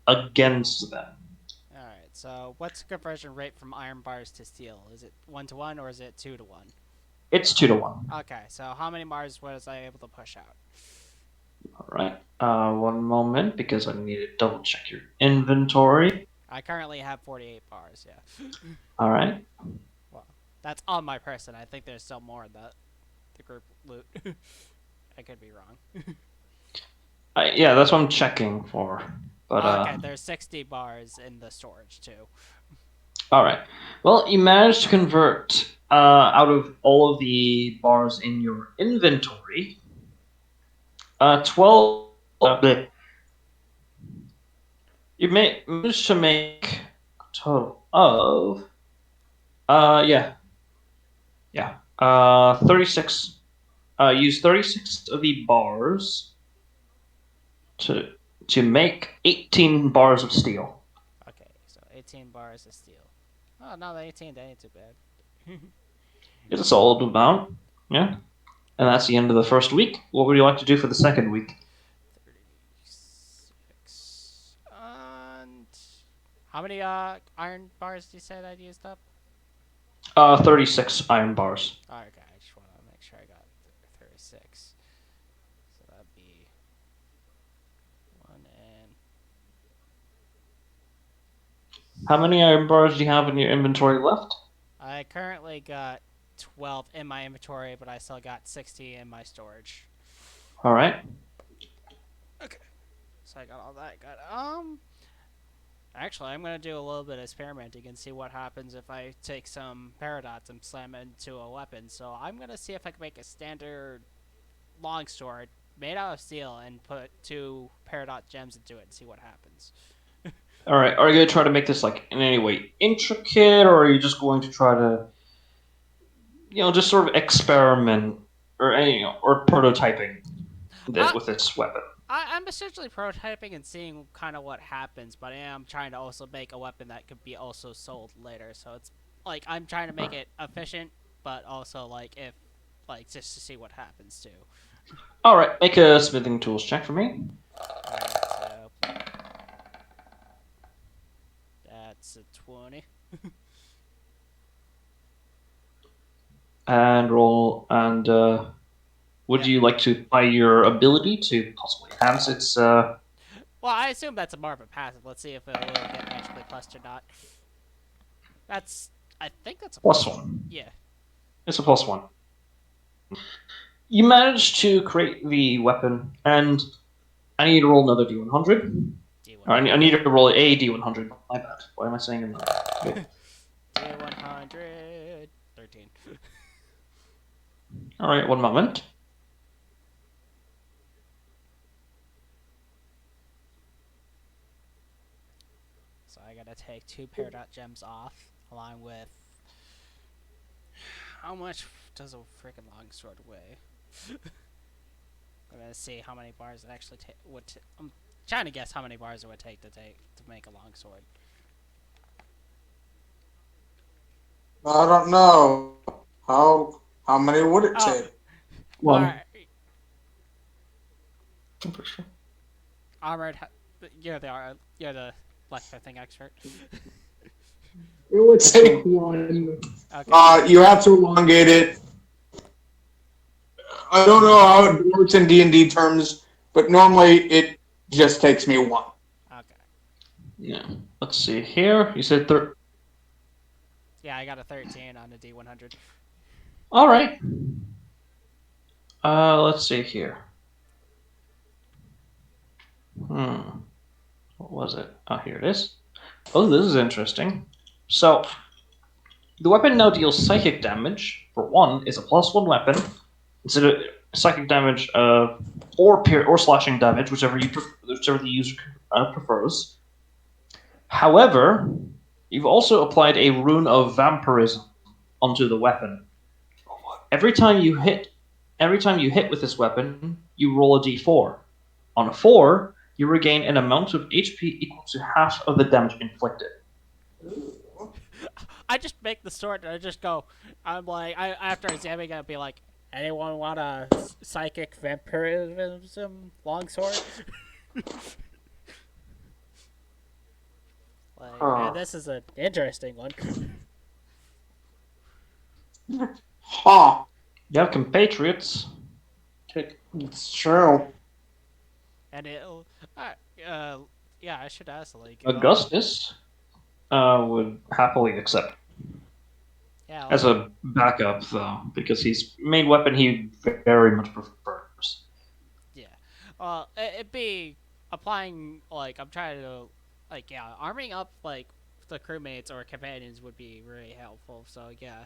Speaker 2: against them.
Speaker 1: Alright, so what's the conversion rate from iron bars to steel? Is it 1-to-1 or is it 2-to-1?
Speaker 2: It's 2-to-1.
Speaker 1: Okay, so how many bars was I able to push out?
Speaker 2: All right. One moment, because I need to double check your inventory.
Speaker 1: I currently have 48 bars, yeah.
Speaker 2: All right.
Speaker 1: Well, that's on my person. I think there's still more in the group loot. I could be wrong.
Speaker 2: Yeah, that's what I'm checking for. But
Speaker 1: okay, there's 60 bars in the storage too.
Speaker 2: All right. Well, you managed to convert out of all of the bars in your inventory, 12. You managed to make a total of 36. Use 36 of the bars to make 18 bars of steel.
Speaker 1: Okay, so 18 bars of steel. Oh, no, the 18, that ain't too bad.
Speaker 2: It's a solid amount, yeah. And that's the end of the first week. What would you like to do for the second week?
Speaker 1: 36. And how many iron bars you said I'd used up?
Speaker 2: 36 iron bars.
Speaker 1: Oh, okay, I just want to make sure I got 36. So that'd be 1 and...
Speaker 2: How many iron bars do you have in your inventory left?
Speaker 1: I currently got 12 in my inventory, but I still got 60 in my storage.
Speaker 2: All right.
Speaker 1: Okay. So I got all that. Actually, I'm going to do a little bit of experimenting and see what happens if I take some paradots and slam it into a weapon. So I'm going to see if I can make a standard longsword made out of steel and put 2 peridot gems into it and see what happens.
Speaker 2: All right. Are you going to try to make this like in any way intricate, or are you just going to try to, just sort of experiment or or prototyping
Speaker 1: I,
Speaker 2: with this weapon?
Speaker 1: I'm essentially prototyping and seeing kind of what happens, but I am trying to also make a weapon that could be also sold later. So it's like I'm trying to make it efficient, but also like if like just to see what happens too.
Speaker 2: All right. Make a smithing tools check for me.
Speaker 1: Alright, so that's a 20.
Speaker 2: And roll. And would you like to apply your ability to possibly enhance its?
Speaker 1: Well, I assume that's a more of a passive. Let's see if it will get magically plus or not. That's I think that's a
Speaker 2: +1.
Speaker 1: Yeah.
Speaker 2: It's a +1. You managed to create the weapon, and I need to roll another D100.
Speaker 1: D100.
Speaker 2: Or I need to roll a D100. My bad. Why am I saying it?
Speaker 1: D100. 13.
Speaker 2: All right, one moment.
Speaker 1: So I gotta take 2 Peridot gems off, along with how much does a freaking longsword weigh? I'm gonna see how many bars it actually would. I'm trying to guess how many bars it would take to make a longsword.
Speaker 3: I don't know. How many would it take?
Speaker 2: One.
Speaker 1: Alright. Armored. You're the blacksmithing expert.
Speaker 3: It would take one.
Speaker 1: Okay.
Speaker 3: You have to elongate it. I don't know how it works in D&D terms, but normally it just takes me one.
Speaker 1: Okay.
Speaker 2: Yeah. Let's see here. You said
Speaker 1: Yeah, I got a 13 on the D100.
Speaker 2: All right. Let's see here. What was it? Oh, here it is. Oh, this is interesting. So, the weapon now deals psychic damage. For one, is a +1 weapon. Instead of psychic damage, or slashing damage, whichever the user prefers. However, you've also applied a rune of vampirism onto the weapon. Every time you hit with this weapon, you roll a d4. On a 4, you regain an amount of HP equal to half of the damage inflicted.
Speaker 1: I just make the sword and I just go. I'm like, after examining it, I'd be like, anyone want a psychic vampirism longsword? Man, this is an interesting one.
Speaker 3: Huh.
Speaker 2: You have compatriots.
Speaker 4: It's true.
Speaker 1: And it'll. Yeah, I should ask, like.
Speaker 2: Augustus would happily accept.
Speaker 1: Yeah.
Speaker 2: As a backup, though, because his main weapon he very much prefers.
Speaker 1: Yeah. It'd be applying, like, I'm trying to, like, yeah, arming up, like, the crewmates or companions would be really helpful, so, yeah.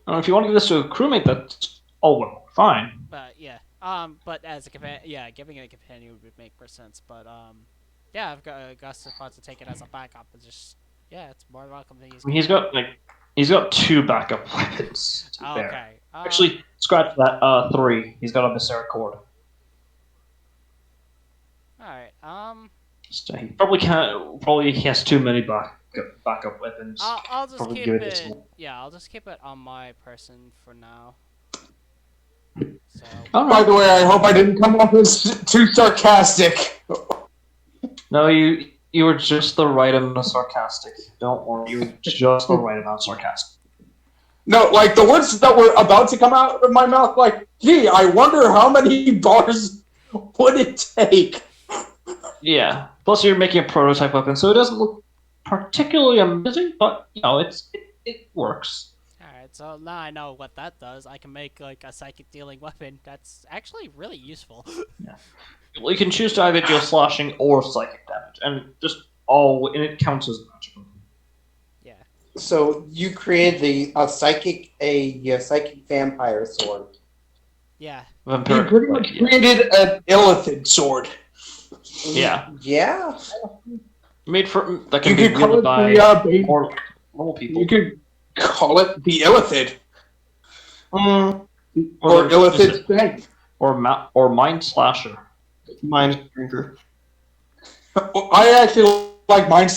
Speaker 2: If you want to give this to a crewmate, that's all well, fine.
Speaker 1: But, yeah. But as a companion, yeah, giving it a companion would make more sense, but, yeah, I've got Augustus wants to take it as a backup, and just, yeah, it's more welcome than
Speaker 2: He's got 2 backup weapons.
Speaker 1: Okay.
Speaker 2: Actually, scratch that. 3. He's got a misericord.
Speaker 1: Alright,
Speaker 2: So he probably can't. Probably he has too many backup weapons.
Speaker 1: I'll just
Speaker 2: Probably
Speaker 1: keep
Speaker 2: give
Speaker 1: it.
Speaker 2: to
Speaker 1: Yeah, I'll just keep it on my person for now. So.
Speaker 3: By the way, I hope I didn't come off as too sarcastic.
Speaker 2: No, you were just the right amount of sarcastic. Don't worry, you were just the right amount of sarcastic.
Speaker 3: No, like the words that were about to come out of my mouth, like, gee, I wonder how many bars would it take?
Speaker 2: Yeah. Plus, you're making a prototype weapon, so it doesn't look particularly amazing, but it works.
Speaker 1: Alright, so now I know what that does. I can make like a psychic dealing weapon. That's actually really useful.
Speaker 2: Yeah. Well, you can choose to either deal slashing or psychic damage, and it counts as magical.
Speaker 1: Yeah.
Speaker 4: So you created a psychic vampire sword.
Speaker 1: Yeah.
Speaker 3: You pretty much created an illithid sword.
Speaker 2: Yeah.
Speaker 4: Yeah.
Speaker 2: Made for that
Speaker 3: You
Speaker 2: can be
Speaker 3: could call
Speaker 2: wielded
Speaker 3: it
Speaker 2: by
Speaker 3: the
Speaker 2: more normal people.
Speaker 3: you could call it the illithid
Speaker 2: Or
Speaker 3: or illithid thing.
Speaker 2: or mind slasher.
Speaker 5: Mind drinker.
Speaker 3: I actually like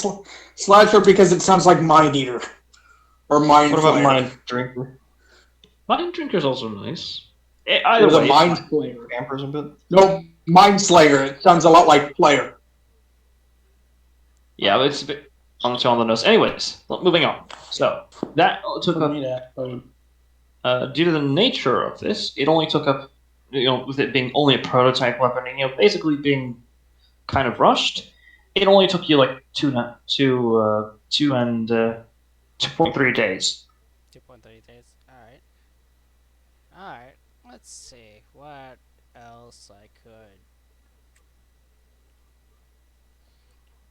Speaker 3: Slasher because it sounds like Mind Eater or Mind
Speaker 5: What about
Speaker 3: Flayer.
Speaker 5: mind drinker?
Speaker 2: Mind drinker's also nice. Either
Speaker 3: There's a
Speaker 2: way, it's
Speaker 3: Mind
Speaker 2: fine.
Speaker 3: Flayer.
Speaker 5: Vampires a bit.
Speaker 3: No, Mind Slayer. It sounds a lot like Player.
Speaker 2: Yeah, but it's a bit on the nose. Anyways, moving on. So that took
Speaker 7: For
Speaker 2: up,
Speaker 7: me to
Speaker 2: due to the nature of this, it only took up, with it being only a prototype weapon, and basically being kind of rushed. It only took you like 2.3 days.
Speaker 1: 2.30 days. Alright. Alright. Let's see. What else I could.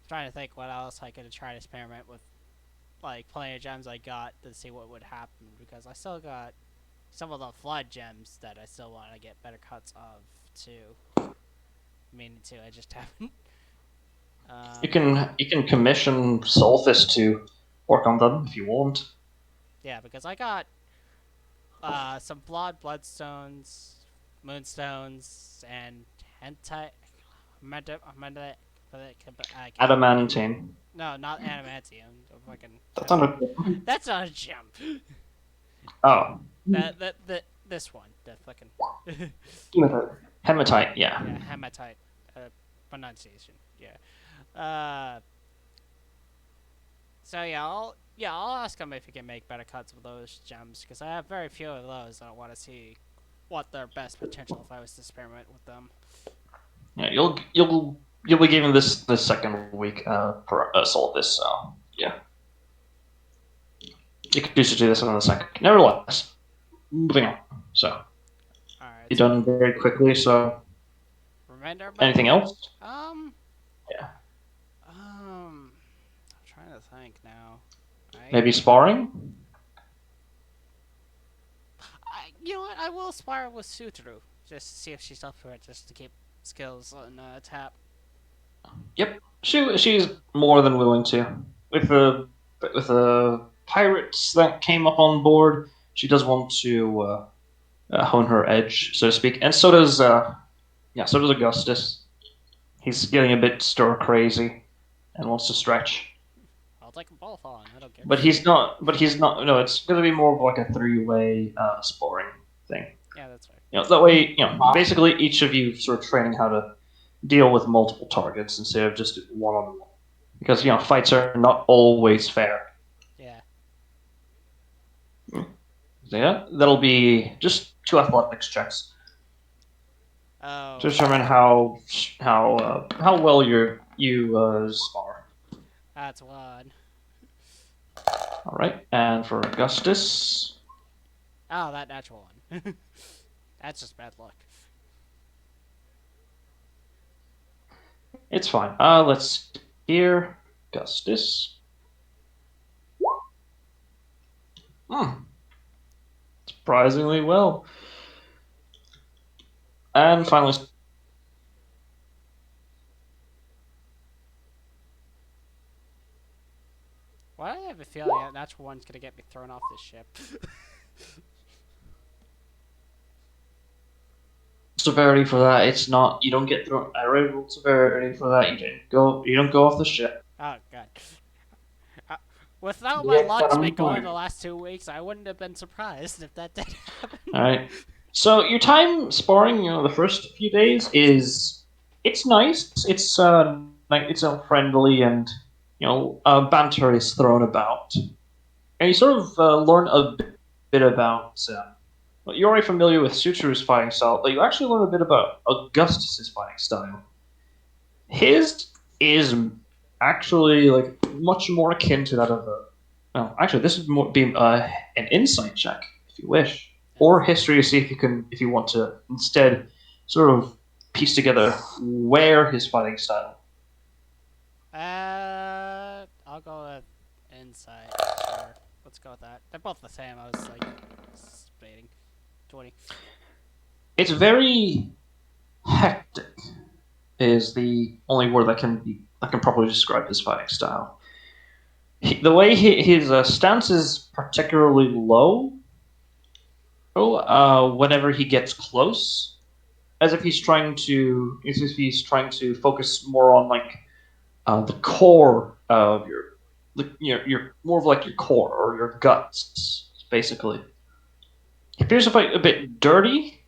Speaker 1: Trying to think what else I could try to experiment with, like, plenty of gems I got to see what would happen, because I still got some of the flood gems that I still want to get better cuts of, too. Meaning to, I just haven't.
Speaker 2: You can commission Solstice to work on them if you want.
Speaker 1: Yeah, because I got some bloodstones, moonstones, and hentai.
Speaker 2: Adamantine.
Speaker 1: No, not adamantium. Fucking.
Speaker 5: That's not a.
Speaker 1: That's not a gem.
Speaker 2: Oh,
Speaker 1: This one, the fucking.
Speaker 2: hematite. Yeah.
Speaker 1: Yeah, hematite. Pronunciation. Yeah. So yeah, I'll ask him if he can make better cuts of those gems, because I have very few of those. I want to see what their best potential if I was to experiment with them.
Speaker 2: Yeah, you'll be given this the second week for Solstice. So yeah, you can choose to do this on the second. Nevertheless, moving on. So
Speaker 1: All right.
Speaker 2: you're done very quickly. So
Speaker 1: Remainder.
Speaker 2: anything else?
Speaker 1: Yeah. I'm trying to think now.
Speaker 2: Maybe sparring.
Speaker 1: You know what? I will spar with Sutru just to see if she's up for it, just to keep skills on tap.
Speaker 2: Yep, she's more than willing to. With the pirates that came up on board, she does want to hone her edge, so to speak, and so does Augustus. He's getting a bit stir crazy and wants to stretch.
Speaker 1: I'll take them both on. I don't care.
Speaker 2: But he's not. No, it's going to be more of like a three-way sparring thing.
Speaker 1: Yeah, that's right.
Speaker 2: That way, basically each of you sort of training how to deal with multiple targets instead of just one-on-one. Because fights are not always fair.
Speaker 1: Yeah.
Speaker 2: So, yeah, that'll be just 2 athletics checks
Speaker 1: Oh.
Speaker 2: to determine how well you spar.
Speaker 1: That's one.
Speaker 2: All right, and for Augustus.
Speaker 1: Oh, that natural one. That's just bad luck.
Speaker 2: It's fine. Let's hear Augustus. Surprisingly well. And finally,
Speaker 1: Why do I have a feeling that natural one's gonna get me thrown off this ship?
Speaker 2: severity for that, it's not. You don't get thrown. I rolled severity for that. You don't go off the ship.
Speaker 1: Oh god. Without my
Speaker 4: Yes,
Speaker 1: luck's
Speaker 4: I'm
Speaker 1: been going
Speaker 4: fine.
Speaker 1: the last 2 weeks, I wouldn't have been surprised if that did happen.
Speaker 2: All right. So your time sparring, the first few days it's nice. It's friendly and banter is thrown about, and you sort of learn a bit about. You're already familiar with Sutru's fighting style, but you actually learn a bit about Augustus's fighting style. His is actually much more akin to that of a. Well, actually, this would more be an insight check if you wish, or history to see if you want to instead sort of piece together where his fighting style.
Speaker 1: I'll go with insight. Sure. Let's go with that. They're both the same. I was debating. 20.
Speaker 2: It's very hectic. Is the only word that can be I can probably describe his fighting style. The way his stance is particularly low. Whenever he gets close, as if he's trying to focus more on like the core of your more of like your core or your guts, basically. He appears to fight a bit dirty,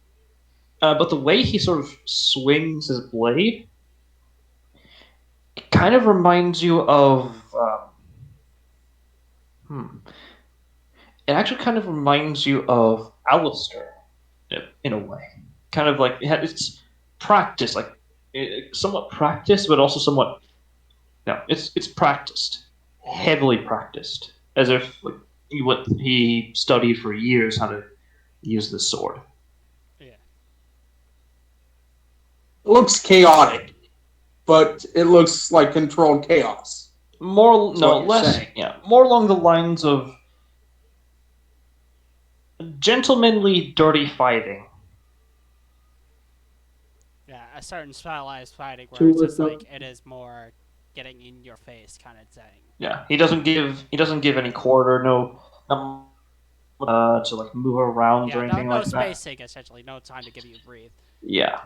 Speaker 2: but the way he sort of swings his blade, it kind of reminds you of. It actually kind of reminds you of Alistair, in a way. Kind of like it's practice, like somewhat practiced, but also somewhat. No, it's practiced, heavily practiced, as if like what he studied for years how to use the sword.
Speaker 1: Yeah.
Speaker 3: It looks chaotic, but it looks like controlled chaos.
Speaker 2: More
Speaker 3: That's
Speaker 2: no
Speaker 3: what you're
Speaker 2: less
Speaker 3: saying.
Speaker 2: yeah more along the lines of gentlemanly dirty fighting.
Speaker 1: Yeah, a certain stylized fighting where
Speaker 4: To
Speaker 1: it's just
Speaker 4: look
Speaker 1: like it is more getting in your face kind of thing.
Speaker 2: Yeah, he doesn't give any quarter, no to like move around or
Speaker 1: Yeah,
Speaker 2: anything
Speaker 1: no
Speaker 2: like that.
Speaker 1: spacing essentially, no time to give you breathe.
Speaker 2: Yeah,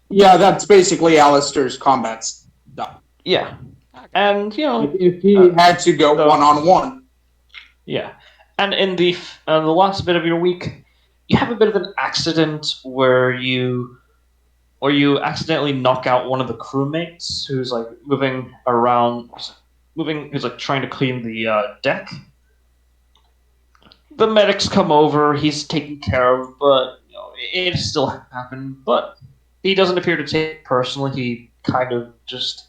Speaker 3: Yeah, that's basically Alistair's combat style.
Speaker 2: yeah,
Speaker 1: Okay.
Speaker 2: and
Speaker 3: If he had to go one-on-one.
Speaker 2: yeah, and in the last bit of your week, you have a bit of an accident where you accidentally knock out one of the crewmates who's like moving around, who's like trying to clean the deck. The medics come over. He's taken care of, but it still happened. But he doesn't appear to take it personally. He kind of just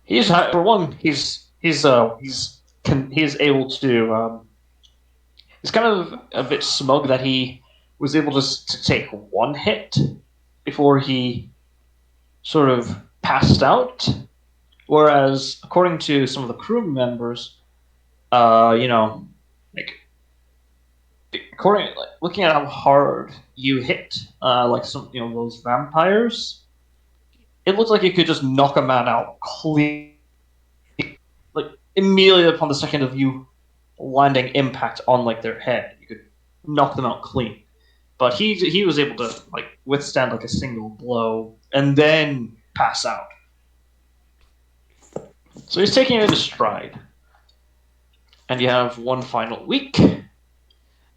Speaker 2: for one he's able to he's kind of a bit smug that he was able to take one hit before he sort of passed out. Whereas, according to some of the crew members, like looking at how hard you hit, like some those vampires, it looks like you could just knock a man out clean, like immediately upon the second of you landing impact on like their head. You could knock them out clean. But he was able to like withstand like a single blow and then pass out. So he's taking it in stride. And you have one final week.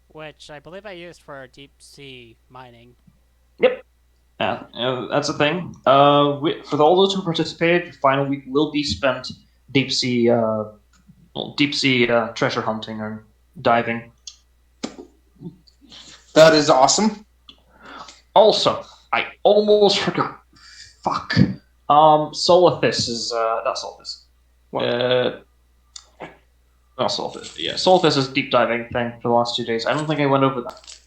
Speaker 1: Which I believe I used for deep sea mining.
Speaker 2: Yep. That's the thing. For all those who participated, your final week will be spent deep sea treasure hunting or diving.
Speaker 3: That is awesome.
Speaker 2: Also, I almost forgot. Fuck. Solithis is not Solithis. Not Solithis. Yeah, Solithis is deep diving thing for the last 2 days. I don't think I went over that.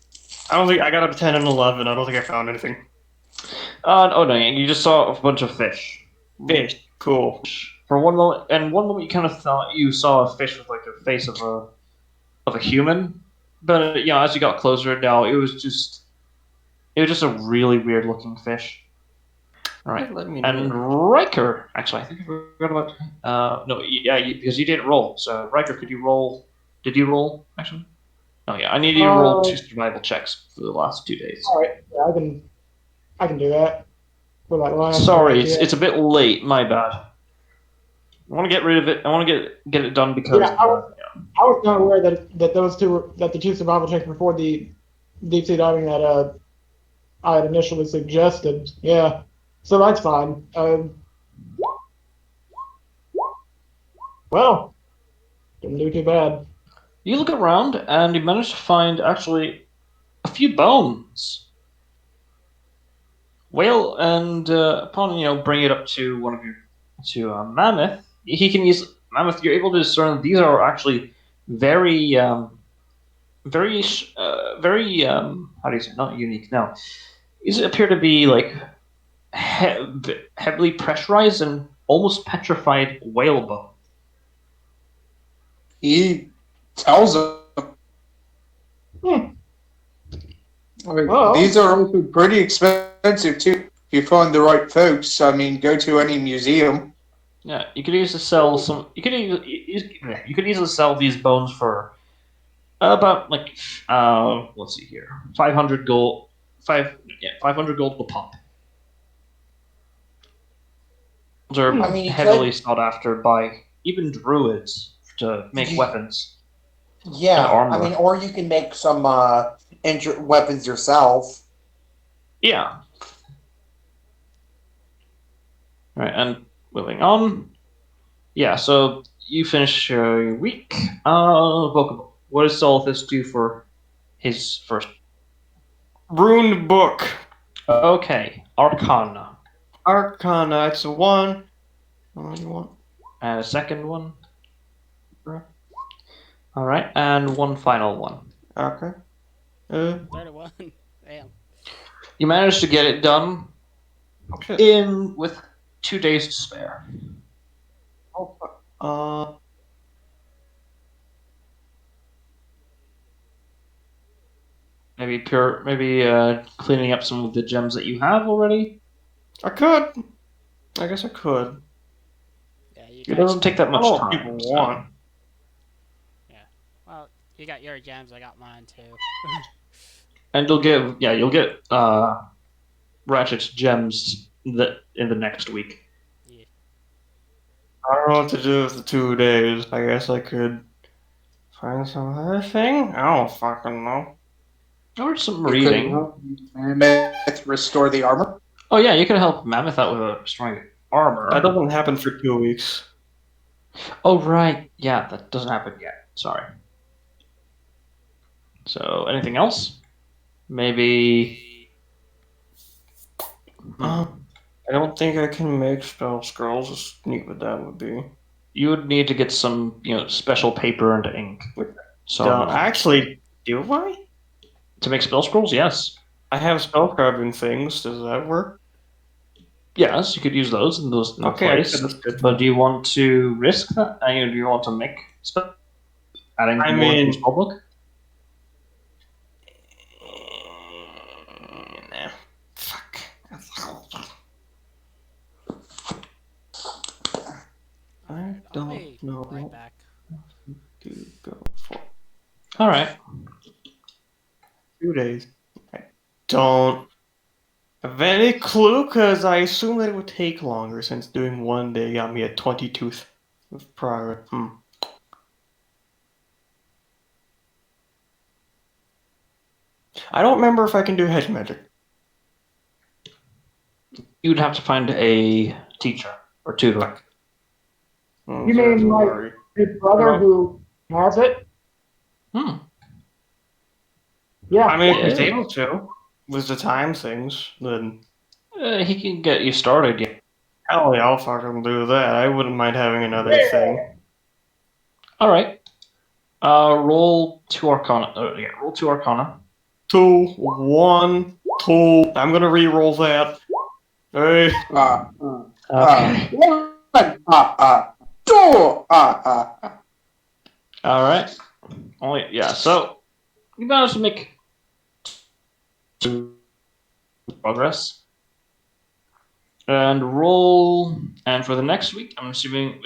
Speaker 5: I don't think I got up to 10 and 11. I don't think I found anything.
Speaker 2: Oh no, you just saw a bunch of fish.
Speaker 5: Fish. Cool.
Speaker 2: For one moment, you kind of thought you saw a fish with like a face of a human, but as you got closer, no, it was just a really weird looking fish. All right, and Riker, actually, I think I forgot about. No, yeah, because you didn't roll. So Riker, could you roll? Did you roll actually? Oh yeah, I need you to roll 2 survival checks for the last 2 days.
Speaker 6: All right, yeah, I can do that. For that last
Speaker 2: Sorry, it's a bit late. My bad. I want to get rid of it. I want to get it done because.
Speaker 6: Yeah, I was not aware that the two survival checks before the deep sea diving that I had initially suggested. Yeah, so that's fine. Well, didn't do too bad.
Speaker 2: You look around and you manage to find actually a few bones. Well, and upon bring it up to one of your Mammoth, he can use Mammoth. You're able to discern these are actually very how do you say, not unique. No, these appear to be like heavily pressurized and almost petrified whale bone.
Speaker 3: He tells them. I mean, these are also pretty expensive too. you find the right folks, I mean, go to any museum.
Speaker 2: Yeah, you could easily sell some. You could easily sell these bones for about like let's see here, 500 gold, 500 gold a pop. They're
Speaker 4: I mean, you
Speaker 2: heavily
Speaker 4: could,
Speaker 2: sought after by even druids to make
Speaker 4: You-
Speaker 2: weapons and
Speaker 4: yeah. I
Speaker 2: armor.
Speaker 4: mean, or you can make some weapons yourself.
Speaker 2: Yeah. Right, and moving on. Yeah, so you finish your week. Pokemon. What does Solithus do for his first?
Speaker 5: Rune book.
Speaker 2: Okay, Arcana.
Speaker 5: Arcana. It's a 1. What do you want?
Speaker 2: And a second one. Alright, and one final one.
Speaker 5: Okay.
Speaker 1: 31. Damn.
Speaker 2: You managed to get it done
Speaker 5: Okay.
Speaker 2: in with 2 days to spare. Maybe cleaning up some of the gems that you have already.
Speaker 5: I could. I guess I could.
Speaker 1: Yeah,
Speaker 2: It doesn't take that much
Speaker 5: Oh,
Speaker 2: time.
Speaker 5: people
Speaker 2: so-
Speaker 5: want.
Speaker 1: Well, you got your gems, I got mine too.
Speaker 2: And you'll get Ratchet's gems in the next week.
Speaker 5: I don't know what to do with the 2 days. I guess I could find some other thing. I don't fucking know.
Speaker 2: Or some
Speaker 3: You
Speaker 2: reading.
Speaker 3: could Mammoth restore the armor.
Speaker 2: Oh yeah, you can help Mammoth out with restoring armor.
Speaker 5: That doesn't happen for 2 weeks.
Speaker 2: Oh right, yeah, that doesn't happen yet. Sorry. So anything else? Maybe.
Speaker 5: I don't think I can make spell scrolls, as neat as that would be.
Speaker 2: You would need to get some, special paper and ink. So
Speaker 5: Actually, do I?
Speaker 2: to make spell scrolls, yes.
Speaker 5: I have spell carving things. Does that work?
Speaker 2: Yes, you could use those in those in the
Speaker 5: Okay,
Speaker 2: place.
Speaker 5: that's good.
Speaker 2: But do you want to risk that? Do you want to make adding
Speaker 5: I
Speaker 2: more
Speaker 5: mean-
Speaker 2: to the spell book?
Speaker 5: Nah. Fuck. I
Speaker 1: I'll be
Speaker 5: don't know
Speaker 1: right
Speaker 5: what
Speaker 1: back.
Speaker 5: to go for.
Speaker 2: All right.
Speaker 5: 2 days. I don't have any clue, because I assume that it would take longer, since doing 1 day got me a 22th of progress. I don't remember if I can do hedge magic.
Speaker 2: You'd have to find a teacher or tutor.
Speaker 6: You mean like his brother who has it?
Speaker 2: Hmm.
Speaker 6: Yeah.
Speaker 5: I mean, if he's
Speaker 2: Yeah.
Speaker 5: able to, with the time things, then
Speaker 2: He can get you started. Yeah.
Speaker 5: hell yeah, I'll fucking do that. I wouldn't mind having another thing.
Speaker 2: All right. Roll 2 Arcana. Roll 2 Arcana.
Speaker 5: 2, 1, 2. I'm gonna re-roll that. Hey.
Speaker 2: Okay.
Speaker 3: One, two,
Speaker 2: All right. So you managed to make progress. And roll. And for the next week, I'm assuming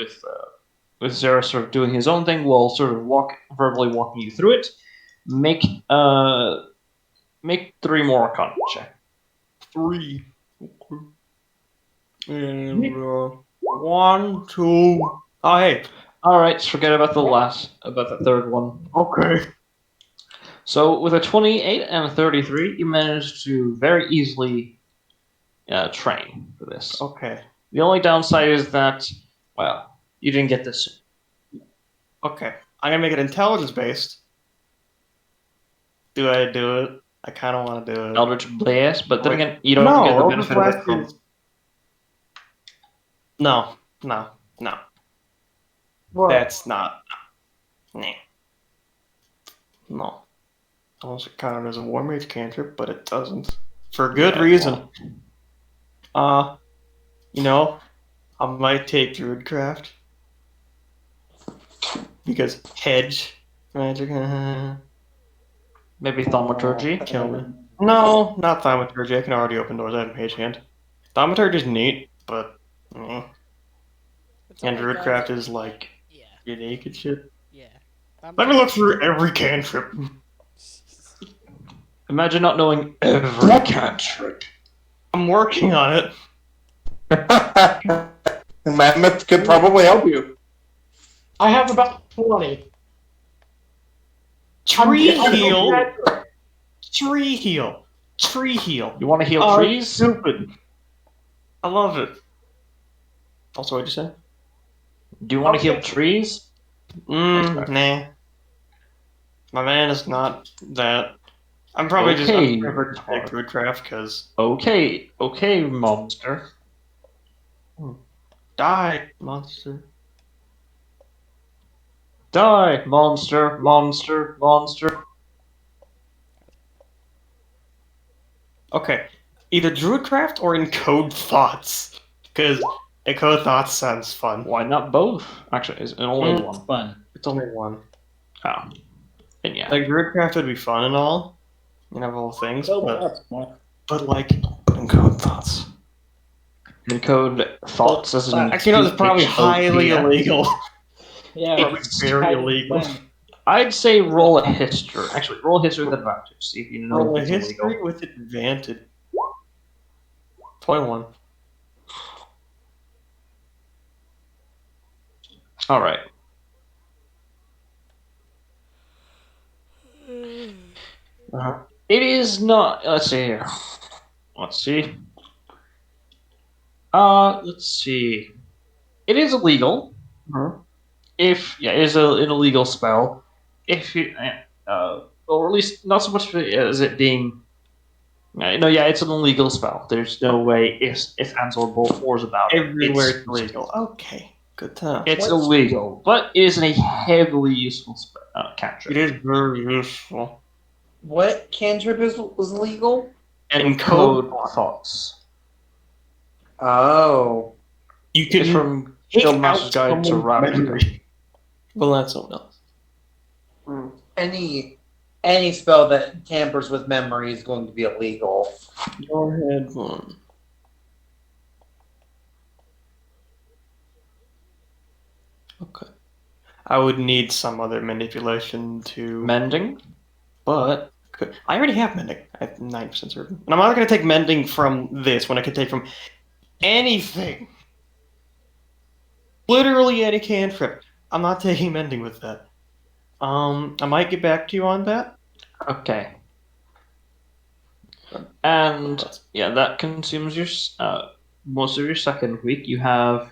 Speaker 2: with Zara sort of doing his own thing, we'll sort of verbally walking you through it. Make 3 more Arcana check.
Speaker 5: 3. Okay. And 1, 2. Oh, hey.
Speaker 2: All right. Forget about the third one.
Speaker 5: Okay.
Speaker 2: So with a 28 and a 33, you managed to very easily train for this.
Speaker 5: Okay.
Speaker 2: The only downside is that, well, you didn't get this.
Speaker 5: Okay. I'm gonna make it intelligence based. Do I do it? I kind of want to do it.
Speaker 2: Eldritch Blast, but then
Speaker 5: Wait.
Speaker 2: again, you don't
Speaker 5: No,
Speaker 2: get the
Speaker 5: Eldritch
Speaker 2: benefit of
Speaker 5: Blast
Speaker 2: it from.
Speaker 5: is- No.
Speaker 6: What?
Speaker 5: That's not. Nah. No. Unless it counted as a War Mage cantrip, but it doesn't. For good
Speaker 2: Yeah,
Speaker 5: reason. I might take Druidcraft. Because hedge magic.
Speaker 2: Maybe Thaumaturgy.
Speaker 5: Kill me. No, not Thaumaturgy. I can already open doors. I have Mage Hand. Thaumaturge is neat, but and
Speaker 1: It's only good-
Speaker 5: Druidcraft is like
Speaker 1: Yeah,
Speaker 5: unique and shit.
Speaker 1: yeah.
Speaker 5: Let me look through every cantrip.
Speaker 2: Imagine not knowing every cantrip.
Speaker 5: I'm working on it.
Speaker 3: Mammoth could probably help you.
Speaker 6: I have about 20.
Speaker 5: Tree
Speaker 6: I'm
Speaker 5: heal.
Speaker 6: better.
Speaker 5: Tree heal. Tree heal.
Speaker 2: You want to heal
Speaker 6: Oh,
Speaker 2: trees?
Speaker 5: Stupid. I love it. Also, what'd you say?
Speaker 2: Do you want to
Speaker 6: Okay.
Speaker 2: heal trees?
Speaker 5: Nah. My man is not that. I'm probably just
Speaker 2: Okay,
Speaker 5: I'm prefer to
Speaker 2: retard.
Speaker 5: pick Druidcraft because
Speaker 2: Okay, monster.
Speaker 5: die, monster.
Speaker 2: Die, monster, monster, monster.
Speaker 5: Okay, either Druidcraft or Encode Thoughts. Because Encode Thoughts sounds fun.
Speaker 2: Why not both? Actually, it's only one.
Speaker 7: Fun.
Speaker 5: It's only one.
Speaker 2: Oh. And yeah.
Speaker 5: Like, Druidcraft would be fun and all. You know, all things.
Speaker 7: So
Speaker 5: But,
Speaker 7: that's more.
Speaker 5: like, Encode Thoughts.
Speaker 2: Encode thoughts as in
Speaker 5: Actually, no, it's probably highly
Speaker 2: THOTS.
Speaker 5: illegal.
Speaker 7: Yeah,
Speaker 5: Probably
Speaker 2: It's
Speaker 5: very illegal.
Speaker 2: I'd say roll a history. Actually, roll a history with advantage. See if you know
Speaker 5: Roll a
Speaker 2: if it's
Speaker 5: history
Speaker 2: illegal.
Speaker 5: with advantage. 21.
Speaker 2: All right.
Speaker 5: Uh-huh.
Speaker 2: It is not. Let's see here. Let's see. Let's see. It is illegal. If it is an illegal spell. If you, or at least not so much as it being. No, yeah, it's an illegal spell. There's no way if ands or both wars about it.
Speaker 5: Everywhere it's legal. Okay, good time.
Speaker 2: It's illegal, but it is a heavily useful cantrip.
Speaker 5: It is very useful.
Speaker 4: What cantrip was legal?
Speaker 2: Encode thoughts.
Speaker 4: Oh.
Speaker 5: You can
Speaker 2: It's from
Speaker 5: take
Speaker 2: Guildmaster's
Speaker 5: out
Speaker 2: Guide to
Speaker 5: someone's
Speaker 2: Ravnica.
Speaker 5: memory. Well, that's something else.
Speaker 4: Any spell that tampers with memory is going to be illegal.
Speaker 5: Go ahead, one. Okay. I would need some other manipulation to...
Speaker 2: Mending?
Speaker 5: But... I already have mending. I have 9% certain. And I'm not going to take mending from this when I can take from anything. Literally any cantrip. I'm not taking mending with that. I might get back to you on that.
Speaker 2: Okay. And yeah, that consumes your most of your second week. You have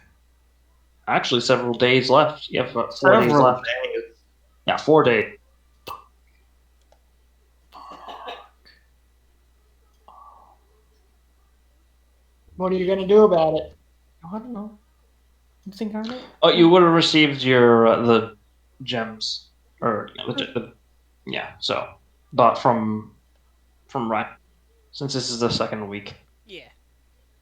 Speaker 2: actually several days left. You have about 4 days left. Yeah, 4 days.
Speaker 6: What are you going to do about it?
Speaker 5: I don't know. You think I know?
Speaker 2: Oh, you would have received your the gems, or yeah. So, but from right, since this is the second week.
Speaker 1: Yeah.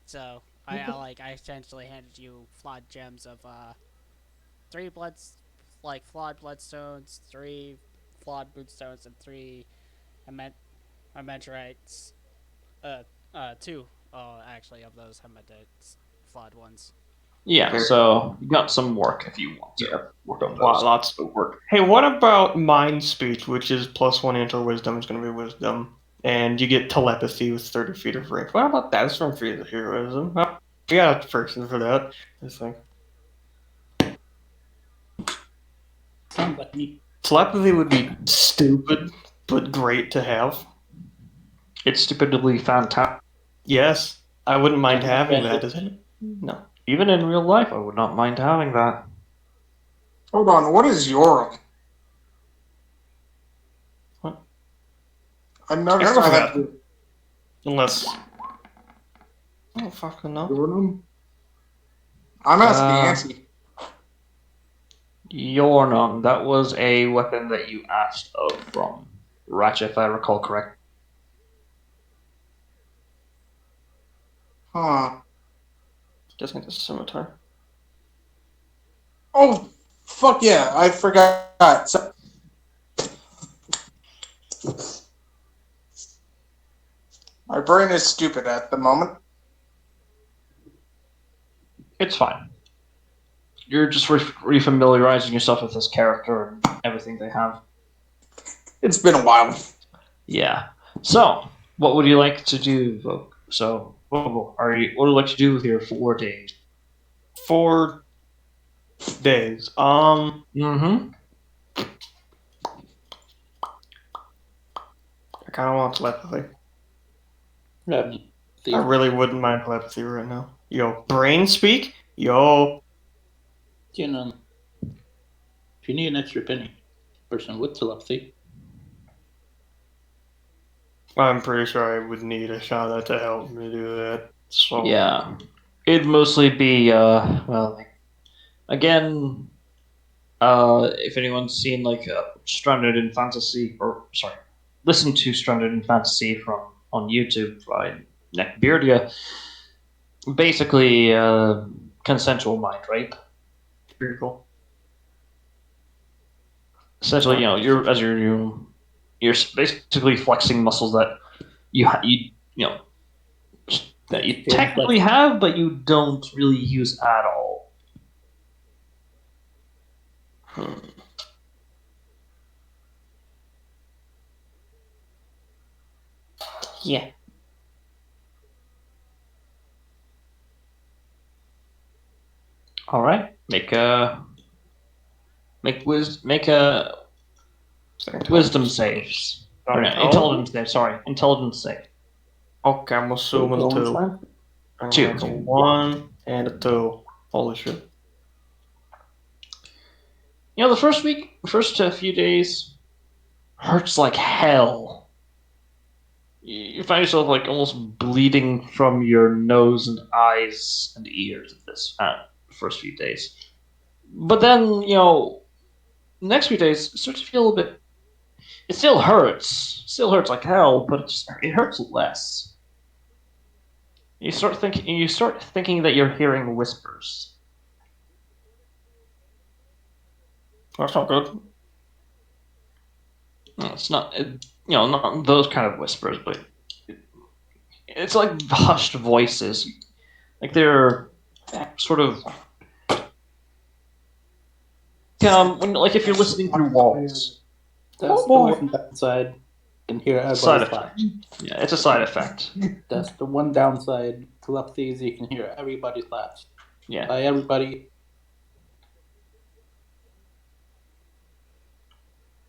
Speaker 1: So I essentially handed you flawed gems of 3 flawed bloodstones, 3 flawed moonstones, and 3 Amentarites. 2 actually of those Hematites flawed ones.
Speaker 2: Yeah, so you got some work if you want to work on those.
Speaker 5: Lots of work. Hey, what about mind speech, which is +1 enter wisdom? It's going to be wisdom, and you get telepathy with 30 feet of range. What about that? It's from Fear of Heroism. Oh, we got a person for that. I think
Speaker 7: Sounds like me.
Speaker 5: telepathy would be stupid, but great to have.
Speaker 2: It's stupidly fantastic.
Speaker 5: Yes, I wouldn't mind having that. Does it? No.
Speaker 2: Even in real life, I would not mind having that.
Speaker 3: Hold on, what is Yoram?
Speaker 5: What?
Speaker 3: I've noticed
Speaker 5: I don't know
Speaker 3: I have
Speaker 5: that. Unless. I don't fucking know.
Speaker 3: Yoram. I'm asking Nancy.
Speaker 2: Yornum, that was a weapon that you asked of from Ratchet, if I recall correct.
Speaker 3: Huh.
Speaker 5: Guessing it's a scimitar.
Speaker 3: Oh, fuck yeah, I forgot. So, my brain is stupid at the moment.
Speaker 2: It's fine. You're just refamiliarizing yourself with this character and everything they have.
Speaker 3: It's been a while.
Speaker 2: Yeah. So, what would you like to do, Vogue? So, what would you like to do with your 4 days?
Speaker 5: 4 days.
Speaker 2: Mm-hmm.
Speaker 5: I kind of want telepathy.
Speaker 7: The-
Speaker 5: I really wouldn't mind telepathy right now. Yo, brain speak? Yo.
Speaker 7: You know, if you need an extra penny, person with telepathy.
Speaker 5: I'm pretty sure I would need a Shauna to help me do that. So
Speaker 2: Yeah. It'd mostly be, well, again, if anyone's seen, like, Stranded in Fantasy, or, sorry, listened to Stranded in Fantasy on YouTube by Neckbeardia, basically, consensual mind rape.
Speaker 5: pretty cool.
Speaker 2: Essentially, you're basically flexing muscles that that you technically have, but you don't really use at all.
Speaker 5: Yeah.
Speaker 2: All right, make a wisdom saves. Or no, intelligence save. Sorry, intelligence save.
Speaker 5: Okay, I'm assuming 2. I'm gonna make a 1 and a 2. Holy shit.
Speaker 2: The first few days hurts like hell. You find yourself like almost bleeding from your nose and eyes and ears at this first few days. But then, next few days it starts to feel a bit. It still hurts. Still hurts like hell, but it hurts less. You start thinking that you're hearing whispers.
Speaker 5: That's not good.
Speaker 2: No, it's not. Not those kind of whispers, but it's like hushed voices. Like they're sort of. Like if you're listening through walls.
Speaker 7: That's the one downside. You can hear everybody's
Speaker 2: Side
Speaker 7: clap.
Speaker 2: effect. Yeah, it's a side effect.
Speaker 7: That's the one downside. Telepathy is you can hear everybody's claps.
Speaker 2: Yeah.
Speaker 7: By everybody.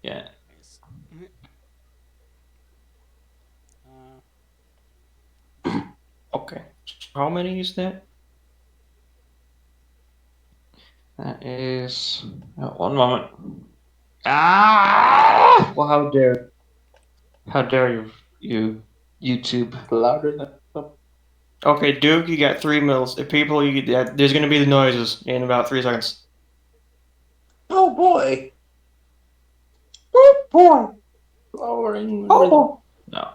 Speaker 2: Yeah.
Speaker 5: Okay. How many is that?
Speaker 2: That is. One moment. Ah! Well, how dare you, YouTube?
Speaker 7: Louder than.
Speaker 5: Okay, Duke, you got 3 mils. If people, there's gonna be the noises in about 3 seconds.
Speaker 4: Oh boy. Oh boy.
Speaker 7: Lowering.
Speaker 4: Oh boy.
Speaker 2: No.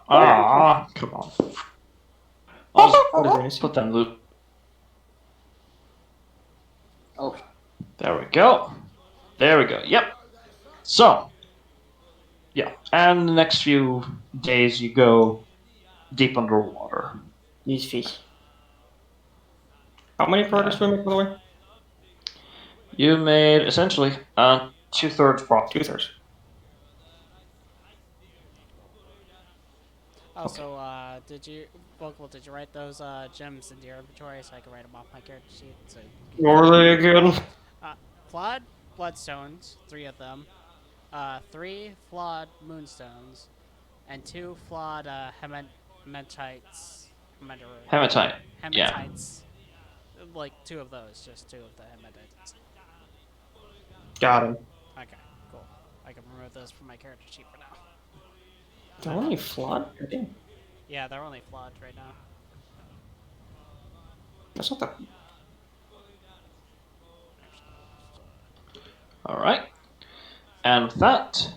Speaker 2: Come on.
Speaker 5: What is it?
Speaker 2: Put them loop.
Speaker 7: Oh.
Speaker 2: There we go. Yep. So. Yeah. And the next few days you go deep underwater.
Speaker 5: These fish. How many progress do we make, by the way?
Speaker 2: You made essentially 2/3 progress.
Speaker 5: 2/3.
Speaker 1: Also, did you write those gems into your inventory so I can write them off my character sheet? So
Speaker 5: What were they again?
Speaker 1: flawed bloodstones, 3 of them. 3 flawed moonstones, and 2 flawed hematites.
Speaker 2: Hematite.
Speaker 1: Hematites.
Speaker 2: Yeah.
Speaker 1: Like 2 of those, just 2 of the hematites.
Speaker 5: Got him.
Speaker 1: Okay, cool. I can remove those from my character sheet for now.
Speaker 5: They're only flawed? Damn.
Speaker 1: Yeah, they're only flawed right now.
Speaker 5: That's not that.
Speaker 2: All right. And with that,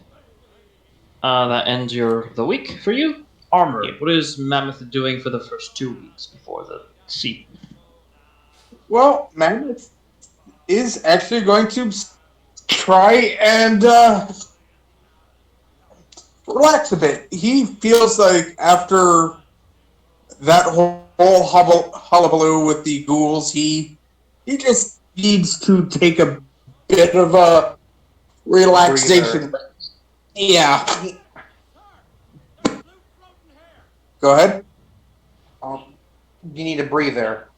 Speaker 2: that ends the week for you. Armor. What is Mammoth doing for the first 2 weeks before the sea?
Speaker 3: Well, Mammoth is actually going to try and relax a bit. He feels like after that whole hullabaloo with the ghouls, he he just needs to take a bit of a relaxation.
Speaker 4: Breather.
Speaker 3: Yeah. Go ahead.
Speaker 4: You need a breather.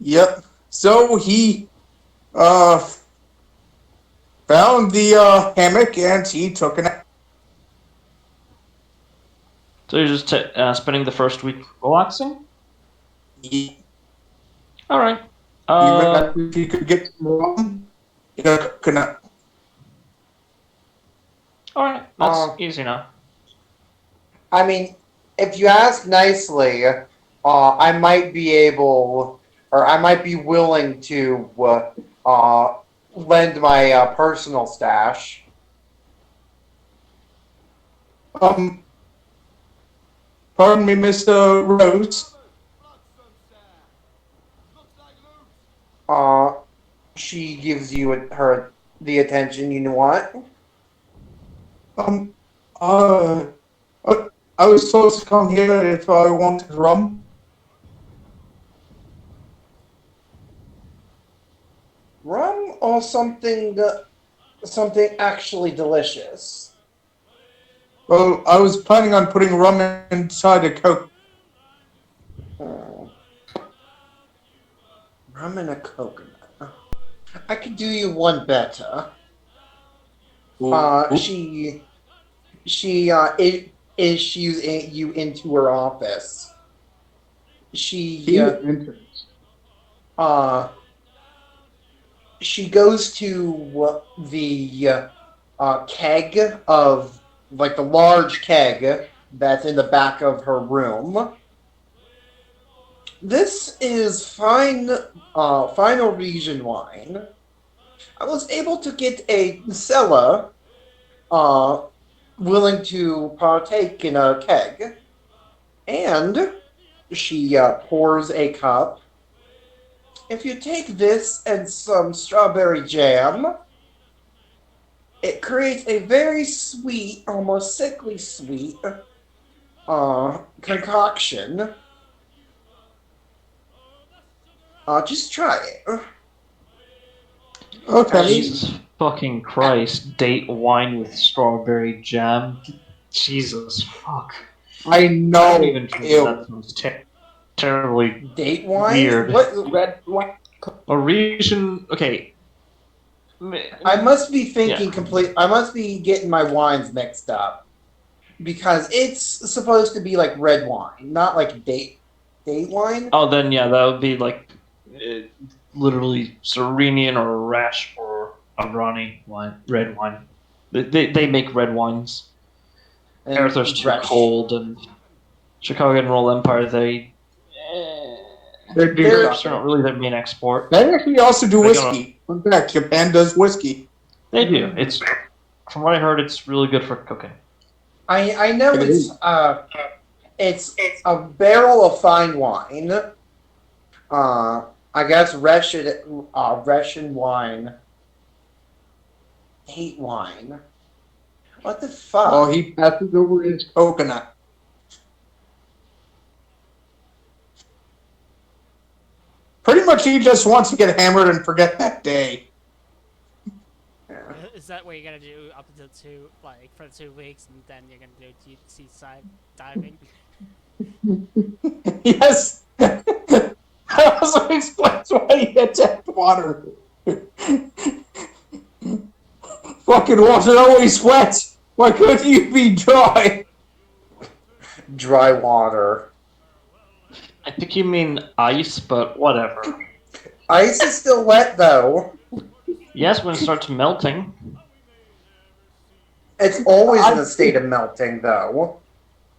Speaker 3: Yep. So he found the hammock and he took a nap.
Speaker 2: So you're just spending the first week relaxing? All right.
Speaker 3: Even if he could get some rum, coconut.
Speaker 2: All right. That's easy now.
Speaker 4: I mean, if you ask nicely, I might be able, or I might be willing to lend my personal stash.
Speaker 3: Pardon me, Mr. Rose.
Speaker 4: She gives you her the attention you want.
Speaker 3: I was supposed to come here if I wanted rum.
Speaker 4: Rum or something actually delicious.
Speaker 3: Well, I was planning on putting rum inside a Coke.
Speaker 4: Rum and a coconut. I could do you one better. She issues you into her office. She goes to the keg of like the large keg that's in the back of her room. This is fine Norwegian wine. I was able to get a seller willing to partake in a keg. And she pours a cup. If you take this and some strawberry jam, it creates a very sweet, almost sickly sweet concoction. Just try it.
Speaker 3: Okay.
Speaker 2: Jesus fucking Christ. Date wine with strawberry jam. Jesus fuck.
Speaker 3: I know.
Speaker 2: I don't even think that sounds terribly
Speaker 4: Date wine?
Speaker 2: weird.
Speaker 4: What?
Speaker 7: Red wine.
Speaker 2: Norwegian. Okay.
Speaker 4: I must be thinking I must be getting my wines mixed up. Because it's supposed to be like red wine, not like date wine.
Speaker 2: Oh, then yeah, that would be like literally Serenian or Rash or Avrani wine, red wine. They make red wines.
Speaker 4: And
Speaker 2: Earth's too cold, and Chicago and Roll Empire, they're not really their main export.
Speaker 3: They actually also do whiskey. In fact, Japan does whiskey.
Speaker 2: They do. It's from what I heard, it's really good for cooking.
Speaker 4: I know it's a barrel of fine wine. I guess Russian wine. Hate wine. What the fuck?
Speaker 3: Oh, he passes over his coconut. Pretty much, he just wants to get hammered and forget that day.
Speaker 1: Is that what you're gonna do up until for 2 weeks, and then you're gonna do deep sea diving?
Speaker 3: Yes. That also explains why he attacked water. Fucking water always wet. Why couldn't you be dry?
Speaker 4: Dry water.
Speaker 2: I think you mean ice, but whatever.
Speaker 4: Ice is still wet though.
Speaker 2: Yes, when it starts melting.
Speaker 4: It's always in a state of melting though.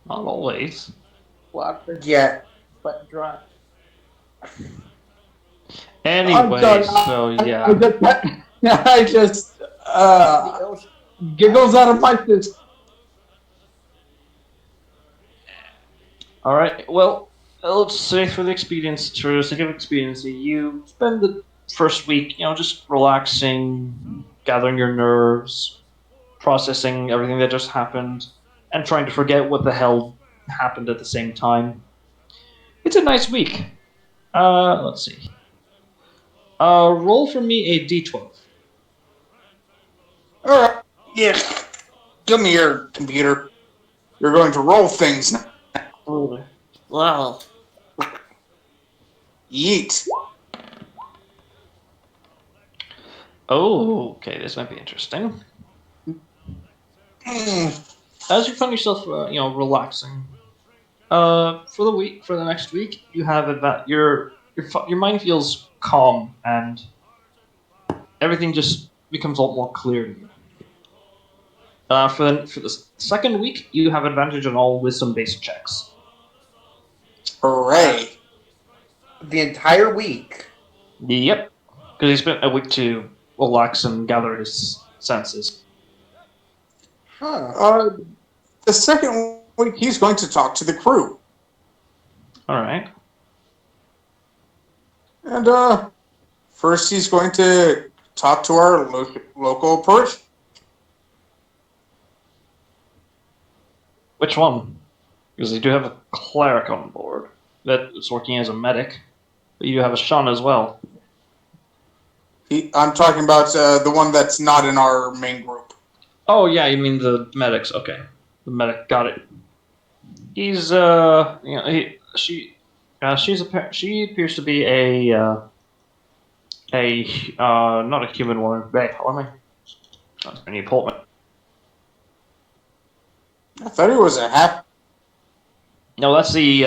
Speaker 2: Not always.
Speaker 7: Water,
Speaker 4: Yeah.
Speaker 7: but dry.
Speaker 2: Anyway, so yeah.
Speaker 3: I just giggles out of my fist.
Speaker 2: Alright, well, let's say for the experience, for the sake of experience, you spend the first week, just relaxing, gathering your nerves, processing everything that just happened, and trying to forget what the hell happened at the same time. It's a nice week. Let's see. Roll for me a d12.
Speaker 3: Alright. Yeah. Come here, computer. You're going to roll things now.
Speaker 5: Well,
Speaker 3: Yeet.
Speaker 2: Oh, okay, this might be interesting. As you find yourself, relaxing, for the next week, you have your mind feels calm and everything just becomes a lot more clear to you. For the second week, you have advantage on all wisdom-based checks.
Speaker 3: Hooray.
Speaker 4: The entire week.
Speaker 2: Yep, because he spent a week to relax and gather his senses.
Speaker 4: Huh.
Speaker 3: The second week, he's going to talk to the crew.
Speaker 2: All right.
Speaker 3: And, first he's going to talk to our local person.
Speaker 2: Which one? Because you do have a cleric on board that is working as a medic, but you have a Sean as well.
Speaker 3: I'm talking about the one that's not in our main group.
Speaker 2: Oh yeah, you mean the medics? Okay, the medic. Got it. He's she appears to be not a human woman. Wait, let me. That's any appointment.
Speaker 3: I thought he was a half.
Speaker 2: No, that's the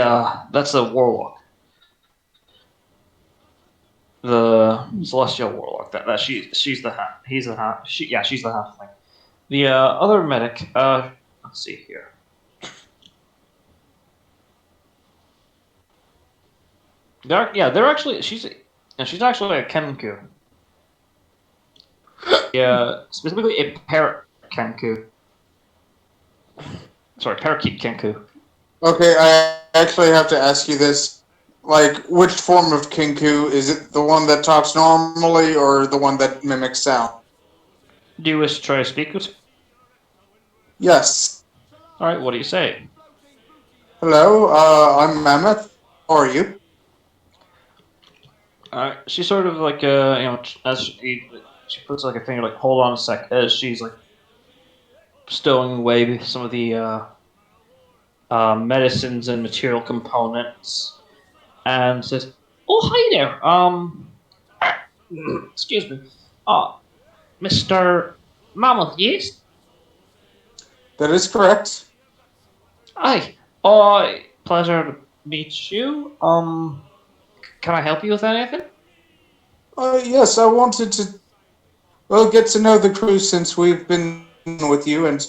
Speaker 2: warlock. The celestial warlock. She's the half. He's the half. She's the halfling. The other medic. Let's see here. They're actually. She's actually a Kenku. Yeah, specifically a parrot Kenku. Sorry, parakeet Kenku.
Speaker 3: Okay, I actually have to ask you this. Like, which form of Kinku? Is it the one that talks normally or the one that mimics sound?
Speaker 2: Do you wish to try to speak with?
Speaker 3: Yes.
Speaker 2: Alright, what do you say?
Speaker 3: Hello, I'm Mammoth. How are you?
Speaker 2: She's sort of like, as she puts like a finger, like, hold on a sec, as she's like stowing away some of the medicines and material components, and says, "Oh, hi there. Excuse me. Mr. Mammoth, yes?
Speaker 3: That is correct.
Speaker 2: Hi. Pleasure to meet you. Can I help you with anything?
Speaker 3: Yes, I wanted to, well, get to know the crew since we've been with you, and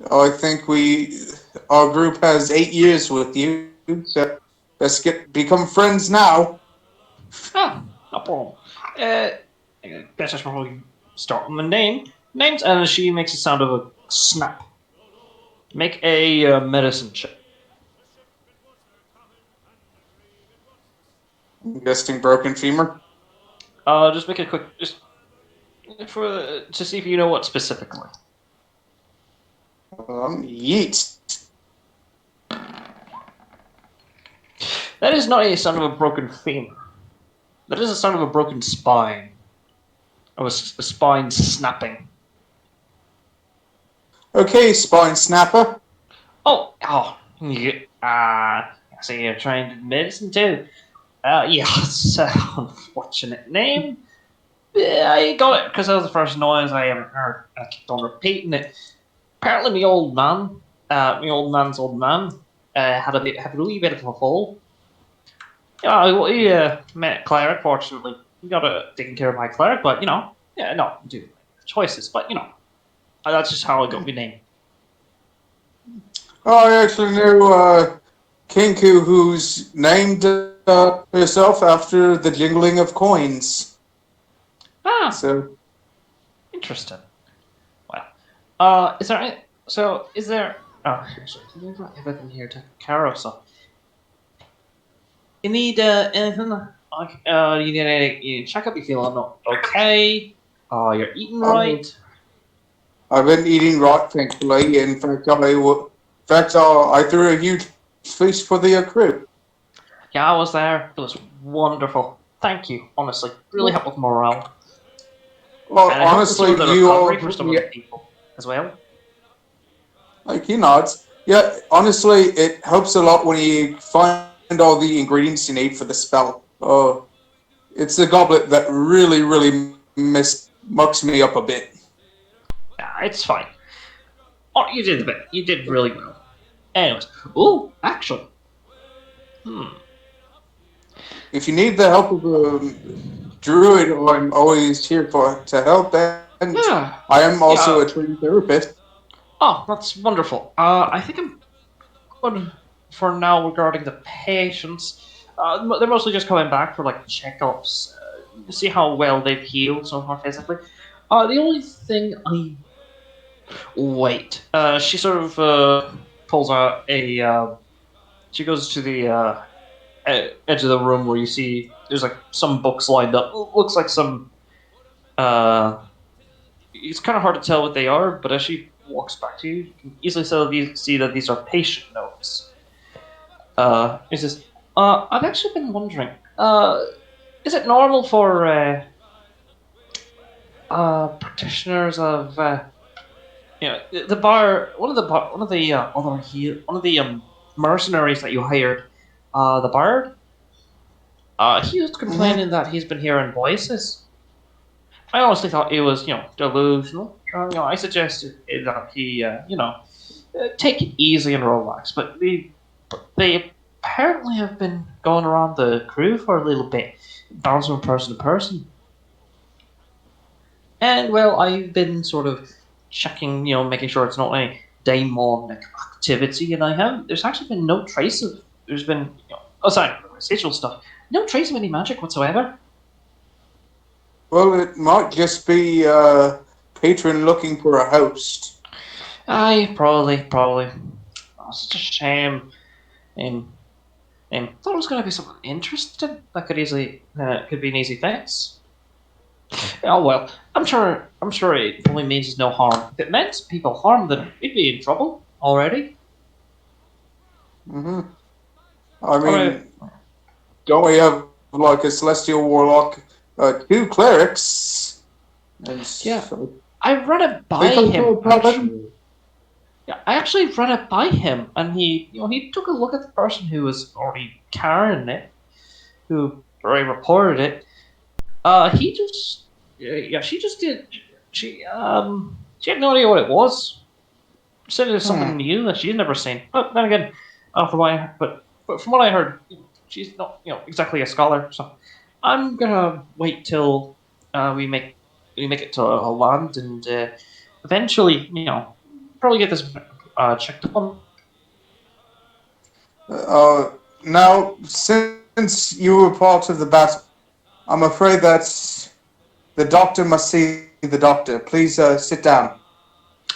Speaker 3: I think our group has 8 years with you, so let's become friends now.
Speaker 2: Oh, no problem. Guess I should probably start with the names, and she makes a sound of a snap. Make a medicine check.
Speaker 3: I'm guessing broken femur.
Speaker 2: Just make it quick, just to see if you know what specifically.
Speaker 3: Yeet.
Speaker 2: That is not a sound of a broken femur. That is a sound of a broken spine. Of a spine snapping.
Speaker 3: Okay, spine snapper.
Speaker 2: I see you're trained in medicine too. Yeah, it's an unfortunate name. I got it because that was the first noise I ever heard. I kept on repeating it. Apparently, my old man's old man, had a wee bit of a fall. Yeah, he met a cleric. Fortunately, we got taking care of my cleric, but do choices. But that's just how I got my name.
Speaker 3: Oh, I actually knew Kinku, who's named herself after the jingling of coins.
Speaker 2: Ah,
Speaker 3: So,
Speaker 2: interesting. Well, is there? Is there? Oh, actually, I don't have everything here to Caro. So, you need anything? Like, you need any checkup? You feeling okay? You're eating right.
Speaker 3: I've been eating right, thankfully. In fact, I threw a huge feast for the crew.
Speaker 2: Yeah, I was there. It was wonderful. Thank you, honestly. Really helped with morale.
Speaker 3: Well,
Speaker 2: And it helped with some
Speaker 3: honestly,
Speaker 2: of the
Speaker 3: you all,
Speaker 2: recovery for some of the people as well.
Speaker 3: like he nods. Yeah, honestly, it helps a lot when you find all the ingredients you need for the spell. Oh, it's the goblet that really mucks me up a bit.
Speaker 2: Yeah, it's fine. Oh, you did a bit. You did really well. Anyways, oh, actually,
Speaker 3: If you need the help of a druid, I'm always here to help, and
Speaker 2: yeah,
Speaker 3: I am also
Speaker 2: yeah.
Speaker 3: a trained therapist.
Speaker 2: Oh, that's wonderful. I think I'm good for now regarding the patients. They're mostly just coming back for like checkups, see how well they've healed so far physically. The only thing I wait. She sort of pulls out a. She goes to the edge of the room where you see there's like some books lined up. Looks like some. It's kind of hard to tell what they are, but as she walks back to you, you can easily see that these are patient notes. He says, I've actually been wondering, is it normal for practitioners of the bar, one of the mercenaries that you hired, the bard, he was
Speaker 3: Mm-hmm.
Speaker 2: complaining that he's been hearing voices. I honestly thought it was, delusional. I suggested that he, take it easy and relax. But they apparently have been going around the crew for a little bit, bouncing from person to person. And well, I've been sort of checking, making sure it's not any demonic activity, and I have. There's actually been no trace of. There's been, aside from the residual stuff, no trace of any magic whatsoever.
Speaker 3: Well, it might just be a patron looking for a host.
Speaker 2: Aye, probably. Oh, such a shame. And thought it was going to be something interesting that could be an easy fix. Oh well, I'm sure it probably means no harm. If it meant people harm, then we'd be in trouble already.
Speaker 3: Mm-hmm. I
Speaker 2: Alright.
Speaker 3: mean, don't we have like a celestial warlock, two clerics, and
Speaker 2: Yeah.
Speaker 3: so
Speaker 2: I run it by
Speaker 3: they come to
Speaker 2: him.
Speaker 3: a paladin?
Speaker 2: Actually. Yeah, I actually ran it by him, and he took a look at the person who was already carrying it, who already reported it. He just, yeah, she just did. She had no idea what it was. Said it was something
Speaker 3: Hmm.
Speaker 2: new that she'd never seen. But then again, but from what I heard, she's not, exactly a scholar. So I'm gonna wait till we make it to a land and eventually, probably get this checked up on.
Speaker 3: Uh, Now, since you were part of the battle, I'm afraid that the doctor must see the doctor. Please sit down.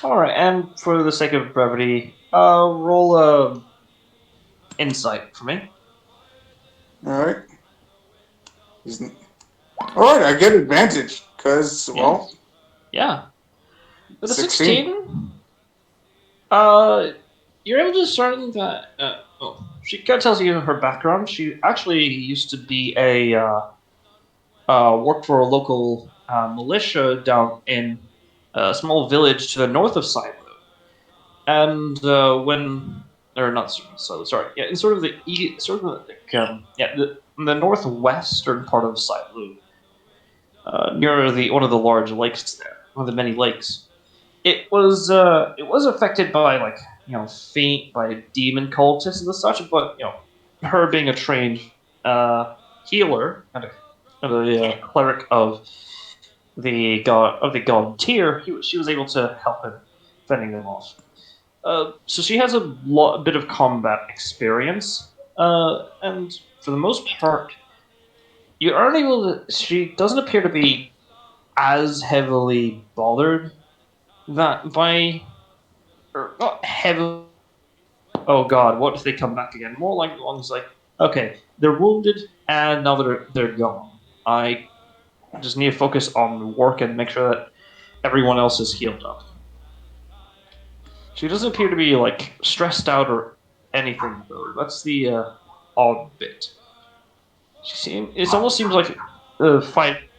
Speaker 2: All right, and for the sake of brevity, roll a insight for me.
Speaker 3: All right. All right, I get advantage because,
Speaker 2: Yeah,
Speaker 3: well,
Speaker 2: yeah. With a
Speaker 3: 16.
Speaker 2: 16, you're able to discern that. She kind of tells you her background. She actually used to be worked for a local militia down in a small village to the north of Silo. And when, or not Silo, sorry, yeah, in sort of sort of like, the northwestern part of Silo, near the one of the large lakes there, one of the many lakes. It was affected by like by demon cultists and such, but her being a trained healer and a cleric of the god Tyr, she was able to help him fending them off. So she has a bit of combat experience, and for the most part, you aren't able to. She doesn't appear to be as heavily bothered that by or not heavily. Oh God, what if they come back again? More like the ones like, okay, they're wounded and now they're gone. I just need to focus on work and make sure that everyone else is healed up. She doesn't appear to be stressed out or anything though. That's the odd bit. It almost seems like the fight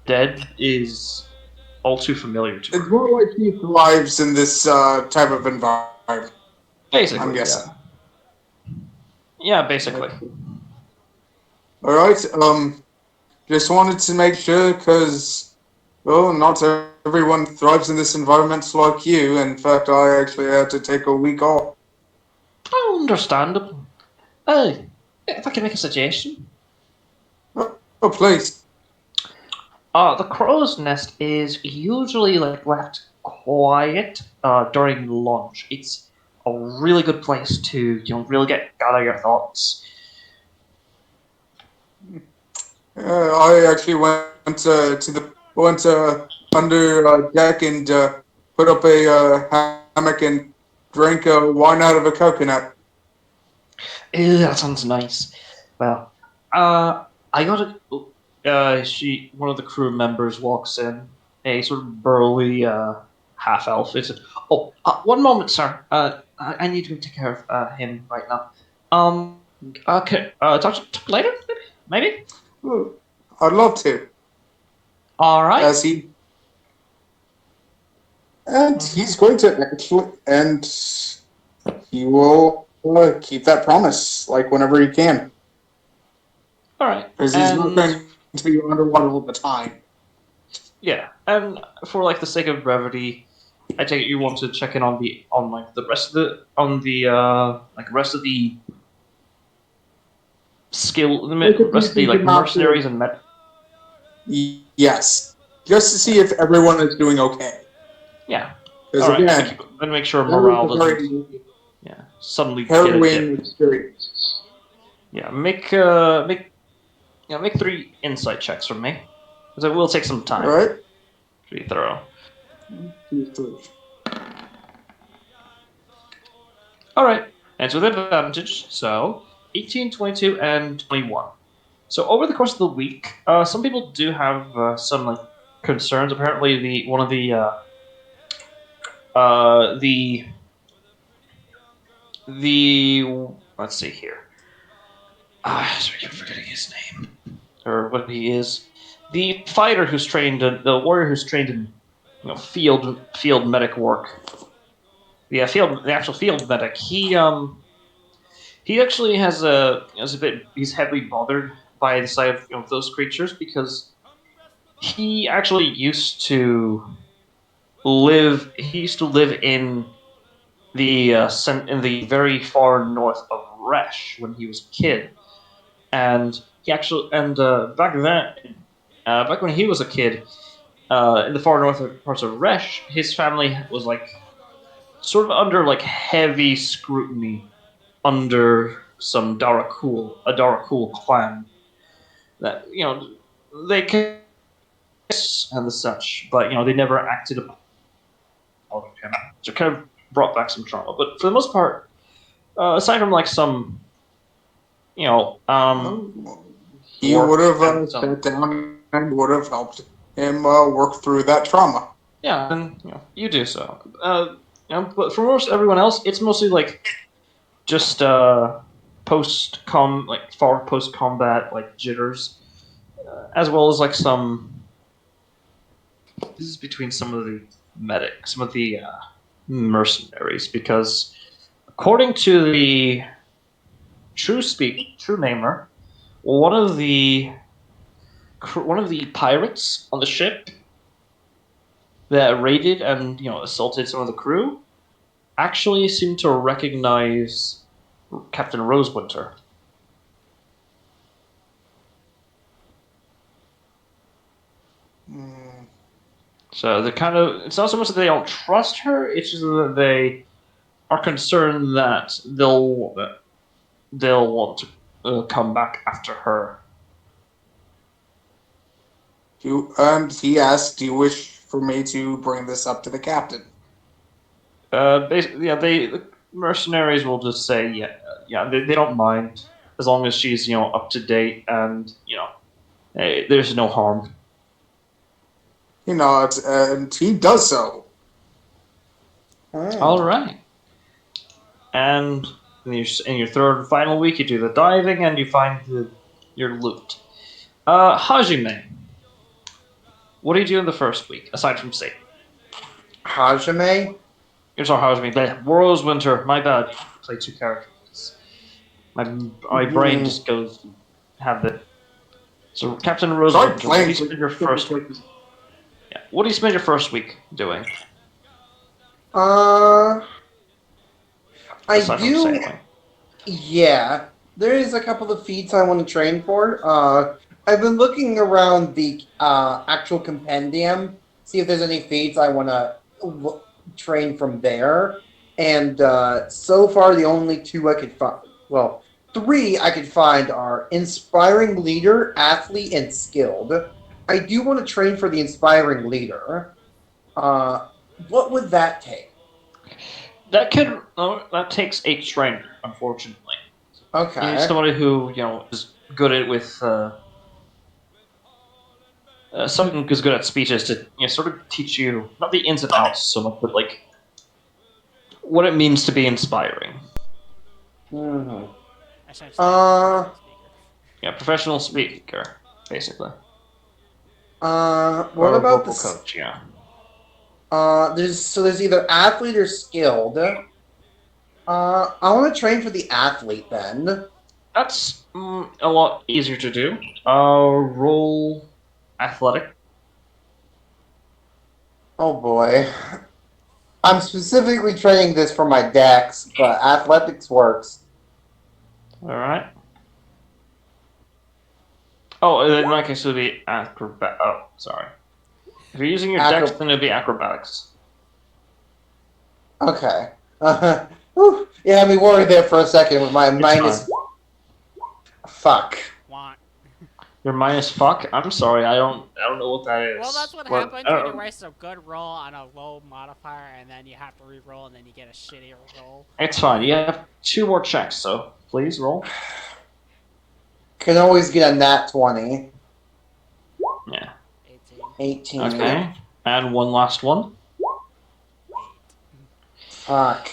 Speaker 2: dead is all too familiar to
Speaker 3: It's
Speaker 2: her.
Speaker 3: more like he thrives in this type of environment.
Speaker 2: Basically,
Speaker 3: I'm guessing.
Speaker 2: Yeah, basically.
Speaker 3: All right. Just wanted to make sure because, well, not everyone thrives in this environment like you. In fact, I actually had to take a week off.
Speaker 2: Oh, understandable. Hey, if I can make a suggestion.
Speaker 3: Oh, please.
Speaker 2: The crow's nest is usually like left quiet during lunch. It's a really good place to really gather your thoughts.
Speaker 3: I actually went under deck and put up a hammock and drank wine out of a coconut.
Speaker 2: Ew, that sounds nice. Well, I got it. One of the crew members walks in, a sort of burly half elf. It's one moment, sir. I need to take care of him right now. Okay. Talk later, maybe.
Speaker 3: Ooh, I'd love to.
Speaker 2: All right.
Speaker 3: As he's going to actually, and he will keep that promise, like whenever he can,
Speaker 2: All right.
Speaker 3: because he's not going to be underwater all the time.
Speaker 2: Yeah, and for like the sake of brevity, I take it you want to check in on the rest of the skill rest of the like mercenaries and med.
Speaker 3: Yes, just to see if everyone is doing okay.
Speaker 2: Yeah.
Speaker 3: Because
Speaker 2: All right.
Speaker 3: again,
Speaker 2: Then make sure
Speaker 3: that
Speaker 2: morale
Speaker 3: was a
Speaker 2: doesn't
Speaker 3: very
Speaker 2: suddenly get a
Speaker 3: harrowing
Speaker 2: dip.
Speaker 3: experience.
Speaker 2: Yeah, make 3 insight checks from me, because it will take some time.
Speaker 3: All right.
Speaker 2: To be thorough.
Speaker 3: 2, 3.
Speaker 2: All right, and it's with advantage, so 18, 22, and 21. So over the course of the week, some people do have some like concerns. Apparently, the let's see here. Sorry, I'm forgetting his name or what he is. The fighter who's trained, the warrior who's trained in field medic work. The actual field medic. He actually he's heavily bothered by the sight of those creatures because he actually used to live in in the very far north of Resh when he was a kid, and back when he was a kid, in the far north parts of Resh, his family was like sort of under like heavy scrutiny under a Darakul clan that they can and the such, but they never acted upon him, so it kind of brought back some trauma. But for the most part, aside from like some,
Speaker 3: He
Speaker 2: work
Speaker 3: would have
Speaker 2: and
Speaker 3: sat down and would have helped him work through that trauma.
Speaker 2: yeah, and you do so. But for most everyone else, it's mostly like just far post combat like jitters, as well as like some. This is between some of the mercenaries, because according to the true namer, one of the pirates on the ship that raided and assaulted some of the crew actually seemed to recognize Captain Rosewinter. So it's not so much that they don't trust her, it's just that they are concerned that they'll want to come back after her.
Speaker 3: And he asked, "Do you wish for me to bring this up to the captain?"
Speaker 2: The mercenaries will just say they don't mind as long as she's up to date and there's no harm.
Speaker 3: He nods, and he does so.
Speaker 2: All right. And in your third and final week, you do the diving, and you find your loot. Hajime, what do you do in the first week aside from Satan?
Speaker 4: Hajime?
Speaker 2: You're sorry, Hajime. Rose Winter. My bad. Play two characters. My brain just goes have the. So Captain Rose
Speaker 3: Try
Speaker 2: Winter. What do
Speaker 3: playing
Speaker 2: you spend your first? Yeah. What do you spend your first week doing
Speaker 4: I
Speaker 2: aside from
Speaker 4: do.
Speaker 2: sailing?
Speaker 4: Yeah, there is a couple of feats I want to train for. I've been looking around the actual compendium, see if there's any feats I want to train from there. And so far, the only two I could find, well, three I could find are Inspiring Leader, Athlete, and Skilled. I do want to train for the Inspiring Leader. What would that take?
Speaker 2: That takes a trainer, unfortunately. You need
Speaker 4: Okay.
Speaker 2: somebody who is good at with someone who's good at speeches to sort of teach you not the ins and outs so much, but like what it means to be inspiring.
Speaker 4: Mm-hmm.
Speaker 1: Essentially, a professional speaker.
Speaker 2: Yeah, professional speaker, basically,
Speaker 4: What
Speaker 2: or a
Speaker 4: about
Speaker 2: vocal
Speaker 4: the
Speaker 2: coach. Yeah.
Speaker 4: there's either athlete or skilled. I want to train for the athlete then.
Speaker 2: That's a lot easier to do. Roll athletic.
Speaker 4: Oh boy. I'm specifically training this for my dex, but athletics works.
Speaker 2: All right. Oh, in that case, it would be acrobat. Oh, sorry. If you're using your dex, then it would be acrobatics.
Speaker 4: Okay. Whew. You had me worried there for a second with my minus.
Speaker 2: Fine.
Speaker 4: Fuck.
Speaker 1: Want.
Speaker 2: Your minus fuck. I'm sorry. I don't know what that is.
Speaker 1: Well, that's what
Speaker 2: But,
Speaker 1: happens when you waste a good roll on a low modifier, and then you have to re-roll, and then you get a shittier roll.
Speaker 2: It's fine. You have 2 more checks, so please roll.
Speaker 4: Can always get a nat 20.
Speaker 2: Yeah.
Speaker 1: 18.
Speaker 4: 18.
Speaker 2: Okay. And one last one.
Speaker 4: Fuck.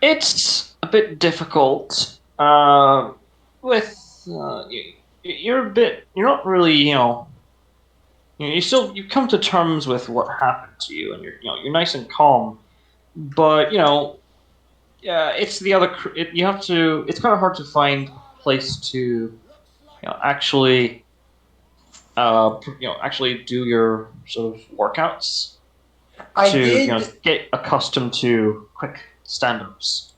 Speaker 2: It's a bit difficult. You're a bit. You're not really. You come to terms with what happened to you, and you're nice and calm. But yeah, it's the other. You have to. It's kind of hard to find a place to, actually. Actually do your sort of workouts
Speaker 4: I
Speaker 2: to
Speaker 4: did.
Speaker 2: get accustomed to quick stand-ups.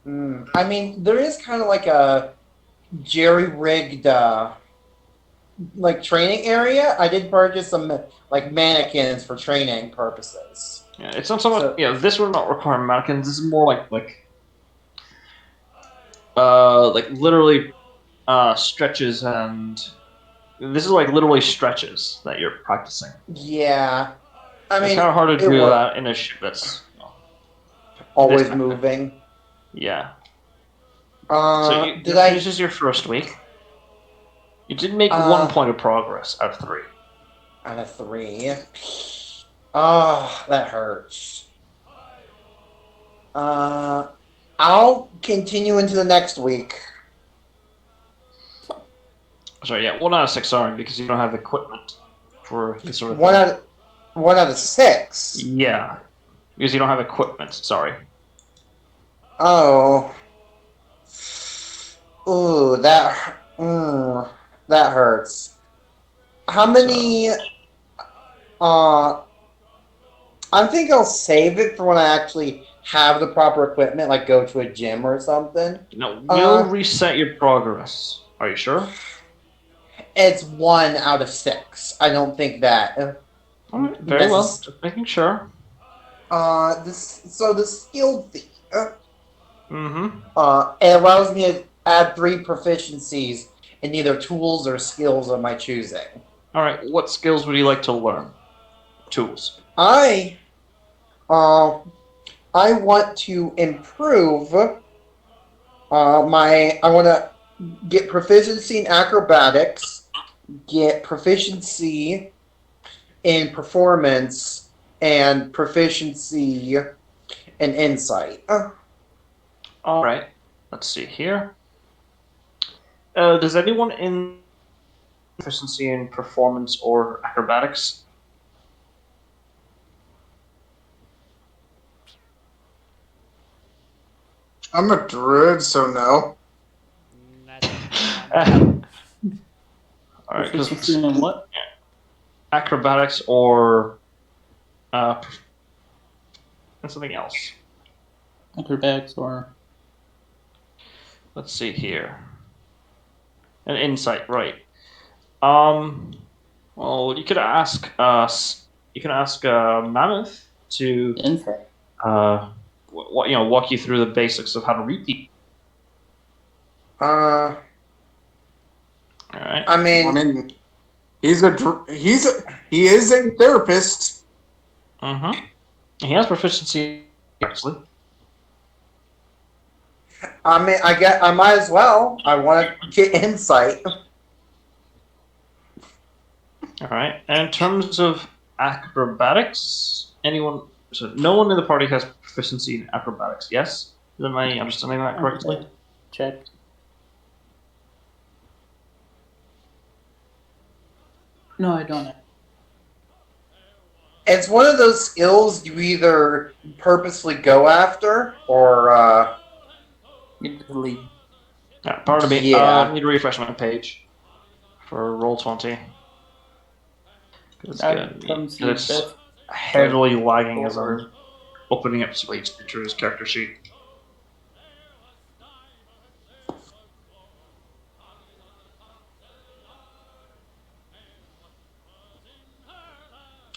Speaker 4: I mean, there is kind of like a jerry-rigged like training area. I did purchase some like mannequins for training purposes.
Speaker 2: Yeah, it's not so much.
Speaker 4: So-
Speaker 2: This would not require mannequins. This is more like literally stretches, and this is like literally stretches that you're practicing.
Speaker 4: Yeah, I mean,
Speaker 2: It's kind of hard to
Speaker 4: it
Speaker 2: do
Speaker 4: was
Speaker 2: that in a ship that's
Speaker 4: always
Speaker 2: this-
Speaker 4: moving.
Speaker 2: Yeah. So this is your first week. You did make 1 point of progress out of 3.
Speaker 4: Out of 3? Oh, that hurts. I'll continue into the next week.
Speaker 2: Sorry, yeah, 1 out of 6. Sorry, because you don't have equipment for this sort of
Speaker 4: One
Speaker 2: thing.
Speaker 4: out of 6.
Speaker 2: Yeah, because you don't have equipment. Sorry.
Speaker 4: Oh. Ooh, that hurts. How many? I think I'll save it for when I actually have the proper equipment, like go to a gym or something.
Speaker 2: No, we'll reset your progress. Are you sure?
Speaker 4: It's 1 out of 6. I don't think that.
Speaker 2: Alright, very well. Just making sure.
Speaker 4: The skilled thing.
Speaker 2: Mm-hmm.
Speaker 4: It allows me to add 3 proficiencies in either tools or skills of my choosing.
Speaker 2: Alright, what skills would you like to learn? Tools.
Speaker 4: I want to improve I want to get proficiency in acrobatics, get proficiency in performance, and proficiency in insight.
Speaker 2: Alright, let's see here. Does anyone in proficiency in performance or acrobatics?
Speaker 3: I'm a druid, so no.
Speaker 1: That's one.
Speaker 2: All right, because
Speaker 7: Proficiency in what?
Speaker 2: acrobatics or and something else.
Speaker 7: Acrobatics or
Speaker 2: Let's see here. An insight, right? Well, you could ask us. You can ask Mammoth to
Speaker 7: insight.
Speaker 2: walk you through the basics of how to read people.
Speaker 4: Uh,
Speaker 2: All right.
Speaker 4: I
Speaker 3: I
Speaker 4: mean,
Speaker 3: mean, he is a therapist.
Speaker 2: Mm-hmm. He has proficiency, actually.
Speaker 4: I might as well. I want to get insight.
Speaker 2: All right. And in terms of acrobatics, anyone? So no one in the party has proficiency in acrobatics. Yes. Am I understanding that correctly?
Speaker 7: Okay. Check. No, I don't.
Speaker 4: It's one of those skills you either purposely go after or
Speaker 7: You delete.
Speaker 2: Pardon me.
Speaker 4: Yeah.
Speaker 2: I need to refresh my page for roll 20.
Speaker 7: That comes your
Speaker 2: It's
Speaker 7: best.
Speaker 2: heavily lagging as
Speaker 7: Or
Speaker 2: I'm opening up Slate's picture his character sheet.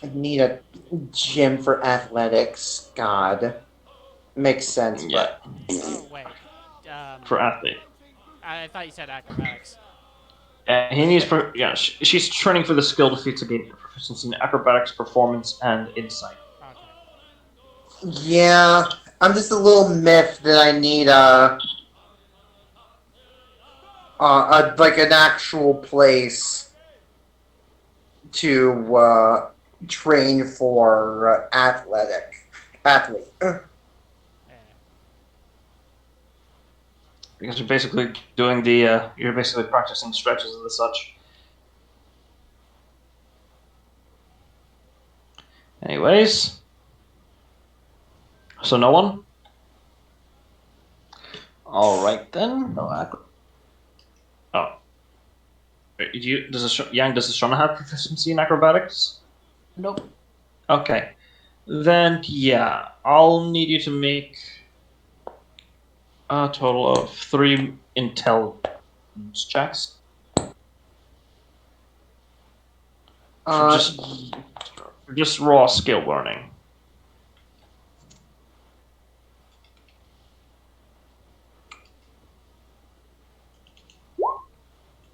Speaker 4: I need a gym for athletics. God, makes sense,
Speaker 2: Yeah,
Speaker 4: but
Speaker 1: Oh wait.
Speaker 2: for athlete.
Speaker 1: I thought you said acrobatics.
Speaker 2: He needs. She's training for the skill defeat to gain proficiency in acrobatics, performance, and insight.
Speaker 1: Okay.
Speaker 4: yeah, I'm just a little miffed that I need like an actual place to train for athlete.
Speaker 1: Yeah.
Speaker 2: Because you're basically doing you're basically practicing stretches and such. Anyways, so no one. All right then. Oh, does Shona have proficiency in acrobatics?
Speaker 7: nope.
Speaker 2: Okay, then yeah, I'll need you to make a total of 3 intelligence checks. For just raw skill learning.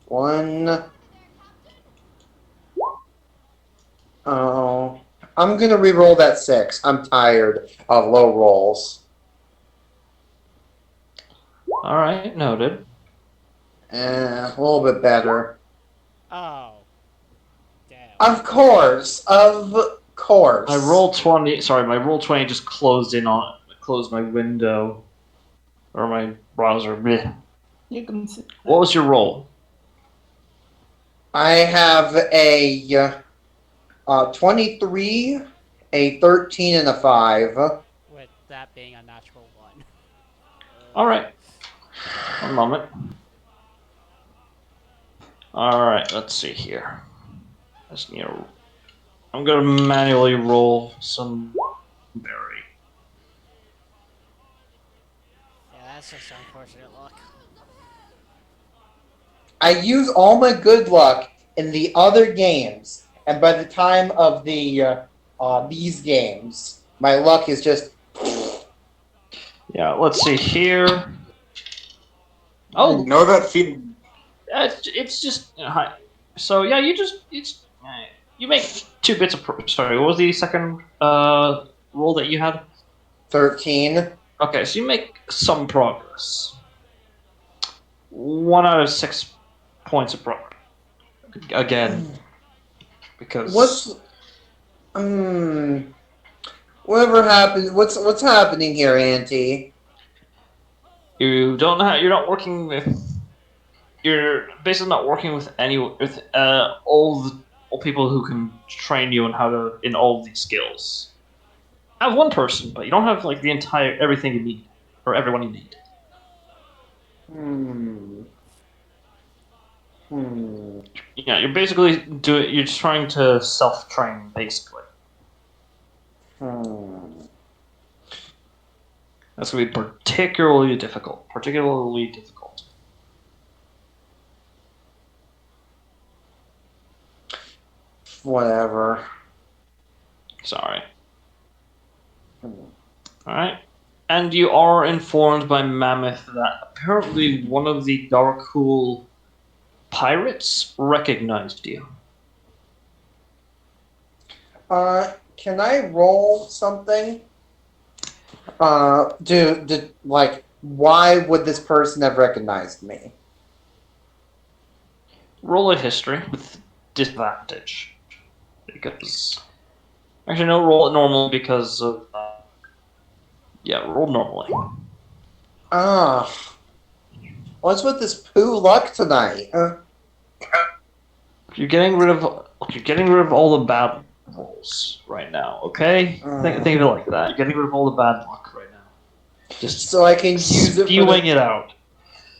Speaker 4: One. Oh, I'm gonna re-roll that 6. I'm tired of low rolls.
Speaker 2: All right, noted.
Speaker 4: A little bit better.
Speaker 1: Oh. Damn.
Speaker 4: Of course.
Speaker 2: My roll 20. Sorry, my roll 20 just closed my window or my browser. Bleh.
Speaker 7: You can see.
Speaker 2: What was your roll?
Speaker 4: I have a 23, a 13, and a 5.
Speaker 1: With that being a natural one.
Speaker 2: All right. One moment. All right, let's see here. I'm gonna manually roll some berry.
Speaker 1: Yeah, that's just unfortunate luck.
Speaker 4: I use all my good luck in the other games, and by the time of these games, my luck is just.
Speaker 2: Yeah, let's see here.
Speaker 3: I
Speaker 2: Oh,
Speaker 3: know that feeling.
Speaker 2: it's just so yeah. You make 2 bits of sorry. What was the second roll that you had?
Speaker 4: 13.
Speaker 2: Okay, so you make some progress. 1 out of 6 points of progress. Again, because
Speaker 4: Whatever happens? What's happening here, Auntie?
Speaker 2: you're not working with you're basically not working with all people who can train you on how to in all of these skills. I have one person, but you don't have like the entire everything you need or everyone you need. Yeah, you're basically you're just trying to self-train, basically. That's gonna be particularly difficult.
Speaker 4: Whatever.
Speaker 2: Sorry. Alright. And you are informed by Mammoth that apparently one of the Darkhool pirates recognized you.
Speaker 4: Can I roll something? Like, why would this person have recognized me?
Speaker 2: Roll a history with disadvantage. Because... Actually, no, roll it normally because of... yeah, roll normally.
Speaker 4: What's with this poo luck tonight?
Speaker 2: You're getting rid of all the bad rolls right now, okay? Think of it like that. You're getting rid of all the bad luck right now. Just
Speaker 4: so I can use it
Speaker 2: spewing it out.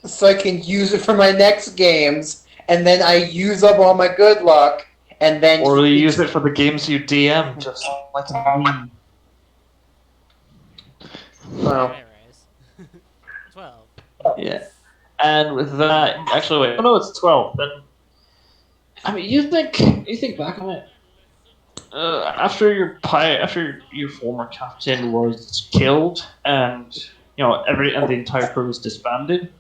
Speaker 4: So I can use it for my next games, and then I use up all my good luck, and then...
Speaker 2: Or you use it for the games you DM, just like me.
Speaker 4: Well...
Speaker 1: Anyways. 12.
Speaker 2: Yeah. And with that... Actually, wait. Oh, no, it's 12. Then... I mean, you think back on it. After your former captain was killed, and the entire crew was disbanded.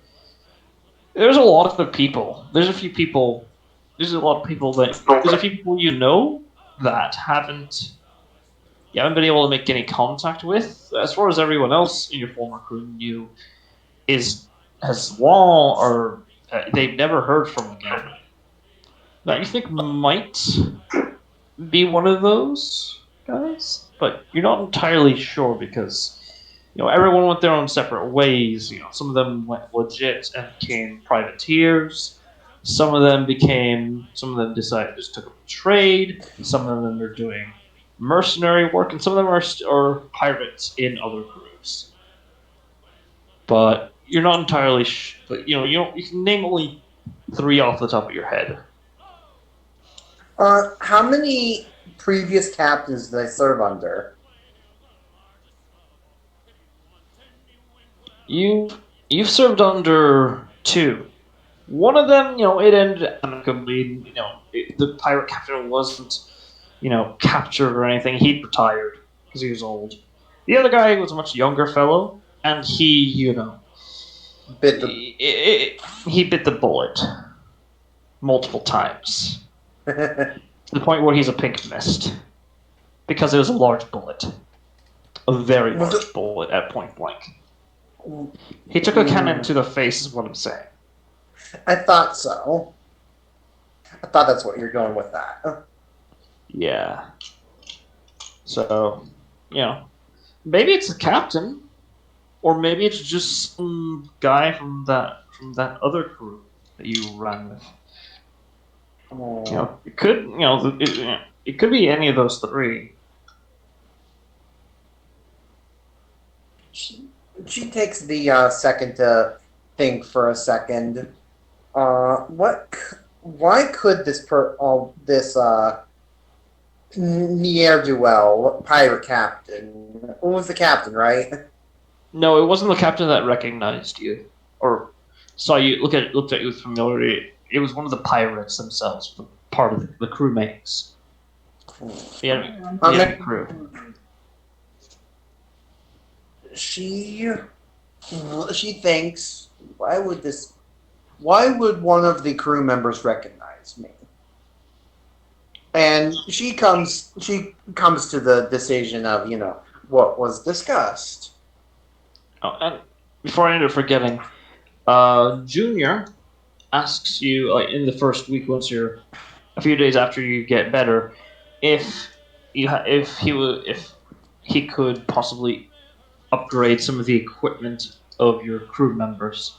Speaker 2: There's a lot of people. There's a few people you know that haven't been able to make any contact with. As far as everyone else in your former crew knew, they've never heard from again. That you think might be one of those guys, but you're not entirely sure because everyone went their own separate ways. Some of them went legit and became privateers. Some of them decided just took up a trade. Some of them are doing mercenary work, and some of them are pirates in other crews. But you're not entirely but you can name only 3 off the top of your head.
Speaker 4: How many previous captains did I serve under?
Speaker 2: You've served under 2. One of them, it ended amicably. The pirate captain wasn't, captured or anything. He'd retired because he was old. The other guy was a much younger fellow, and he, he bit the bullet multiple times. To the point where he's a pink mist. Because it was a large bullet. A very large bullet at point blank. He took a cannon to the face, is what I'm saying.
Speaker 4: I thought so. I thought that's what you're going with that.
Speaker 2: Yeah. So, maybe it's the captain, or maybe it's just some guy from that other crew that you ran with. It could, it could be any of those 3.
Speaker 4: She takes the second to think for a second. Why could this ne'er-do-well pirate captain? Who was the captain, right?
Speaker 2: No, it wasn't the captain that recognized you or saw you. Looked at you with familiarity. It was one of the pirates themselves, part of the crewmates. The enemy crew.
Speaker 4: She thinks, why would one of the crew members recognize me? And she comes to the decision of, what was discussed.
Speaker 2: Oh, and before I end up forgetting, Junior asks you, in the first week, once you're a few days after you get better, if he could possibly upgrade some of the equipment of your crew members.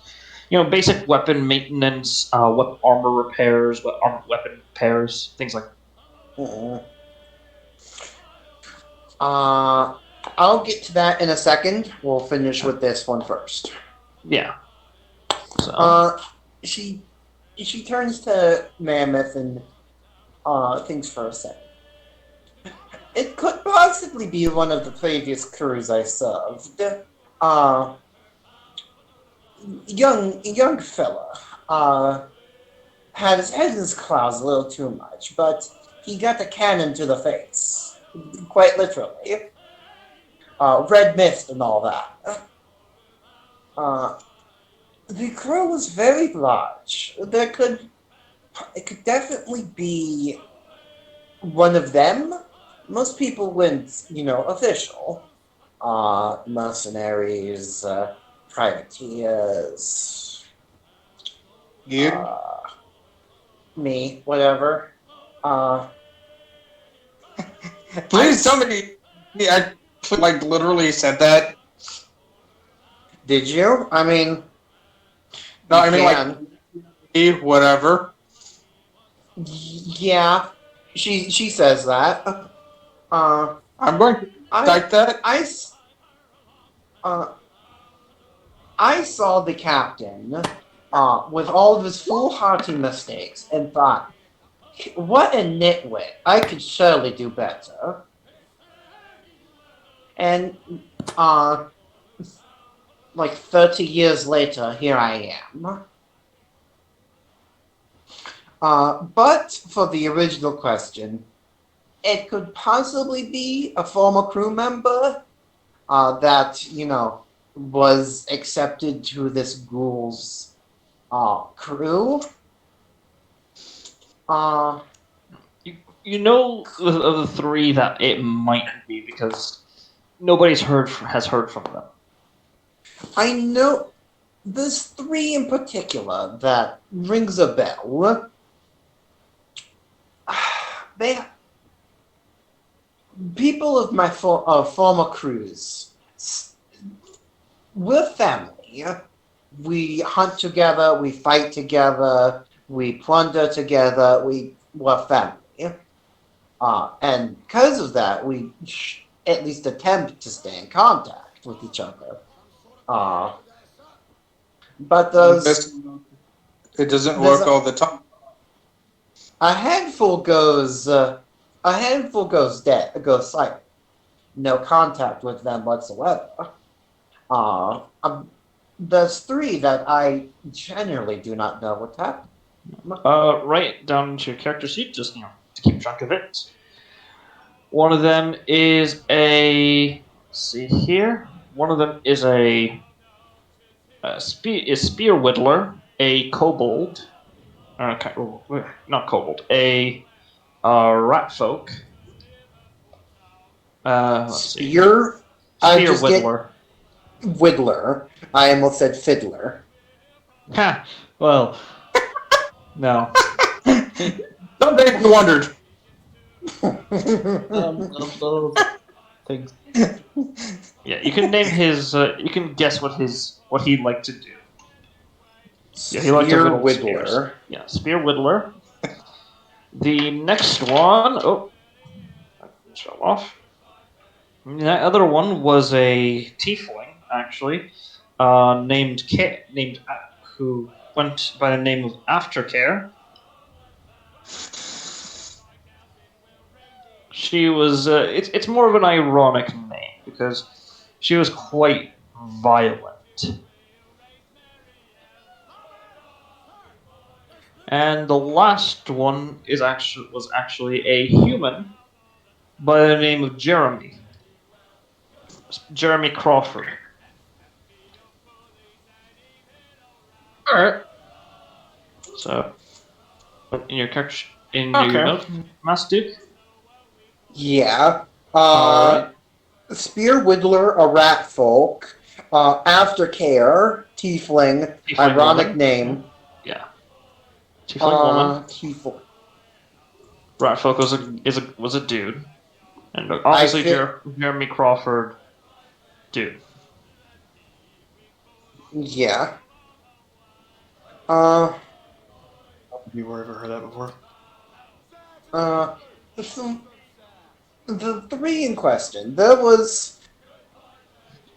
Speaker 2: basic weapon maintenance, armor repairs, weapon repairs, things like.
Speaker 4: Mhm. I'll get to that in a second. We'll finish with this one first.
Speaker 2: Yeah. So.
Speaker 4: She turns to Mammoth and thinks for a second. It could possibly be one of the previous crews I served. Young fella. Had his head in his clouds a little too much, but he got a cannon to the face. Quite literally. Red mist and all that. The crew was very large. It could definitely be one of them. Most people went, official. Mercenaries, privateers.
Speaker 3: You?
Speaker 4: Me, whatever.
Speaker 3: Please, somebody. Yeah, I literally said that.
Speaker 4: Did you? I mean,
Speaker 3: No,
Speaker 4: you
Speaker 3: I mean,
Speaker 4: can.
Speaker 3: whatever.
Speaker 4: Yeah, she says that.
Speaker 3: I'm going to type that.
Speaker 4: I saw the captain with all of his foolhardy mistakes and thought, what a nitwit. I could surely do better. And, 30 years later, here I am. But for the original question, it could possibly be a former crew member that, was accepted to this ghoul's crew.
Speaker 2: You know of the three that it might be because nobody's has heard from them.
Speaker 4: I know there's three in particular that rings a bell. People of my former crews. We're family. We hunt together, we fight together, we plunder together, we're family. And because of that, we at least attempt to stay in contact with each other. But
Speaker 3: it doesn't work all the time.
Speaker 4: A handful goes dead, goes silent. No contact with them whatsoever. There's three that I generally do not know what happened.
Speaker 2: Write down into your character sheet, just to keep track of it. One of them is a. Let's see here. One of them is spear whittler, a kobold. Not kobold. A rat folk. Let's see.
Speaker 4: Spear
Speaker 2: Whittler.
Speaker 4: Whittler. I almost said fiddler.
Speaker 2: Ha! Well, no.
Speaker 3: Someday I wondered.
Speaker 7: Things.
Speaker 2: Yeah, you can name his. You can guess what he'd like to do. Yeah, he liked to
Speaker 4: Spear
Speaker 2: whittle
Speaker 4: Whittler.
Speaker 2: spears. Yeah, spear whittler. The next one. Oh, show off. That other one was a tiefling, actually, who went by the name of Aftercare. She was. It's more of an ironic name because she was quite violent. And the last one was actually a human by the name of Jeremy Crawford. All right. So, in your character, your note, Master Duke.
Speaker 4: Yeah.
Speaker 2: Alright.
Speaker 4: Spear Whittler, a rat folk. Aftercare, tiefling, ironic
Speaker 2: woman.
Speaker 4: name.
Speaker 2: Yeah. Tiefling woman.
Speaker 4: Tiefling.
Speaker 2: Rat folk was a dude, and obviously Jeremy Crawford, dude.
Speaker 4: Yeah. Uh,
Speaker 5: Have you ever heard that before?
Speaker 4: uh, the three in question, there was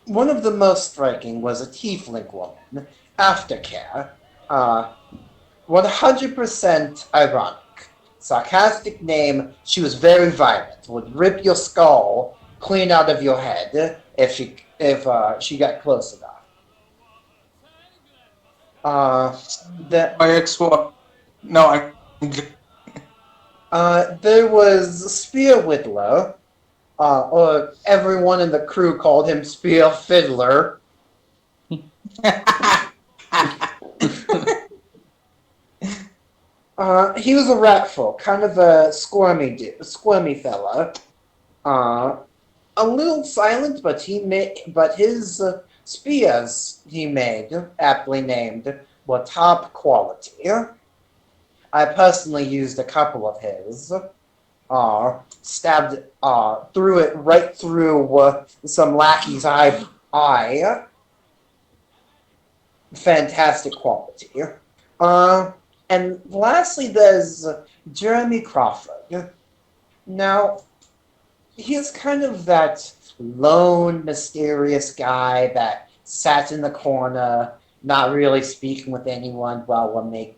Speaker 4: one of the most striking was a tiefling woman, aftercare. 100% ironic. Sarcastic name, she was very violent, would rip your skull clean out of your head if she got close enough. That
Speaker 3: My ex-wife. No, I'm.
Speaker 4: There was Spear Whittler, or everyone in the crew called him Spear Fiddler. He was a ratful, kind of a squirmy fella. A little silent, but his spears he made, aptly named, were top quality. I personally used a couple of his. Stabbed, threw it right through some lackey's eye. Fantastic quality. And lastly, there's Jeremy Crawford. Now, he's kind of that lone, mysterious guy that sat in the corner, not really speaking with anyone while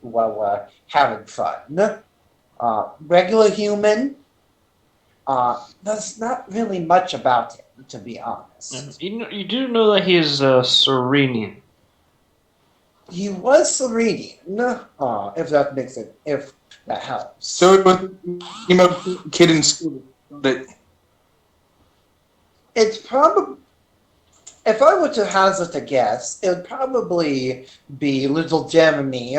Speaker 4: we're having fun. Regular human. There's not really much about him, to be honest.
Speaker 2: You do know that he is Serenian.
Speaker 4: He was Serenian, if that helps.
Speaker 3: So it was emo kid in school. But
Speaker 4: It's probably, if I were to hazard a guess, it would probably be little Jeremy.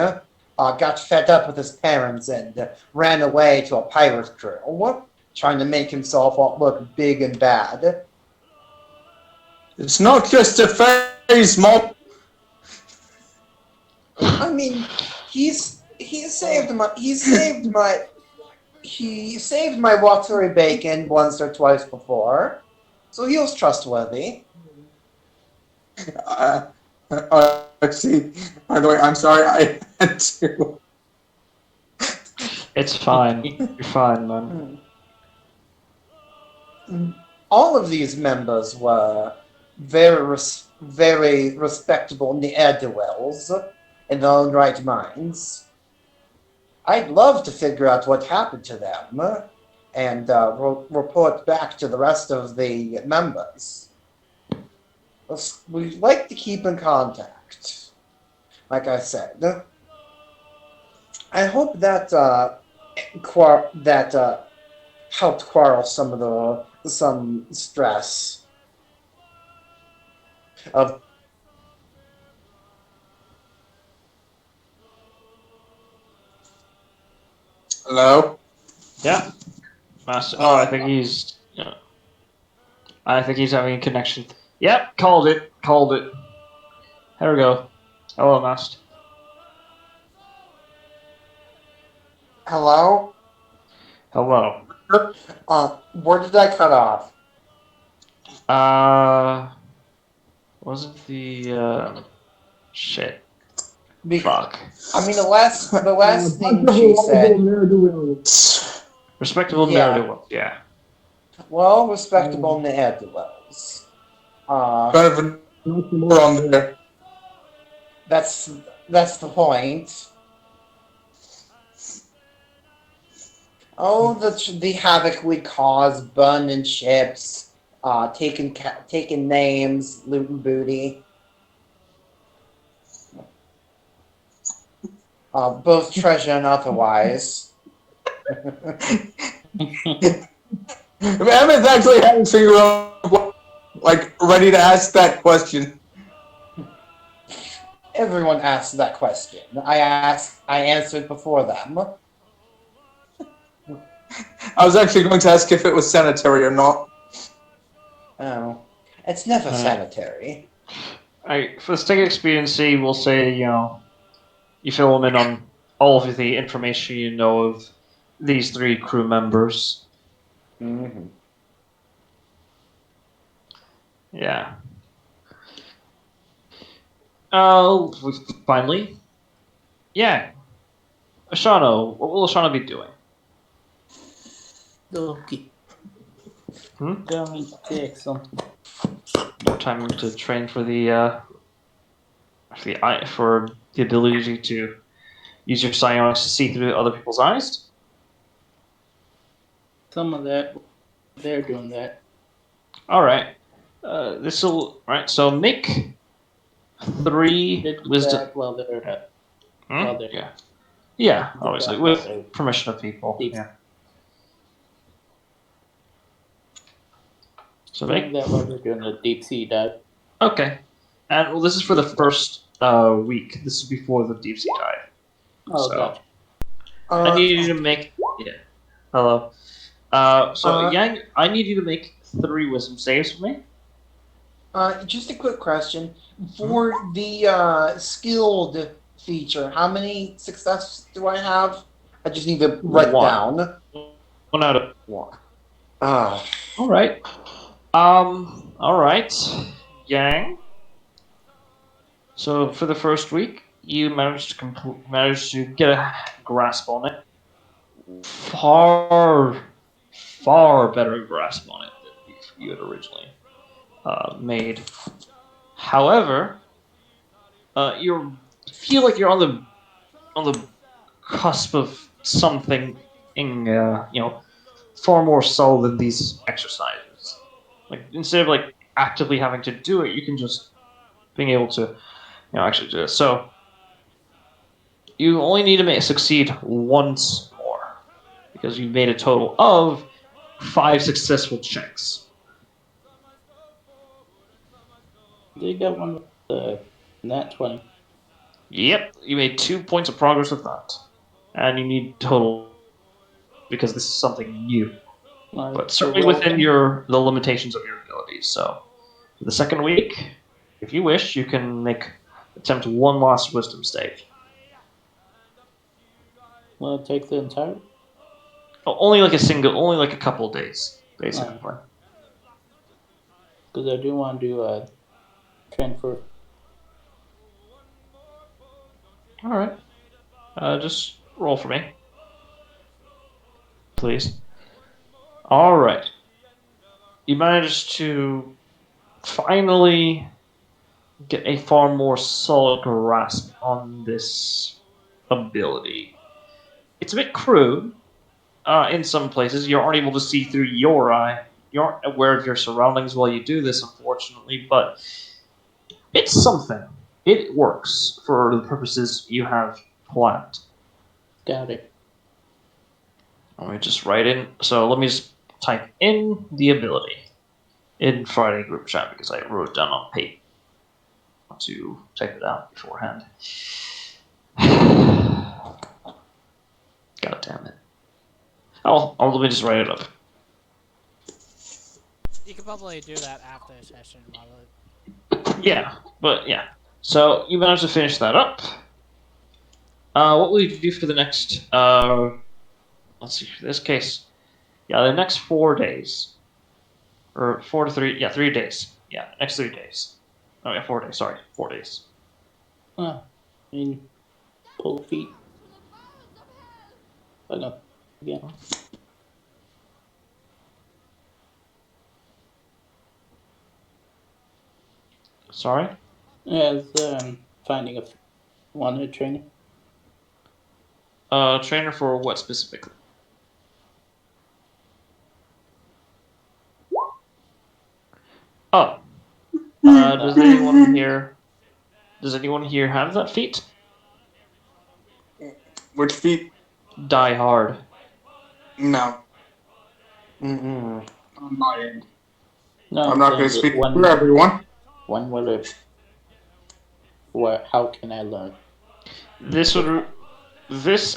Speaker 4: Got fed up with his parents and ran away to a pirate crew, trying to make himself look big and bad.
Speaker 3: it's not just a phase, Mom.
Speaker 4: I mean, he saved my watery bacon once or twice before, so he was trustworthy.
Speaker 3: See, by the way, I'm sorry I had to.
Speaker 2: It's fine. You're fine, man.
Speaker 4: All of these members were very respectable ne'er-do-wells in their own right minds. I'd love to figure out what happened to them and report back to the rest of the members. We'd like to keep in contact, like I said. I hope that helped quell some stress of.
Speaker 3: Hello?
Speaker 2: Yeah. Master. Oh, I think he's. Yeah. I think he's having a connection. Yep, called it. Called it. There we go. Hello, Master.
Speaker 4: Hello?
Speaker 2: Hello.
Speaker 4: Where did I cut off?
Speaker 2: Wasn't the shit.
Speaker 4: Fuck.
Speaker 2: Fuck.
Speaker 4: I mean, the last thing she said.
Speaker 2: Respectable
Speaker 4: Yeah.
Speaker 2: ne'er-do-well. Yeah.
Speaker 4: Well, respectable ne'er-do-wells.
Speaker 3: Kind of a more on there.
Speaker 4: That's the point. Oh, the havoc we cause, burning ships, taking names, looting booty. Both treasure and otherwise.
Speaker 3: Emmett's actually having to figure out, ready to ask that question.
Speaker 4: Everyone asks that question. I answered before them.
Speaker 3: I was actually going to ask if it was sanitary or not.
Speaker 4: Oh, it's never sanitary.
Speaker 2: For the sake of expediency, we'll say, you fill them in on all of the information you know of these three crew members.
Speaker 4: Mm-hmm.
Speaker 2: Yeah. Finally, Yeah. Ashano, what will Ashano be doing?
Speaker 7: Okay.
Speaker 2: Hmm?
Speaker 7: Going to take some.
Speaker 2: More time to train for for the ability to use your psionics to see through other people's eyes.
Speaker 7: Some of that. They're doing that.
Speaker 2: All right. This will right. So make 3
Speaker 7: Did
Speaker 2: wisdom.
Speaker 7: that while they're
Speaker 2: Hmm?
Speaker 7: they're
Speaker 2: Yeah. Yeah.
Speaker 7: did
Speaker 2: Obviously,
Speaker 7: that while
Speaker 2: with
Speaker 7: they're
Speaker 2: permission of people.
Speaker 7: deep.
Speaker 2: Yeah. So
Speaker 7: Doing
Speaker 2: make.
Speaker 7: that while they're doing the deep sea dive.
Speaker 2: Okay. And well, this is for the first week. This is before the deep sea dive.
Speaker 7: Oh,
Speaker 2: So
Speaker 7: gotcha.
Speaker 2: I need you to make. Yeah. Hello. So
Speaker 4: Uh,
Speaker 2: Yang, I need you to make 3 wisdom saves for me.
Speaker 4: just a quick question. For the skilled feature, how many successes do I have? I just need to write
Speaker 2: 1.
Speaker 4: down.
Speaker 2: 1 out of.
Speaker 4: One. Ah.
Speaker 2: All right. All right. Yang. So for the first week, you managed to get a grasp on it. Far better grasp on it than you had originally made. However, you feel like you're on the cusp of something, far more subtle than these exercises. Like instead of like actively having to do it, you can just being able to, actually do it. So you only need to succeed once more because you made a total of 5 successful checks.
Speaker 7: They got one with the nat 20.
Speaker 2: Yep, you made 2 points of progress with that, and you need total because this is something new, but certainly within the limitations of your abilities. So for the second week, if you wish, you can attempt 1 last wisdom save.
Speaker 7: Will it take the entire?
Speaker 2: Only like a couple of days, basically.
Speaker 7: Because I do want to do a train for.
Speaker 2: All right. Just roll for me, please. All right. You managed to finally get a far more solid grasp on this ability. It's a bit crude. In some places, you aren't able to see through your eye. You aren't aware of your surroundings while you do this, unfortunately, but it's something. It works for the purposes you have planned.
Speaker 7: Got it.
Speaker 2: Let me just write in. So let me just type in the ability in Friday group chat because I wrote it down on paper to type it out beforehand. God damn it. Oh, let me just write it up.
Speaker 1: You could probably do that after the session while
Speaker 2: Yeah, but yeah. So you managed to finish that up. What will you do for the next? Let's see. For this case, yeah, the next 4 days, or 4 to 3. Yeah, 3 days. Yeah, next 3 days. Oh yeah, 4 days. Sorry, 4 days.
Speaker 7: I mean, pull feet. I know. Again.
Speaker 2: Sorry.
Speaker 7: Yeah, it's finding a wanted trainer.
Speaker 2: Trainer for what specifically? Oh. Does anyone here? Does anyone here have that feat?
Speaker 3: Which feet?
Speaker 2: Die hard.
Speaker 3: No,
Speaker 4: Mm-mm.
Speaker 3: on my end.
Speaker 7: No,
Speaker 3: I'm
Speaker 7: I'm
Speaker 3: not
Speaker 7: saying
Speaker 3: going to
Speaker 7: that
Speaker 3: speak for everyone.
Speaker 7: one will it. How can I learn?
Speaker 2: This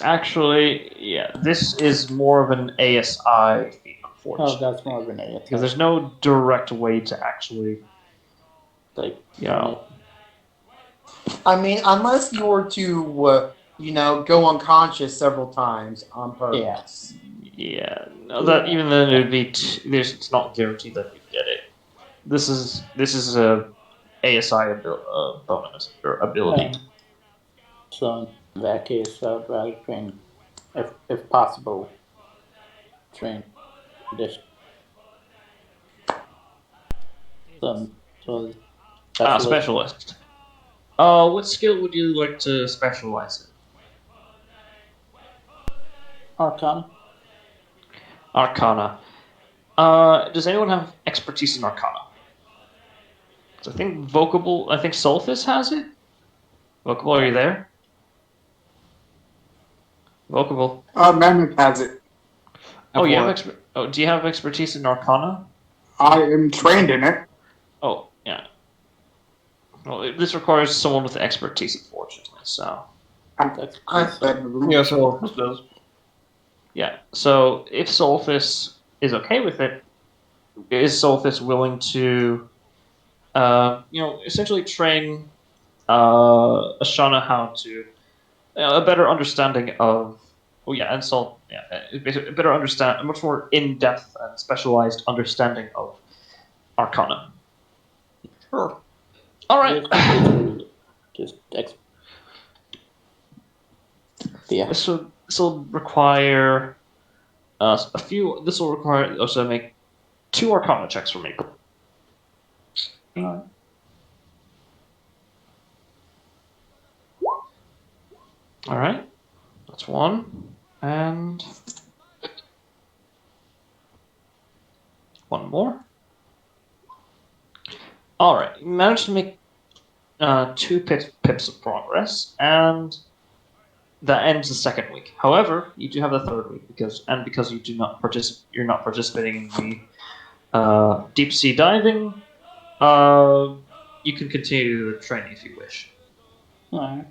Speaker 2: actually, yeah, this is more of an ASI feat,
Speaker 7: Oh,
Speaker 2: unfortunately.
Speaker 7: that's more of an ASI.
Speaker 2: Because there's no direct way to actually,
Speaker 7: Like,
Speaker 4: I mean, unless you were to, go unconscious several times on purpose.
Speaker 2: Yeah. No, that even then it would be. It's not guaranteed that you get it. This is a ASI bonus or ability.
Speaker 7: So In that case, I'd rather train, if possible, train tradition. So specialist.
Speaker 2: Specialist. What skill would you like to specialize in?
Speaker 7: Arcana.
Speaker 2: Arcana. Does anyone have expertise in Arcana? I think Vocable. I think Solthis has it. Vocable, are you there? Vocable.
Speaker 3: Mammoth has it.
Speaker 2: Oh, you have Oh, do you have expertise in Arcana?
Speaker 3: I am trained in it.
Speaker 2: Oh, yeah. Well, this requires someone with expertise, unfortunately. So.
Speaker 5: Yeah, so it does.
Speaker 2: Yeah. So if Solthis is okay with it, is Solthis willing to, essentially train Ashana how to a better understanding of. Oh yeah, and so a better understand, a much more in-depth and specialized understanding of Arcana.
Speaker 5: Sure.
Speaker 2: All right.
Speaker 7: Just yeah.
Speaker 2: This will require a few. This will require also make 2 Arcana checks for me. All right, that's 1, and 1 more. All right, you managed to make 2 pips of progress, and that ends the 2nd week. However, you do have the 3rd week because you do not you're not participating in the deep sea diving. You can continue the training if you wish.
Speaker 7: Alright.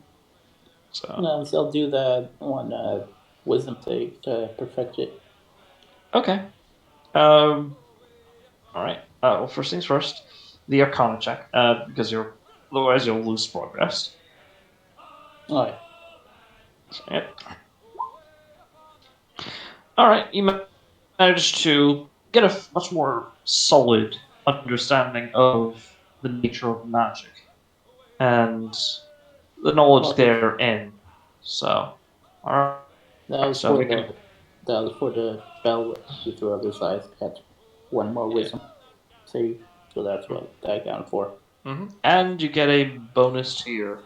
Speaker 2: So
Speaker 7: I'll do that one wisdom save to perfect it.
Speaker 2: okay. All right. Well, first things first, the Arcana check, because otherwise you'll lose progress.
Speaker 7: Alright.
Speaker 2: Yep. All right. You managed to get a much more solid understanding of the nature of magic and the knowledge therein. So, all right.
Speaker 7: That was
Speaker 2: So
Speaker 7: for the spell you threw other sides. Had 1 more wisdom save, so that's what that accounted for.
Speaker 2: Mm-hmm. And you get a bonus to your.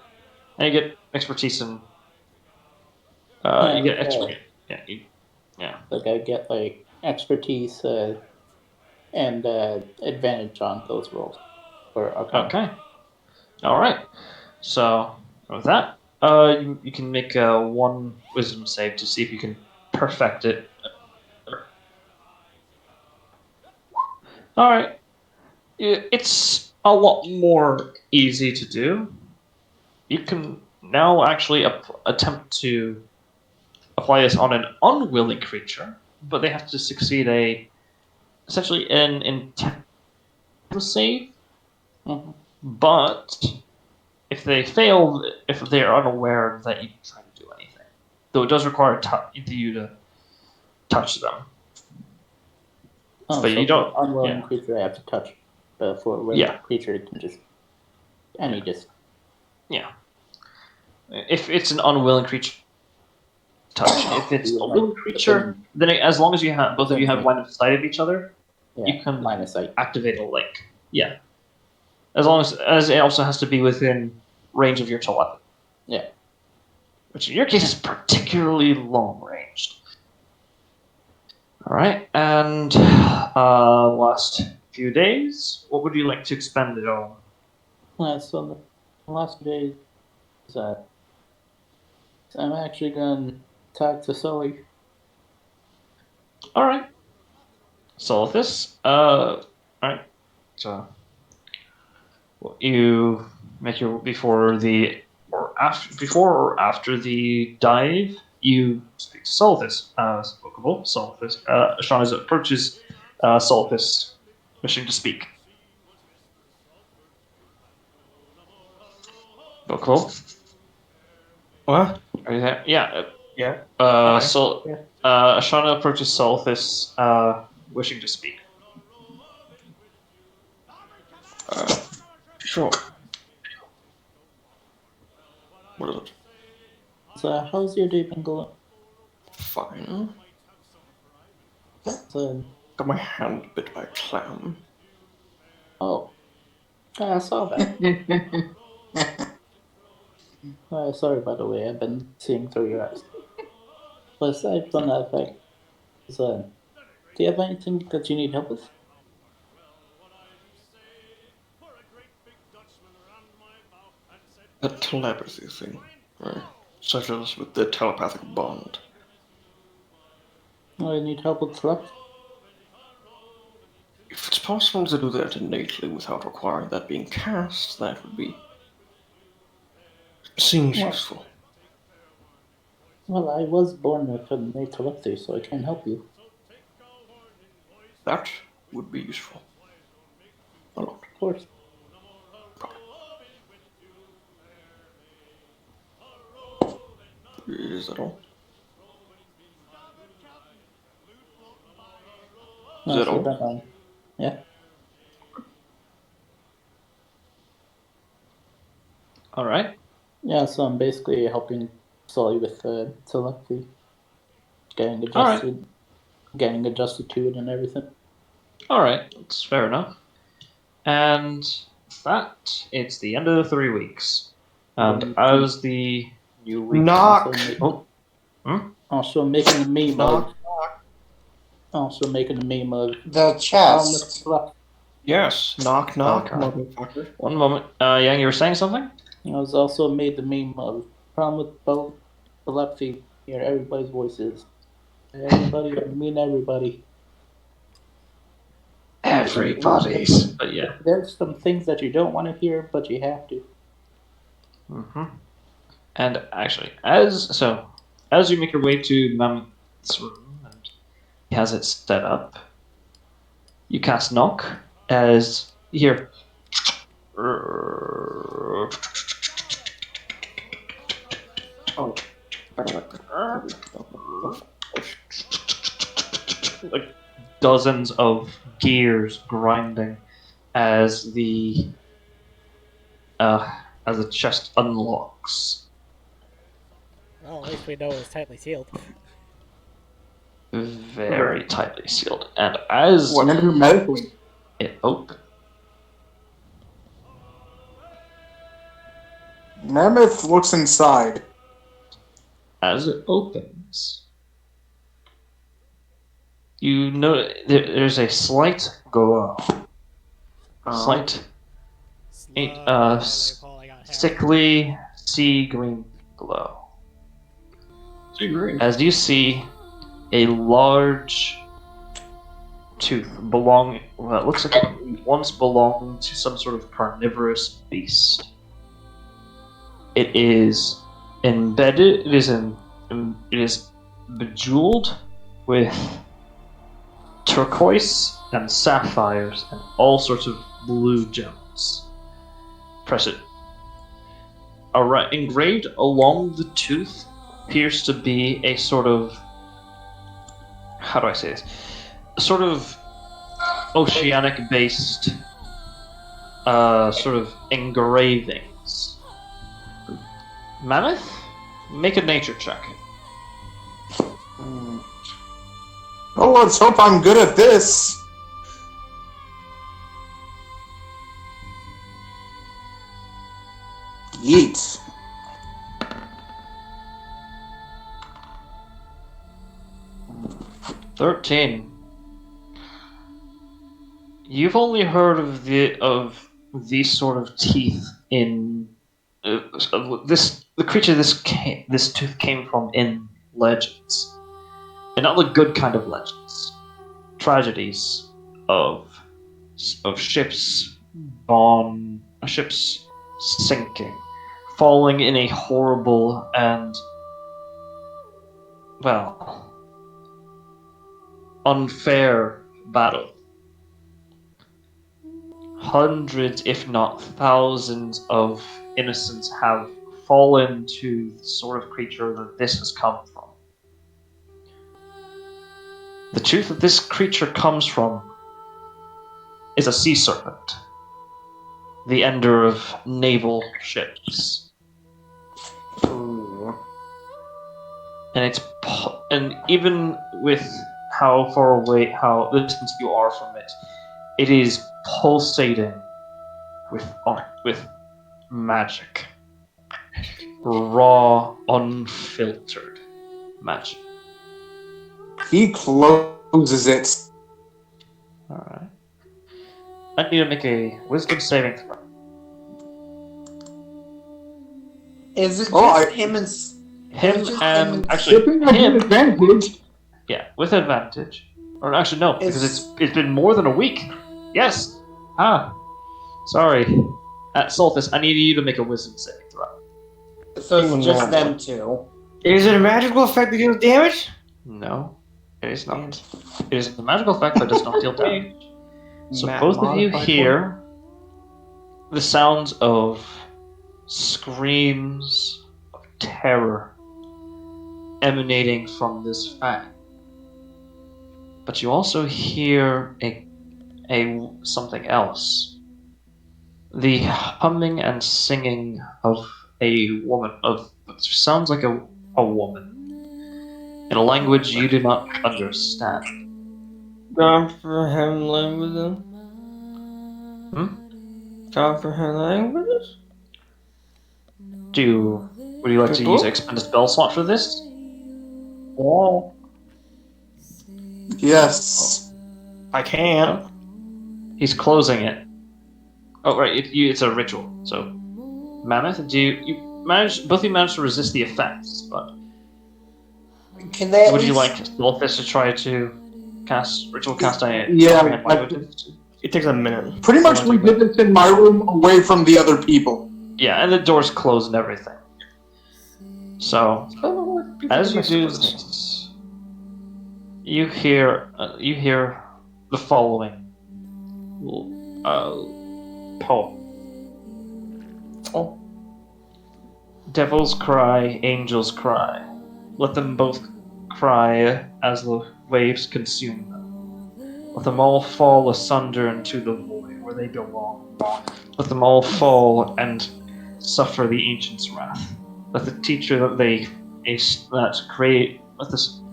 Speaker 2: And you get expertise in. You get expertise. Yeah.
Speaker 7: Like I get like expertise and advantage on those rolls for Arcana.
Speaker 2: Okay. All right. So with that, you can make 1 wisdom save to see if you can perfect it. All right. It's a lot more easy to do. You can now actually attempt to apply this on an unwilling creature, but they have to succeed essentially an intent save.
Speaker 7: Mm-hmm.
Speaker 2: But if they fail, if they are unaware that you try to do anything, though it does require you to touch them.
Speaker 7: Oh,
Speaker 2: but
Speaker 7: so
Speaker 2: you don't.
Speaker 7: For unwilling creature, I have to touch. But for a willing creature, it can just
Speaker 2: Yeah. If it's an unwilling creature, touch. If it's a willing creature, then as long as both of you have line of sight of each other, you can
Speaker 7: line of sight.
Speaker 2: activate a link. Yeah. As long as it also has to be within range of your telepathy.
Speaker 7: Yeah.
Speaker 2: Which in your case is particularly long ranged. All right, and last few days, what would you like to expend it on?
Speaker 7: So the last few days, I'm actually going to talk to Sully.
Speaker 2: All right. Solithis. All right. So, you make your before or after the dive, you speak to Solithis. Bookable. Solithis. Ashana approaches Solithis, wishing to speak. Bookable.
Speaker 5: What?
Speaker 2: Are you there? Yeah.
Speaker 5: Yeah.
Speaker 2: Ashana approaches Solithis, wishing to speak.
Speaker 5: Sure. What is it?
Speaker 7: So, how's your day been going?
Speaker 5: Fine.
Speaker 7: So,
Speaker 5: Got my hand bit by a clam.
Speaker 7: oh, I saw that. Sorry, by the way, I've been seeing through your eyes. But aside from that fact, so, do you have anything that you need help with?
Speaker 5: The telepathy thing. Right. Such as with the telepathic bond.
Speaker 7: Oh, you need help with telepathy?
Speaker 5: If it's possible to do that innately without requiring that being cast, that would be... seems
Speaker 7: Well,
Speaker 5: useful.
Speaker 7: well, I was born with innate telepathy, so I can help you.
Speaker 5: That would be useful. A lot.
Speaker 7: Of course.
Speaker 5: Is that all? Is
Speaker 7: No,
Speaker 5: that
Speaker 7: so
Speaker 5: all?
Speaker 7: then, yeah.
Speaker 2: All right.
Speaker 7: Yeah, so I'm basically helping Sully with telepathy, getting
Speaker 2: All right.
Speaker 7: adjusted to it and everything.
Speaker 2: All right. That's fair enough. And that it's the end of the 3 weeks. And
Speaker 7: Then-
Speaker 2: as the new week.
Speaker 5: Knock!
Speaker 7: Also making a meme
Speaker 5: Knock.
Speaker 7: also making a meme of
Speaker 4: The chest.
Speaker 5: Yes. Knock, knock,
Speaker 2: Okay.
Speaker 5: motherfucker.
Speaker 2: One moment. Yang, you were saying something?
Speaker 7: I was also made the meme of problem with both telepathy. Hear everybody's voices. Everybody, I mean everybody.
Speaker 2: Everybody's. But yeah.
Speaker 7: There's some things that you don't want to hear, but you have to.
Speaker 2: Mm-hmm. And actually, as you make your way to Mammoth's room and he has it set up, you cast knock as you hear.
Speaker 5: Oh.
Speaker 2: Like dozens of gears grinding as the chest unlocks.
Speaker 1: Well, at least we know it's tightly sealed.
Speaker 2: Very tightly sealed. And as
Speaker 3: Whenever medically.
Speaker 2: it opens,
Speaker 3: Mammoth looks inside.
Speaker 2: as it opens, you know there's a slight glow. Slight, sickly sea green glow.
Speaker 5: Sea green.
Speaker 2: As you see a large tooth it looks like it once belonged to some sort of carnivorous beast. It is embedded. It is bejeweled with turquoise and sapphires and all sorts of blue gems. Press it. Engraved along the tooth appears to be a sort of, how do I say this? A sort of oceanic-based sort of engravings. Mammoth, make a nature check.
Speaker 3: Oh, let's hope I'm good at this. Yeet.
Speaker 2: $13. You've only heard of these sort of teeth in the creature this tooth came from in legends, and not the good kind of legends. Tragedies of ships ships sinking, falling in a horrible and unfair battle. Hundreds, if not thousands, of innocents have fallen to the sort of creature that this has come from. The tooth that this creature comes from is a sea serpent, the ender of naval ships.
Speaker 3: Ooh.
Speaker 2: and even with how far away, how distant you are from it, it is pulsating with magic, raw, unfiltered magic.
Speaker 3: He closes it.
Speaker 2: All right. I need to make a wisdom saving throw.
Speaker 4: Is it just
Speaker 3: Oh,
Speaker 4: him and
Speaker 2: Him
Speaker 4: just
Speaker 2: and
Speaker 4: him-
Speaker 2: actually
Speaker 3: Shipping has an
Speaker 2: him.
Speaker 3: advantage.
Speaker 2: Yeah, with advantage. Or actually no, because
Speaker 4: Is-
Speaker 2: it's been more than a week. Yes. Sorry. Soltis, I need you to make a wisdom saving throw.
Speaker 4: so it's just
Speaker 5: Normal.
Speaker 4: them two?
Speaker 5: Is it a magical effect that deals damage?
Speaker 2: No, it is not. It is a magical effect that does not deal damage. So both of you
Speaker 5: Modified
Speaker 2: hear the sounds of screams of terror emanating from this fang. But you also hear a something else. The humming and singing of a woman, sounds like a woman, in a language you do not understand.
Speaker 5: Comprehend languages? Comprehend languages?
Speaker 2: Would you like to use expend a spell slot for this?
Speaker 5: Well,
Speaker 3: Yes.
Speaker 5: I can.
Speaker 2: He's closing it. Oh right, it's a ritual. So, Mammoth, both of you managed to resist the effects, but
Speaker 4: Can they? At
Speaker 2: would you
Speaker 4: least-
Speaker 2: like Soltis to try to cast ritual cast a
Speaker 3: Yeah,
Speaker 2: comprehend languages?
Speaker 5: It takes a minute.
Speaker 3: Pretty much we did this in my room away from the other people.
Speaker 2: Yeah, and the doors close and everything. So, as you do this, you hear the following poem.
Speaker 5: Oh.
Speaker 2: Devils cry, angels cry. Let them both cry as the waves consume them. Let them all fall asunder into the void where they belong. Let them all fall and suffer the ancient's wrath. Let the teacher let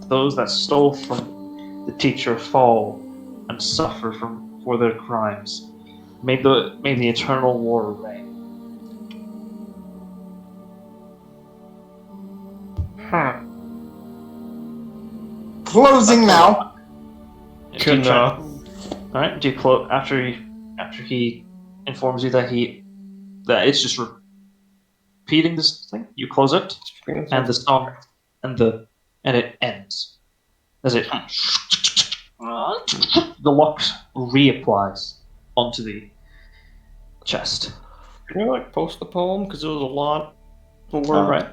Speaker 2: those that stole from the teacher fall and suffer for their crimes. May the eternal war reign.
Speaker 3: Closing now.
Speaker 5: Good enough.
Speaker 2: All right. Do you close after he informs you that it's just repeating this thing? You close it, and the song and it ends as it the lock reapplies onto the chest.
Speaker 5: Can you post the poem? Because there was a lot of words.
Speaker 2: All right.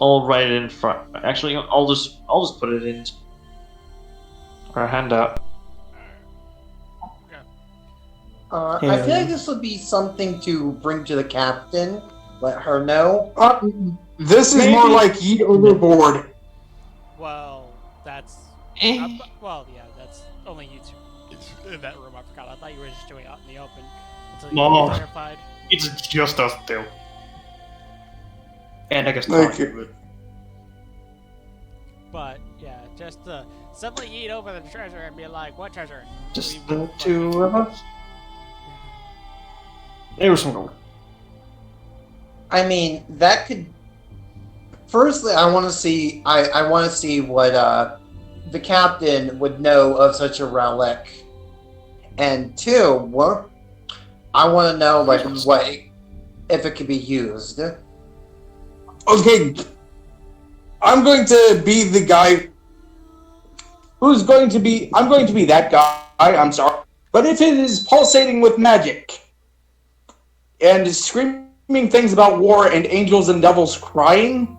Speaker 2: I'll write it in front. Actually, I'll just put it in our handout.
Speaker 4: I feel like this would be something to bring to the captain. Let her know.
Speaker 3: This is more like yeet overboard.
Speaker 1: Well, that's well, yeah, that's only you two in that room. I forgot. I thought you were just doing it out in the open until you
Speaker 5: No.
Speaker 1: clarified.
Speaker 5: It's just us two. And I guess
Speaker 3: Okay.
Speaker 5: talking.
Speaker 1: But yeah, just suddenly yeet over the treasure and be like, "What treasure?"
Speaker 5: Just
Speaker 1: We-
Speaker 5: the two of us. There was some going.
Speaker 4: I mean, that could. Firstly, I want to see. I want to see what the captain would know of such a relic, and two, I want to know what if it could be used.
Speaker 3: Okay, I'm going to be the guy who's going to be. I'm going to be that guy. I'm sorry, but if it is pulsating with magic and is screaming things about war and angels and devils crying,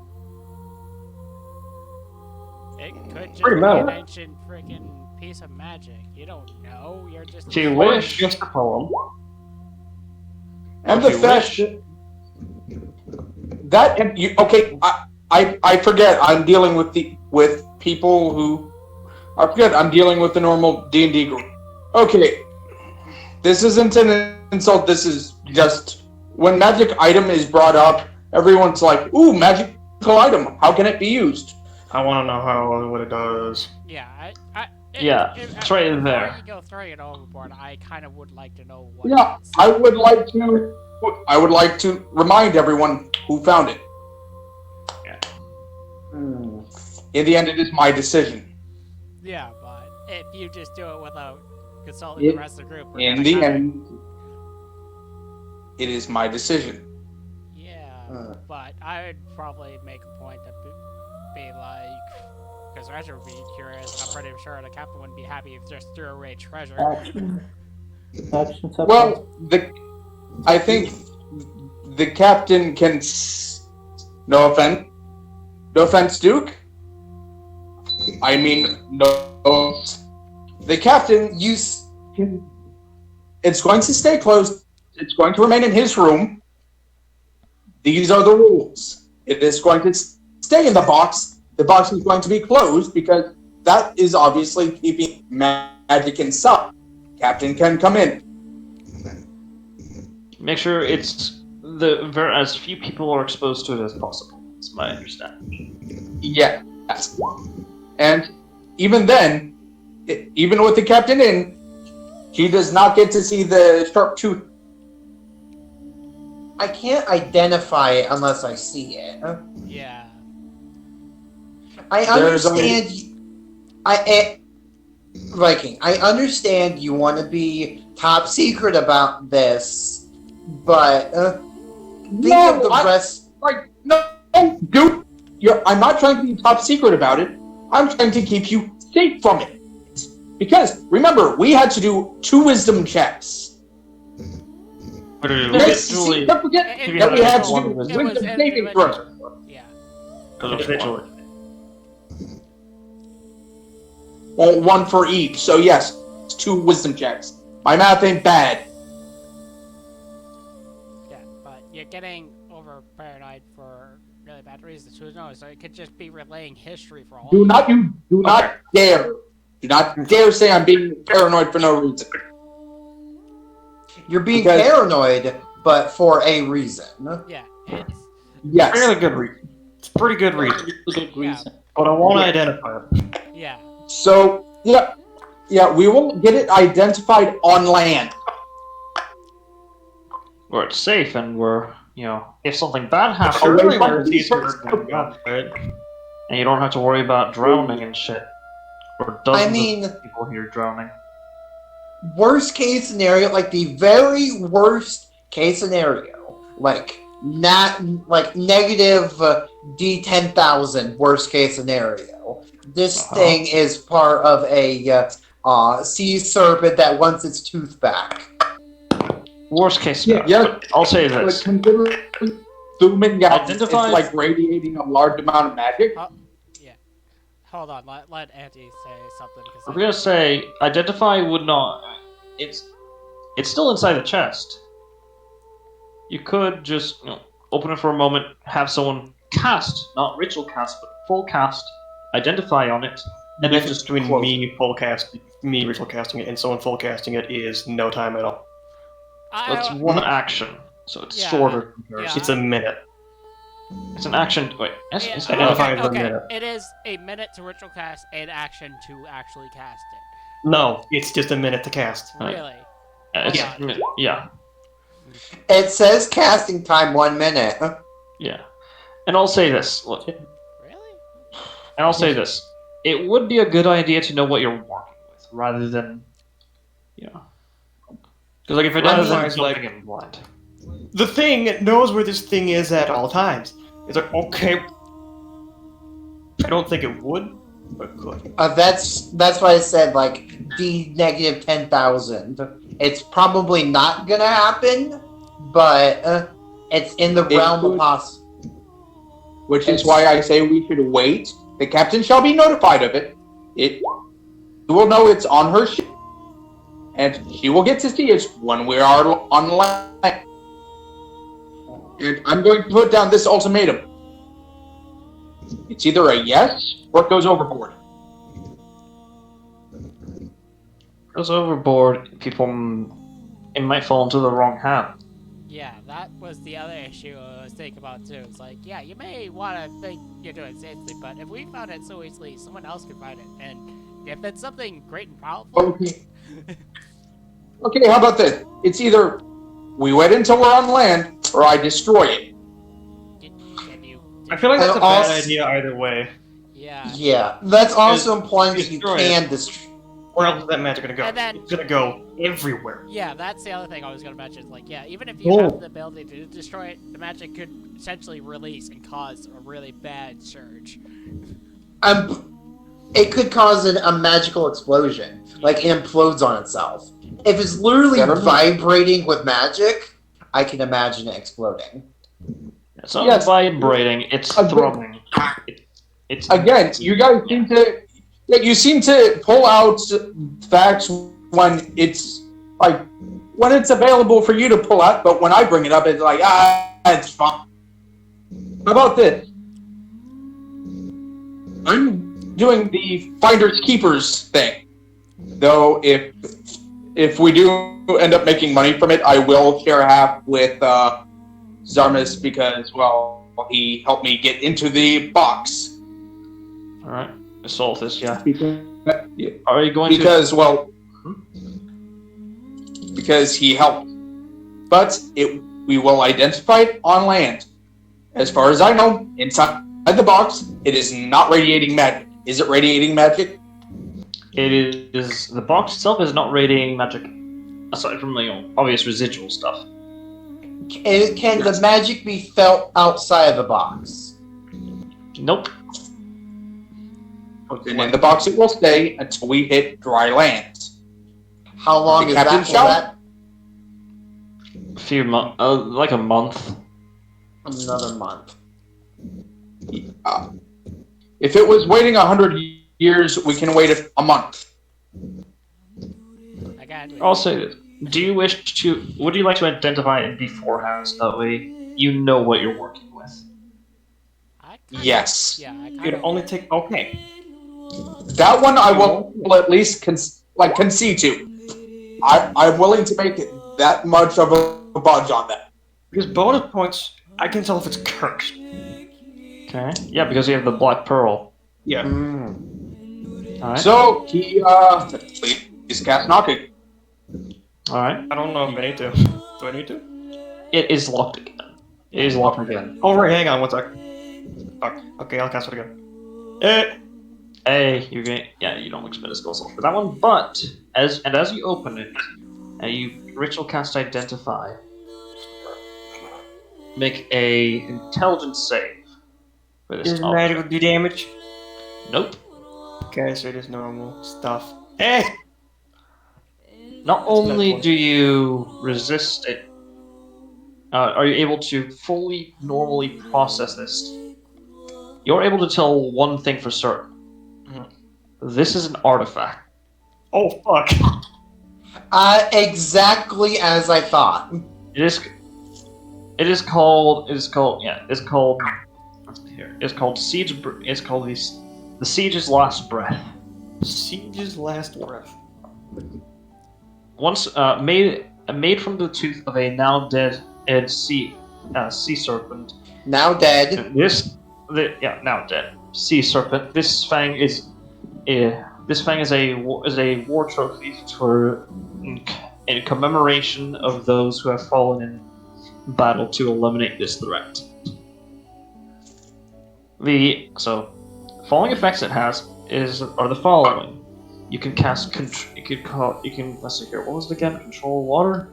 Speaker 1: It could just
Speaker 5: Pretty
Speaker 1: be
Speaker 5: metal.
Speaker 1: an ancient freaking piece of magic. You don't know. You're just.
Speaker 2: If you
Speaker 5: Or
Speaker 2: wish.
Speaker 5: just a poem.
Speaker 3: and
Speaker 2: If
Speaker 3: the
Speaker 2: you
Speaker 3: fact
Speaker 2: wish.
Speaker 3: that okay, I forget. I'm dealing with people who. I forget. I'm dealing with the normal D&D group. Okay, this isn't an insult. This is just when magic item is brought up, everyone's like, "Ooh, magical item! How can it be used?"
Speaker 5: I want to know what it does.
Speaker 1: Yeah,
Speaker 2: It's right
Speaker 1: before
Speaker 2: there.
Speaker 1: you go throwing it overboard, I kind of would like to know what
Speaker 3: Yeah,
Speaker 1: it is.
Speaker 3: I would like to remind everyone who found it.
Speaker 4: Hmm.
Speaker 3: In the end, it is my decision.
Speaker 1: Yeah, but if you just do it without consulting the rest of the group, we're
Speaker 3: In
Speaker 1: gonna
Speaker 3: the
Speaker 1: kinda-
Speaker 3: end, it is my decision.
Speaker 1: Yeah, but I would probably make a point to be like, because Treasure would be curious, and I'm pretty sure the captain wouldn't be happy if just threw away treasure.
Speaker 7: Actions have
Speaker 3: Well, I think the captain can. No offense, Duke. I mean, no. The captain, it's going to stay closed. It's going to remain in his room. These are the rules. It is going to stay in the box. The box is going to be closed because that is obviously keeping magic inside. Captain can come in.
Speaker 2: Make sure it's as few people are exposed to it as possible. That's my understanding.
Speaker 3: Yes. And even then, even with the captain in, he does not get to see the sharp tooth.
Speaker 4: I can't identify it unless I see it.
Speaker 1: Yeah.
Speaker 4: I understand. Viking, I understand you want to be top secret about this, but think of the rest.
Speaker 3: No, dude. I'm not trying to be top secret about it. I'm trying to keep you safe from it. Because remember, we had to do 2 wisdom checks.
Speaker 2: Individually,
Speaker 3: Don't forget that we had to do wisdom saving throws.
Speaker 1: Yeah.
Speaker 2: individually.
Speaker 3: Well, 1 for each. So yes, it's 2 wisdom checks. My math ain't bad.
Speaker 1: Yeah, but you're getting over paranoid for really bad reasons. Who knows? So it could just be relaying history for all.
Speaker 3: Do not dare. Do not dare say I'm being paranoid for no reason.
Speaker 4: You're being
Speaker 3: Because-
Speaker 4: paranoid, but for a reason.
Speaker 1: Yeah, it's
Speaker 3: Yes.
Speaker 2: Fairly good reason. It's a pretty good reason.
Speaker 7: Good reason.
Speaker 2: But I want to identify it.
Speaker 1: yeah.
Speaker 3: So yeah, we will get it identified on land.
Speaker 2: Where it's safe and where, if something bad happens,
Speaker 3: Surely
Speaker 2: and
Speaker 3: there's these sorts of-
Speaker 2: you don't have to worry about drowning and shit. Or dozens
Speaker 4: I mean,
Speaker 2: of people here drowning.
Speaker 4: worst case scenario, like the very worst case scenario, like negative D10,000 worst case scenario. This thing is part of a sea serpent that wants its tooth back.
Speaker 2: Worst case scenario.
Speaker 3: Yeah.
Speaker 2: I'll say
Speaker 3: But
Speaker 2: this.
Speaker 3: considering zooming out is
Speaker 2: Identify-
Speaker 3: like radiating a large amount of magic.
Speaker 1: Hold on, let Auntie say something. Cause
Speaker 2: I'm gonna say, identify would not. It's still inside the chest. You could just open it for a moment, have someone cast, not ritual cast, but full cast, identify on it,
Speaker 5: The
Speaker 2: and then
Speaker 5: difference
Speaker 2: just
Speaker 5: between
Speaker 2: close it.
Speaker 5: me ritual casting it and someone full casting it is no time at all.
Speaker 2: That's one action, so it's
Speaker 1: Yeah,
Speaker 2: shorter.
Speaker 1: yeah.
Speaker 5: It's a minute.
Speaker 2: It's an action. Wait, it's
Speaker 5: identify the
Speaker 1: okay.
Speaker 5: minute.
Speaker 1: It is a minute to ritual cast and action to actually cast it.
Speaker 5: No, it's just a minute to cast.
Speaker 1: Really?
Speaker 2: Yeah.
Speaker 4: It says casting time 1 minute.
Speaker 2: Yeah. And I'll say this. Look.
Speaker 1: Really?
Speaker 2: And I'll say this. It would be a good idea to know what you're working with, rather than, Because, like, if it
Speaker 5: Rather
Speaker 2: does
Speaker 5: than,
Speaker 2: something
Speaker 5: like-
Speaker 2: in blind.
Speaker 5: The thing knows where this thing is at all times. It's like, okay. I don't think it would, but could.
Speaker 4: That's why I said like D negative 10,000. It's probably not gonna happen, but it's in the
Speaker 3: It
Speaker 4: realm of
Speaker 3: could.
Speaker 4: possible.
Speaker 3: Which is why I say we should wait. The captain shall be notified of it. You will know it's on her ship. And she will get to see it when we are on land. And I'm going to put down this ultimatum. It's either a yes or it goes overboard.
Speaker 2: Goes overboard, it might fall into the wrong hand.
Speaker 1: Yeah, that was the other issue I was thinking about too. It's like, yeah, you may want to think you're doing safely, but if we found it so easily, someone else could find it. And if it's something great and powerful,
Speaker 3: Okay. Okay, how about this? It's either we wait until we're on land, or I destroy it.
Speaker 1: can you?
Speaker 5: I feel like that's a
Speaker 4: And
Speaker 5: bad
Speaker 4: also-
Speaker 5: idea either way.
Speaker 1: Yeah.
Speaker 4: Yeah, that's also implying that you
Speaker 5: destroy
Speaker 4: can destroy.
Speaker 5: Where else is that magic gonna go?
Speaker 1: And then-
Speaker 5: It's gonna go everywhere.
Speaker 1: Yeah, that's the other thing I was going to mention. Like, yeah, even if you have the ability to destroy it, the magic could essentially release and cause a really bad surge.
Speaker 4: It could cause a magical explosion. Like, it implodes on itself. If it's literally vibrating with magic, I can imagine it exploding.
Speaker 2: It's not vibrating, it's thrumming. It's
Speaker 3: Again, you guys seem to... Yeah, you seem to pull out facts when it's like when it's available for you to pull out, but when I bring it up, it's like it's fine. How about this? I'm doing the finders keepers thing, though. If we do end up making money from it, I will share half with Zarmus because he helped me get into the box.
Speaker 2: all right. Assault this, yeah.
Speaker 3: Yeah.
Speaker 2: Are you going
Speaker 3: Because he helped. But we will identify it on land. As far as I know, inside the box, it is not radiating magic. Is it radiating magic?
Speaker 2: It is. The box itself is not radiating magic, aside from obvious residual stuff.
Speaker 4: Can the magic be felt outside of the box?
Speaker 2: Nope.
Speaker 3: And in the box it will stay until we hit dry land.
Speaker 4: How long is
Speaker 3: Captain
Speaker 4: that?
Speaker 3: Shell?
Speaker 2: A few months, like a month.
Speaker 4: Another month.
Speaker 3: If it was waiting 100 years, we can wait a month.
Speaker 1: I got it.
Speaker 2: I'll say this. Would you like to identify it beforehand so that way you know what you're working with?
Speaker 3: Yes.
Speaker 1: Yeah, I
Speaker 5: It'd only take. Okay.
Speaker 3: That one I will at least concede to. I'm willing to make it that much of a budge on that.
Speaker 5: Because bonus points, I can tell if it's cursed.
Speaker 2: Okay. Yeah, because you have the black pearl.
Speaker 5: Yeah.
Speaker 2: All right.
Speaker 3: So please cast knocking.
Speaker 2: All right.
Speaker 5: I don't know if I need to. Do I need to?
Speaker 2: It is locked again. It is locked again.
Speaker 5: Oh, right, hang on one sec. Fuck. Okay, I'll cast it again.
Speaker 2: Hey, you don't expend a skill slot for that one, but as you open it, you ritual cast identify. Make a intelligence save for this.
Speaker 5: Does magic do damage?
Speaker 2: Nope.
Speaker 5: Okay, so it is normal stuff. Hey!
Speaker 2: Not only do you resist it, are you able to fully normally process this. You're able to tell one thing for certain. This is an artifact.
Speaker 5: Oh, fuck.
Speaker 4: Exactly as I thought.
Speaker 2: It's called Siege. It's called the Siege's Last Breath.
Speaker 5: Siege's last breath.
Speaker 2: Once made from the tooth of a now dead sea serpent.
Speaker 4: Now dead.
Speaker 2: Now dead sea serpent. This fang is a war trophy in commemoration of those who have fallen in battle to eliminate this threat. The following effects it has are the following. You can cast let's see here. What was it again? Control water.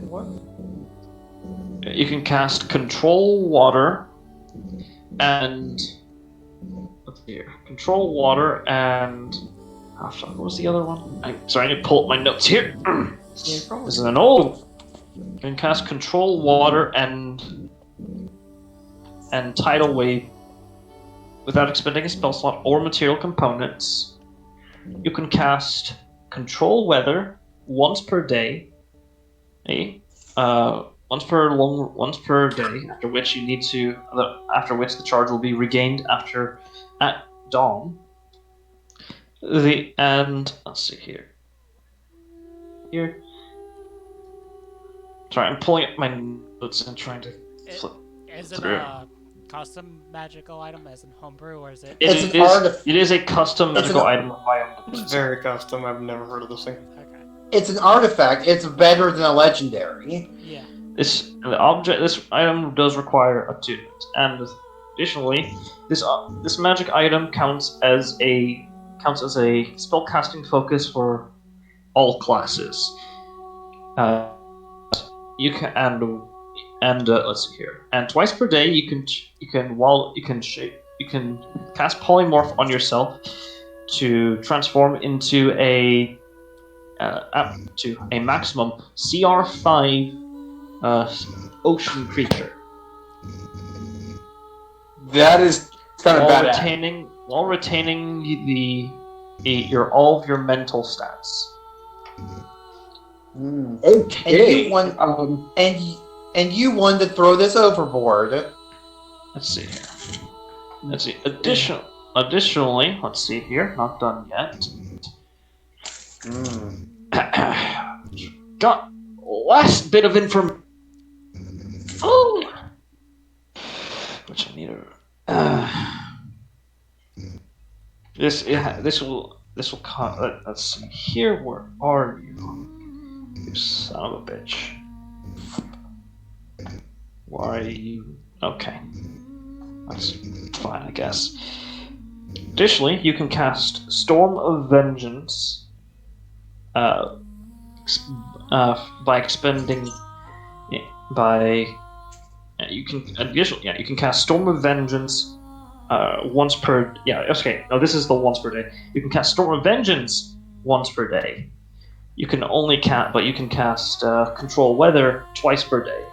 Speaker 5: What?
Speaker 2: You can cast control water and let's see here. Control water and what was the other one? I need to pull up my notes here. This is an old. You can cast control water and tidal wave without expending a spell slot or material components. You can cast control weather once per day. Once per day. After which the charge will be regained at dawn. Let's see here. Sorry, I'm pulling up my notes and trying to flip
Speaker 1: Is it
Speaker 2: through.
Speaker 1: a custom magical item as in homebrew, or is it?
Speaker 4: It's an artifact.
Speaker 2: It is a custom
Speaker 4: It's
Speaker 2: magical
Speaker 4: an-
Speaker 2: item by
Speaker 5: It's very custom. I've never heard of this thing.
Speaker 1: Okay.
Speaker 4: It's an artifact. It's better than a legendary.
Speaker 1: Yeah.
Speaker 2: This item does require attunement, and additionally, this magic item counts as a spellcasting focus for all classes. You can let's see here. And twice per day, you can cast polymorph on yourself to transform into a maximum CR5 ocean creature.
Speaker 3: That is kind of bad.
Speaker 2: While retaining all of your mental stats.
Speaker 3: Okay.
Speaker 4: And you wanted to throw this overboard.
Speaker 2: Let's see here. Let's see. Additionally, let's see here. Not done yet. Got last bit of information. Oh, which I need to. This will let's see here. Where are you? You son of a bitch. Why are you? Okay, that's fine, I guess. Additionally, you can cast Storm of Vengeance by expending. You can cast Storm of Vengeance once per. Yeah, okay. No, this is the once per day. You can cast Storm of Vengeance once per day. You can only cast, but you can cast Control Weather twice per day.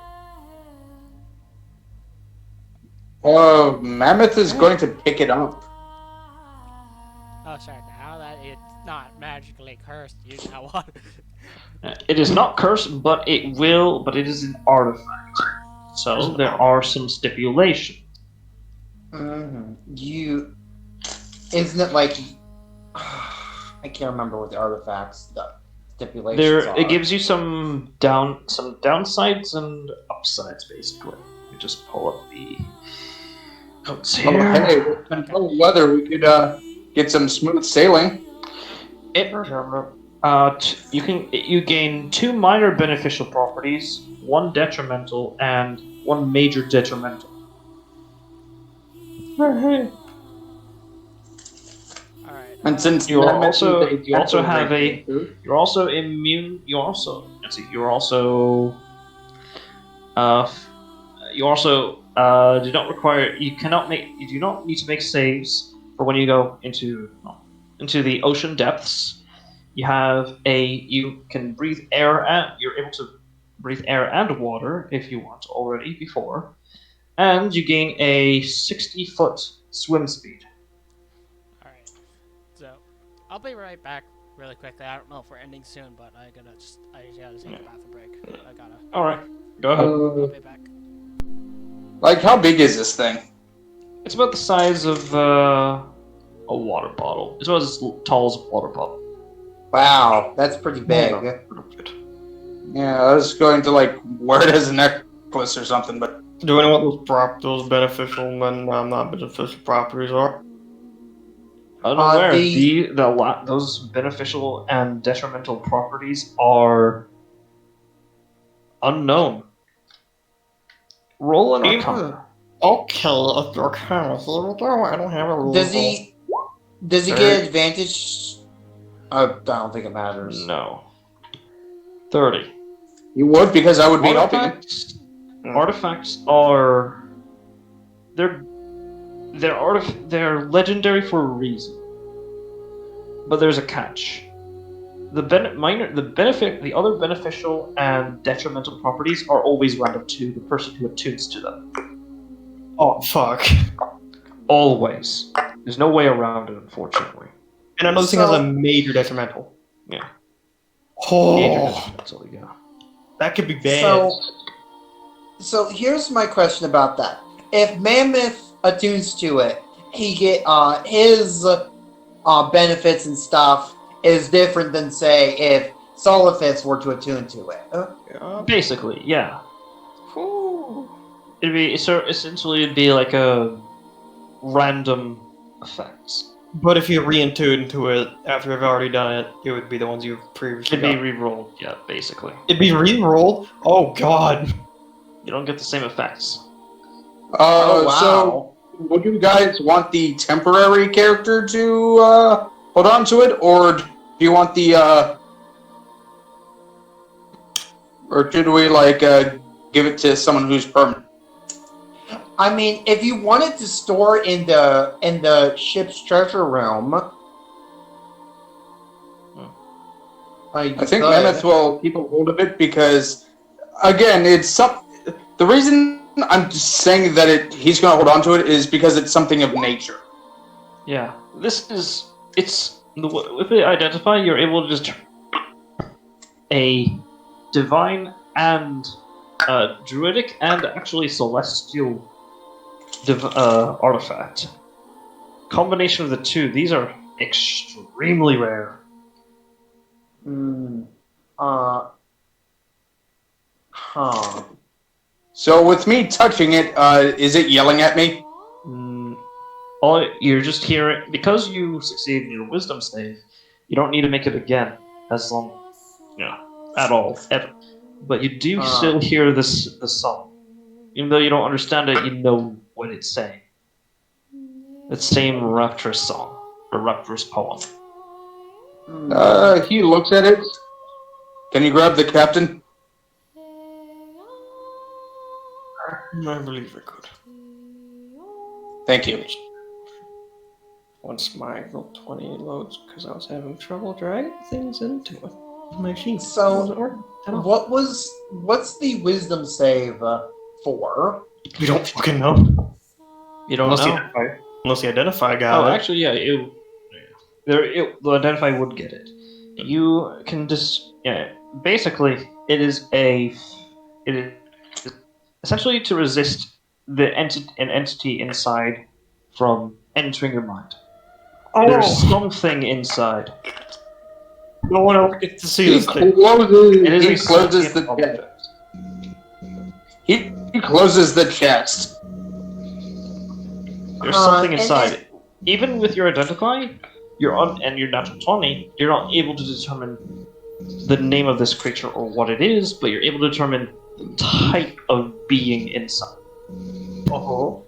Speaker 3: Mammoth is going to pick it up.
Speaker 1: Oh, sorry. Now that it's not magically cursed, you know what?
Speaker 2: It is not cursed, but it is an artifact. So there are some stipulations.
Speaker 4: Isn't it like I can't remember what the artifacts stipulations are.
Speaker 2: It gives you some downsides and upsides, basically. You just pull up the notes here.
Speaker 3: Oh, hey, with control weather, we could get some smooth sailing.
Speaker 2: You gain 2 minor beneficial properties, 1 detrimental, and 1 major detrimental.
Speaker 1: Alright.
Speaker 3: And since
Speaker 2: You're
Speaker 3: Mammoth
Speaker 2: also
Speaker 3: is
Speaker 2: you also have
Speaker 3: a
Speaker 2: you're also immune. You also do not require. You do not need to make saves for when you go into the ocean depths. You can breathe air and you're able to breathe air and water if you want already before, and you gain a 60-foot swim speed.
Speaker 1: Alright. So, I'll be right back really quickly. I don't know if we're ending soon, but I just gotta take a bathroom break.
Speaker 2: All right, go ahead.
Speaker 1: I'll be back.
Speaker 3: Like, how big is this thing?
Speaker 2: It's about the size of a water bottle. It's about as tall as a water bottle.
Speaker 4: Wow, that's pretty big.
Speaker 3: Yeah, I was going to wear it as a necklace or something, but
Speaker 5: Do I know what those beneficial and not beneficial properties are?
Speaker 2: Unaware. Those beneficial and detrimental properties are unknown. Roll an Arcana.
Speaker 5: Okay, if you're Arcana, here we go. I don't have a rule.
Speaker 4: Does he get advantage? I don't think it matters.
Speaker 2: No. 30.
Speaker 3: you would because I would be helping you.
Speaker 2: Artifacts are they're legendary for a reason, but there's a catch. The other beneficial and detrimental properties are always random to the person who attunes to them.
Speaker 5: Oh, fuck.
Speaker 2: Always. There's no way around it, unfortunately.
Speaker 5: And another thing has a major detrimental.
Speaker 2: Yeah. Major
Speaker 5: Oh,
Speaker 2: detrimental, yeah.
Speaker 5: that could be bad.
Speaker 4: So here's my question about that. If Mammoth attunes to it, he get his benefits and stuff is different than say if Solifits were to attune to it.
Speaker 5: Yeah.
Speaker 2: Basically, yeah.
Speaker 5: Ooh.
Speaker 2: It'd be like a random effects.
Speaker 5: But if you re-intune to it after you've already done it, it would be the ones you've previously
Speaker 2: It'd be
Speaker 5: got.
Speaker 2: re-rolled, yeah, basically.
Speaker 5: It'd be re-rolled? Oh god.
Speaker 2: You don't get the same effects.
Speaker 4: Oh, wow.
Speaker 3: So, would you guys want the temporary character to hold on to it, or do you want the or should we give it to someone who's permanent?
Speaker 4: I mean, if you wanted to store in the ship's treasure room,
Speaker 3: I think Mammoth will keep a hold of it because, again, the reason I'm just saying that he's going to hold on to it is because it's something of nature.
Speaker 2: Yeah, with the identify, you're able to just a divine and druidic and actually celestial artifact. Combination of the two, these are extremely rare.
Speaker 4: Huh.
Speaker 3: So with me touching it, is it yelling at me?
Speaker 2: You're just hearing, because you succeed in your wisdom save, you don't need to make it again, at all, ever. But you do still hear the song. Even though you don't understand it, you know what it's saying. That same rapturous song, or rapturous poem.
Speaker 3: He looks at it. Can you grab the captain?
Speaker 5: I believe I could.
Speaker 3: Thank you.
Speaker 5: Once my roll 20 loads, because I was having trouble dragging things into it. My sheet
Speaker 4: So,
Speaker 5: wasn't working at all.
Speaker 4: what's the wisdom save for?
Speaker 5: We don't fucking know.
Speaker 2: You don't know.
Speaker 5: Unless the identify got it.
Speaker 2: Actually, yeah, the identify would get it. You can just basically it is essentially to resist an entity inside from entering your mind. There's something inside.
Speaker 5: No one else gets to see
Speaker 3: He
Speaker 5: this thing.
Speaker 3: closes the chest. He closes the chest.
Speaker 2: There's something inside. Even with your identify, and your natural 20, you're not able to determine the name of this creature or what it is, but you're able to determine the type of being inside.
Speaker 4: Oh.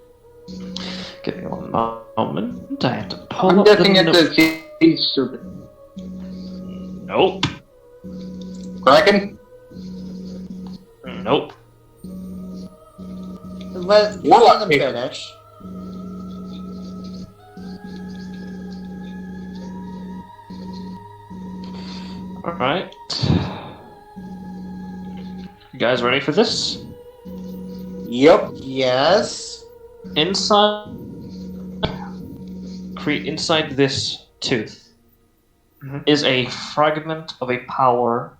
Speaker 2: Give me one moment. I have to pull
Speaker 3: I'm
Speaker 2: up
Speaker 3: guessing
Speaker 2: the
Speaker 3: it's a sea serpent.
Speaker 2: Nope.
Speaker 3: Kraken?
Speaker 2: Nope.
Speaker 4: Let
Speaker 3: Warlock
Speaker 4: them
Speaker 3: paper.
Speaker 4: finish.
Speaker 2: Alright. You guys ready for this?
Speaker 3: Yep.
Speaker 4: Yes.
Speaker 2: Inside this tooth is a fragment of power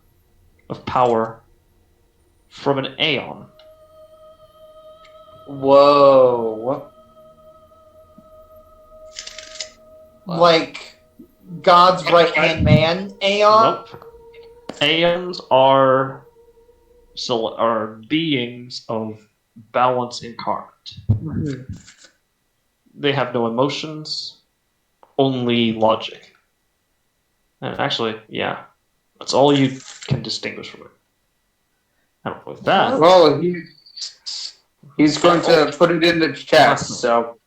Speaker 2: from an aeon.
Speaker 4: Whoa. Like God's right-hand man, Aeon?
Speaker 2: Nope. Aeons are beings of balance incarnate. They have no emotions, only logic. And actually, yeah, that's all you can distinguish from it. And with that,
Speaker 3: Well, he's going to put it in the chest, so...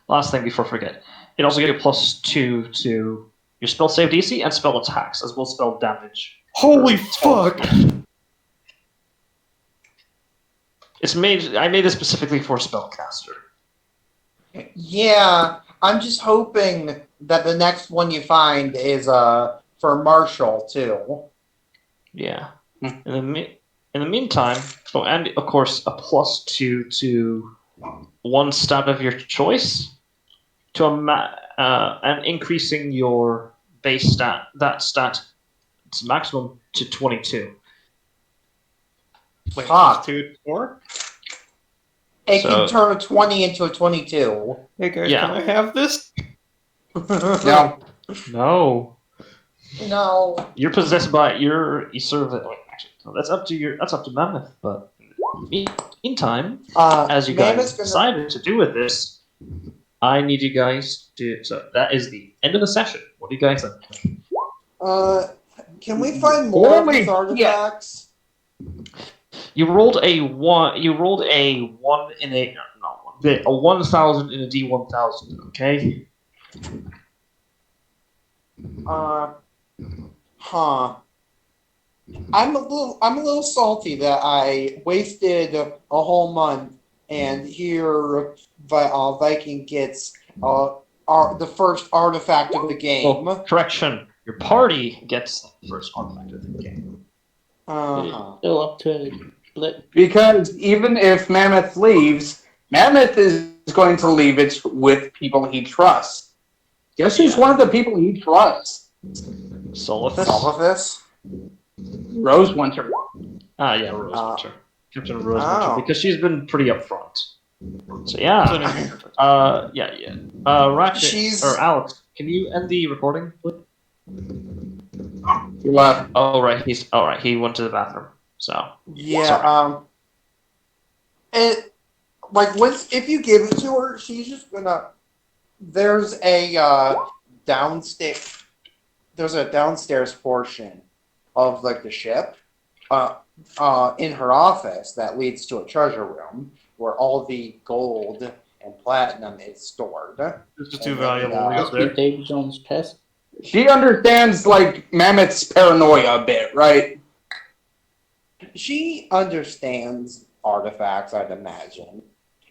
Speaker 2: last thing before I forget. It also gives you +2 to your spell save DC and spell attacks, as well as spell damage.
Speaker 5: Holy fuck!
Speaker 2: I made this specifically for spellcaster.
Speaker 4: Yeah, I'm just hoping that the next one you find is for Marshall too.
Speaker 2: Yeah. In the meantime, and of course a +2 to one stat of your choice to and increasing your base stat, its maximum to 22.
Speaker 5: Wait,
Speaker 4: Fuck.
Speaker 5: 2 to 4?
Speaker 4: It can turn a 20 into a 22.
Speaker 5: Hey guys,
Speaker 2: Yeah.
Speaker 5: can I have this?
Speaker 3: No.
Speaker 2: No.
Speaker 4: No.
Speaker 2: You're possessed by you serve it. Actually, no, that's up to Mammoth. But meantime, as you guys
Speaker 4: Mammoth's gonna.
Speaker 2: decided to do with this, I need you guys to. So that is the end of the session. What do you guys think?
Speaker 4: Can we find more of these
Speaker 3: Holy
Speaker 4: artifacts?
Speaker 2: You rolled a one. You rolled a one in a a 1,000 in a D1000. Okay.
Speaker 4: Huh. I'm a little salty that I wasted a whole month, and here Viking gets the first artifact of the game.
Speaker 2: Well, correction. Your party gets the first artifact of the game.
Speaker 4: Uh-huh.
Speaker 7: Still up to split.
Speaker 3: Because even if Mammoth leaves, Mammoth is going to leave it with people he trusts. Guess who's one of the people he trusts?
Speaker 2: Solithus?
Speaker 4: Solithus?
Speaker 3: Rosewinter.
Speaker 2: Ah, yeah, Rosewinter. Captain Rosewinter,
Speaker 4: Oh.
Speaker 2: because she's been pretty upfront. So yeah. Yeah. Ratchet or Alex, can you end the recording, please?
Speaker 3: He left.
Speaker 2: Oh right, he went to the bathroom. So
Speaker 4: Yeah.
Speaker 2: sorry.
Speaker 4: It if you give it to her, she's just gonna. There's a downstairs. There's a downstairs portion of the ship, in her office that leads to a treasure room where all the gold and platinum is stored.
Speaker 5: This is too
Speaker 4: And
Speaker 5: valuable.
Speaker 4: then,
Speaker 5: We go
Speaker 7: Must be
Speaker 5: there.
Speaker 7: Davy Jones' chest.
Speaker 3: She understands Mammoth's paranoia a bit, right?
Speaker 4: She understands artifacts, I'd imagine.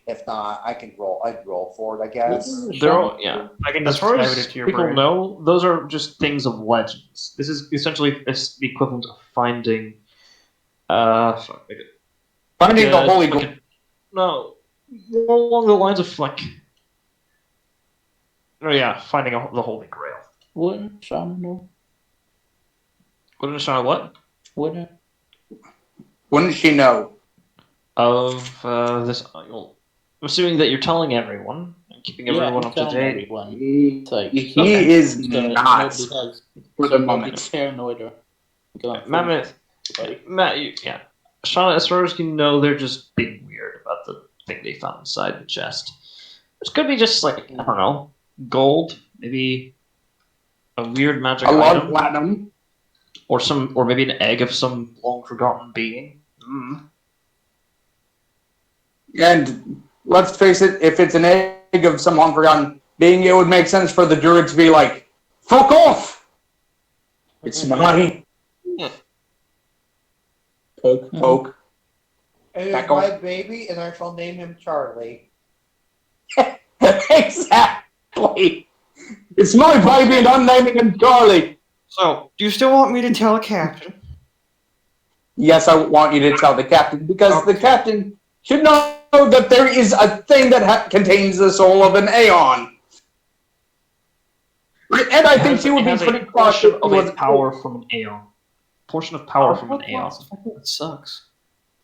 Speaker 4: If not, I'd roll for it, I guess.
Speaker 2: They're all, yeah.
Speaker 5: I can
Speaker 2: As far
Speaker 5: describe
Speaker 2: as
Speaker 5: it to your
Speaker 2: people
Speaker 5: brain.
Speaker 2: know, those are just things of legends. This is essentially the equivalent of finding,
Speaker 3: Finding the Holy
Speaker 2: like
Speaker 3: Grail.
Speaker 2: no, more along the lines of finding the Holy Grail.
Speaker 7: Wouldn't Shauna know?
Speaker 2: Wouldn't Shauna what?
Speaker 7: Wouldn't.
Speaker 3: Wouldn't she know?
Speaker 2: Of this, I'm assuming that you're telling everyone and keeping everyone
Speaker 7: I'm
Speaker 2: up to
Speaker 7: telling
Speaker 2: date.
Speaker 7: everyone.
Speaker 3: He
Speaker 7: like-
Speaker 3: is
Speaker 7: So
Speaker 3: not
Speaker 7: nobody has
Speaker 3: for the
Speaker 7: nobody's
Speaker 3: moment.
Speaker 7: paranoid or going
Speaker 2: Mammoth, Matt, Shauna, as far as you know, they're just being weird about the thing they found inside the chest. Which could be just I don't know, gold, maybe a weird magic
Speaker 3: A lot of
Speaker 2: item,
Speaker 3: platinum.
Speaker 2: or maybe an egg of some long forgotten being.
Speaker 3: And let's face it, if it's an egg of some long-forgotten being, it would make sense for the druid to be like, fuck off! It's mine. Poke, poke.
Speaker 4: It is
Speaker 3: Back off.
Speaker 4: my baby, and I shall name him Charlie.
Speaker 3: Exactly! It's my baby and I'm naming him Charlie!
Speaker 5: So, do you still want me to tell a captain?
Speaker 3: Yes, I want you to tell the captain, because the captain should know that there is a thing that contains the soul of an Aeon. And I think she would be pretty cross
Speaker 2: portion
Speaker 3: if
Speaker 2: of
Speaker 3: she
Speaker 2: a
Speaker 3: was
Speaker 2: power from an Aeon. Portion of power from an Aeon.
Speaker 5: That sucks.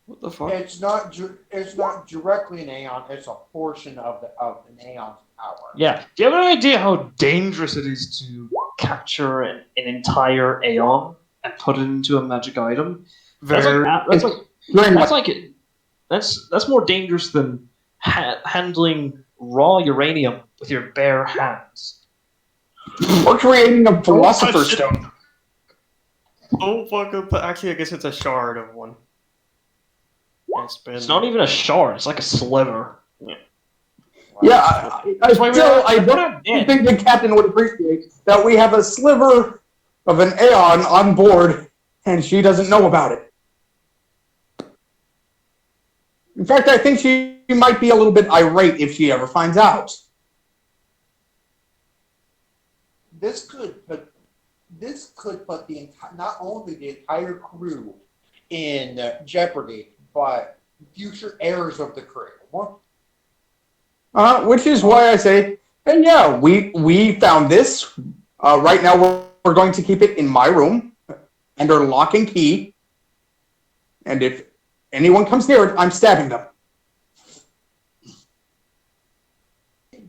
Speaker 5: What the fuck?
Speaker 4: It's not directly an Aeon. It's a portion of an Aeon's power.
Speaker 2: Yeah. Do you have any idea how dangerous it is to capture an entire Aeon and put it into a magic item? That's more dangerous than handling raw uranium with your bare hands.
Speaker 3: Or creating a philosopher's stone.
Speaker 5: Oh fuck! Actually, I guess it's a shard of one.
Speaker 2: It's not even a shard. It's like a sliver.
Speaker 3: Yeah, I don't think the captain would appreciate that we have a sliver of an Aeon on board, and she doesn't know about it. In fact, I think she might be a little bit irate if she ever finds out.
Speaker 4: This could put not only the entire crew in jeopardy, but future heirs of the crew.
Speaker 3: Which is why I say, and yeah, we found this. Right now, we're going to keep it in my room under lock and key. And if anyone comes near it, I'm stabbing them.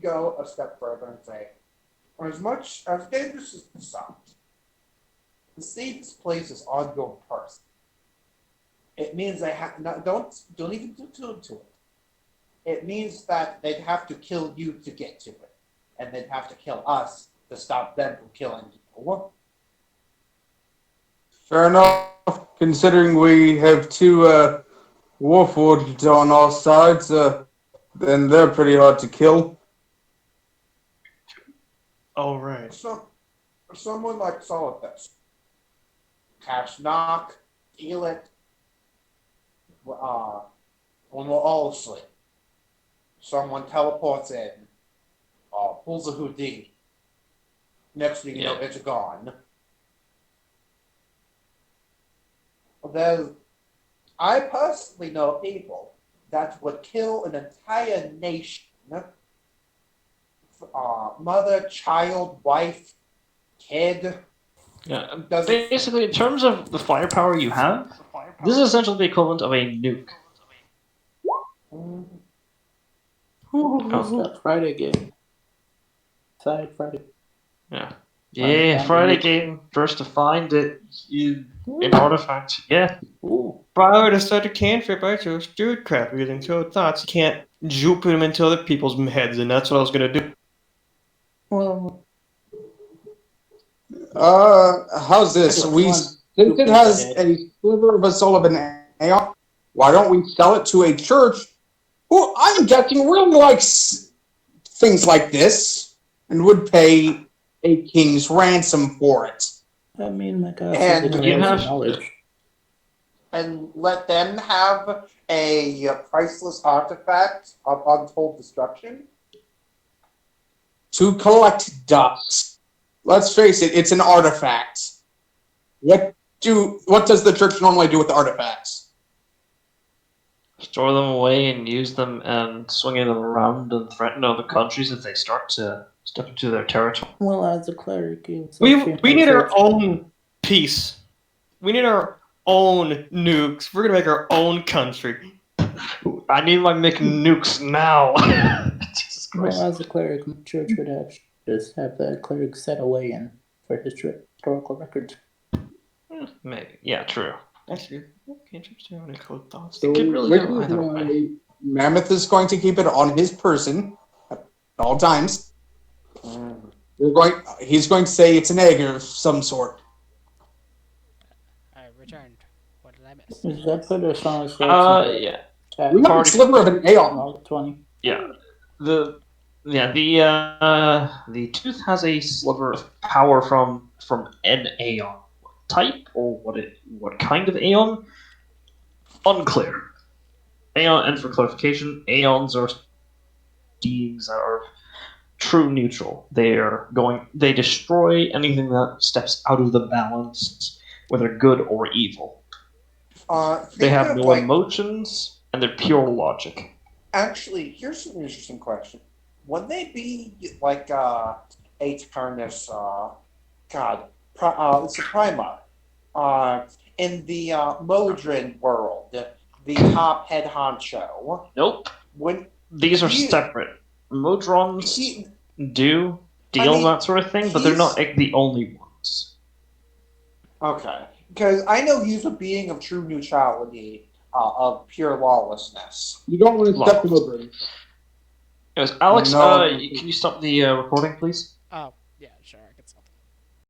Speaker 4: Go a step further and say, as much as dangerous as this sounds, The safest place is on your person. It means they have don't even do to it. It means that they'd have to kill you to get to it, and they'd have to kill us to stop them from killing you.
Speaker 3: Fair enough, considering we have two Warforged on all sides, then they're pretty hard to kill.
Speaker 5: Oh, right.
Speaker 4: Someone like Solidus. Cast knock, heal it. When we're all asleep. Someone teleports in, pulls a Houdini. Next thing you know, it's gone. I personally know people that would kill an entire nation. Mother, child, wife, kid.
Speaker 2: Yeah, basically, in terms of the firepower you have, this is essentially the equivalent of a nuke.
Speaker 7: It's that Friday game. Side Friday.
Speaker 2: Yeah. Yeah, Friday game, first to find it, an artifact. Yeah.
Speaker 7: Ooh.
Speaker 5: If I would have started a cantrip, I chose steward crap using code thoughts. You can't juke them into other people's heads, and that's what I was gonna do.
Speaker 7: Well,
Speaker 3: How's this? Since it has a sliver of a soul of an Aeon, why don't we sell it to a church who I'm guessing really likes things like this and would pay a king's ransom for it?
Speaker 7: I mean, my God,
Speaker 4: And
Speaker 2: you have
Speaker 7: knowledge.
Speaker 4: And let them have a priceless artifact of untold destruction?
Speaker 3: To collect dust. Let's face it, it's an artifact. What does the church normally do with artifacts?
Speaker 2: Store them away and use them and swinging them around and threaten other countries if they start to step into their territory.
Speaker 7: Well, as a cleric,
Speaker 5: We need our own peace. We need our own nukes. We're gonna make our own country.
Speaker 2: I need my McNukes now. Jesus Christ.
Speaker 7: Well, as a cleric, the church would have just have the cleric set away in for historical records.
Speaker 2: Maybe. Yeah, true.
Speaker 5: Actually, cantrips do have any code thoughts.
Speaker 3: So,
Speaker 2: It could really go either way.
Speaker 3: Mammoth is going to keep it on his person at all times. He's going to say it's an egg of some sort.
Speaker 1: I returned. What did I miss?
Speaker 7: Does that put us on a
Speaker 2: Yeah.
Speaker 3: We have a sliver of an Aeon.
Speaker 7: 20.
Speaker 2: Yeah. The tooth has a sliver of power from an Aeon. What type or what kind of Aeon? Unclear. Aeon, and for clarification, Aeons are beings that are true neutral. They destroy anything that steps out of the balance, whether good or evil. They have no emotions, and they're pure logic.
Speaker 4: Actually, here's an interesting question. Would they be like a Turnus, it's a Prima. In the Modron world, the top head honcho.
Speaker 2: Nope. These are separate. Modrons deal that sort of thing, but they're not the only ones.
Speaker 4: Okay. Because I know he's a being of true neutrality, of pure lawlessness.
Speaker 3: You don't want to step over him.
Speaker 2: Anyways, Alex,
Speaker 3: No.
Speaker 2: can you stop the recording, please?
Speaker 1: Oh, yeah, sure.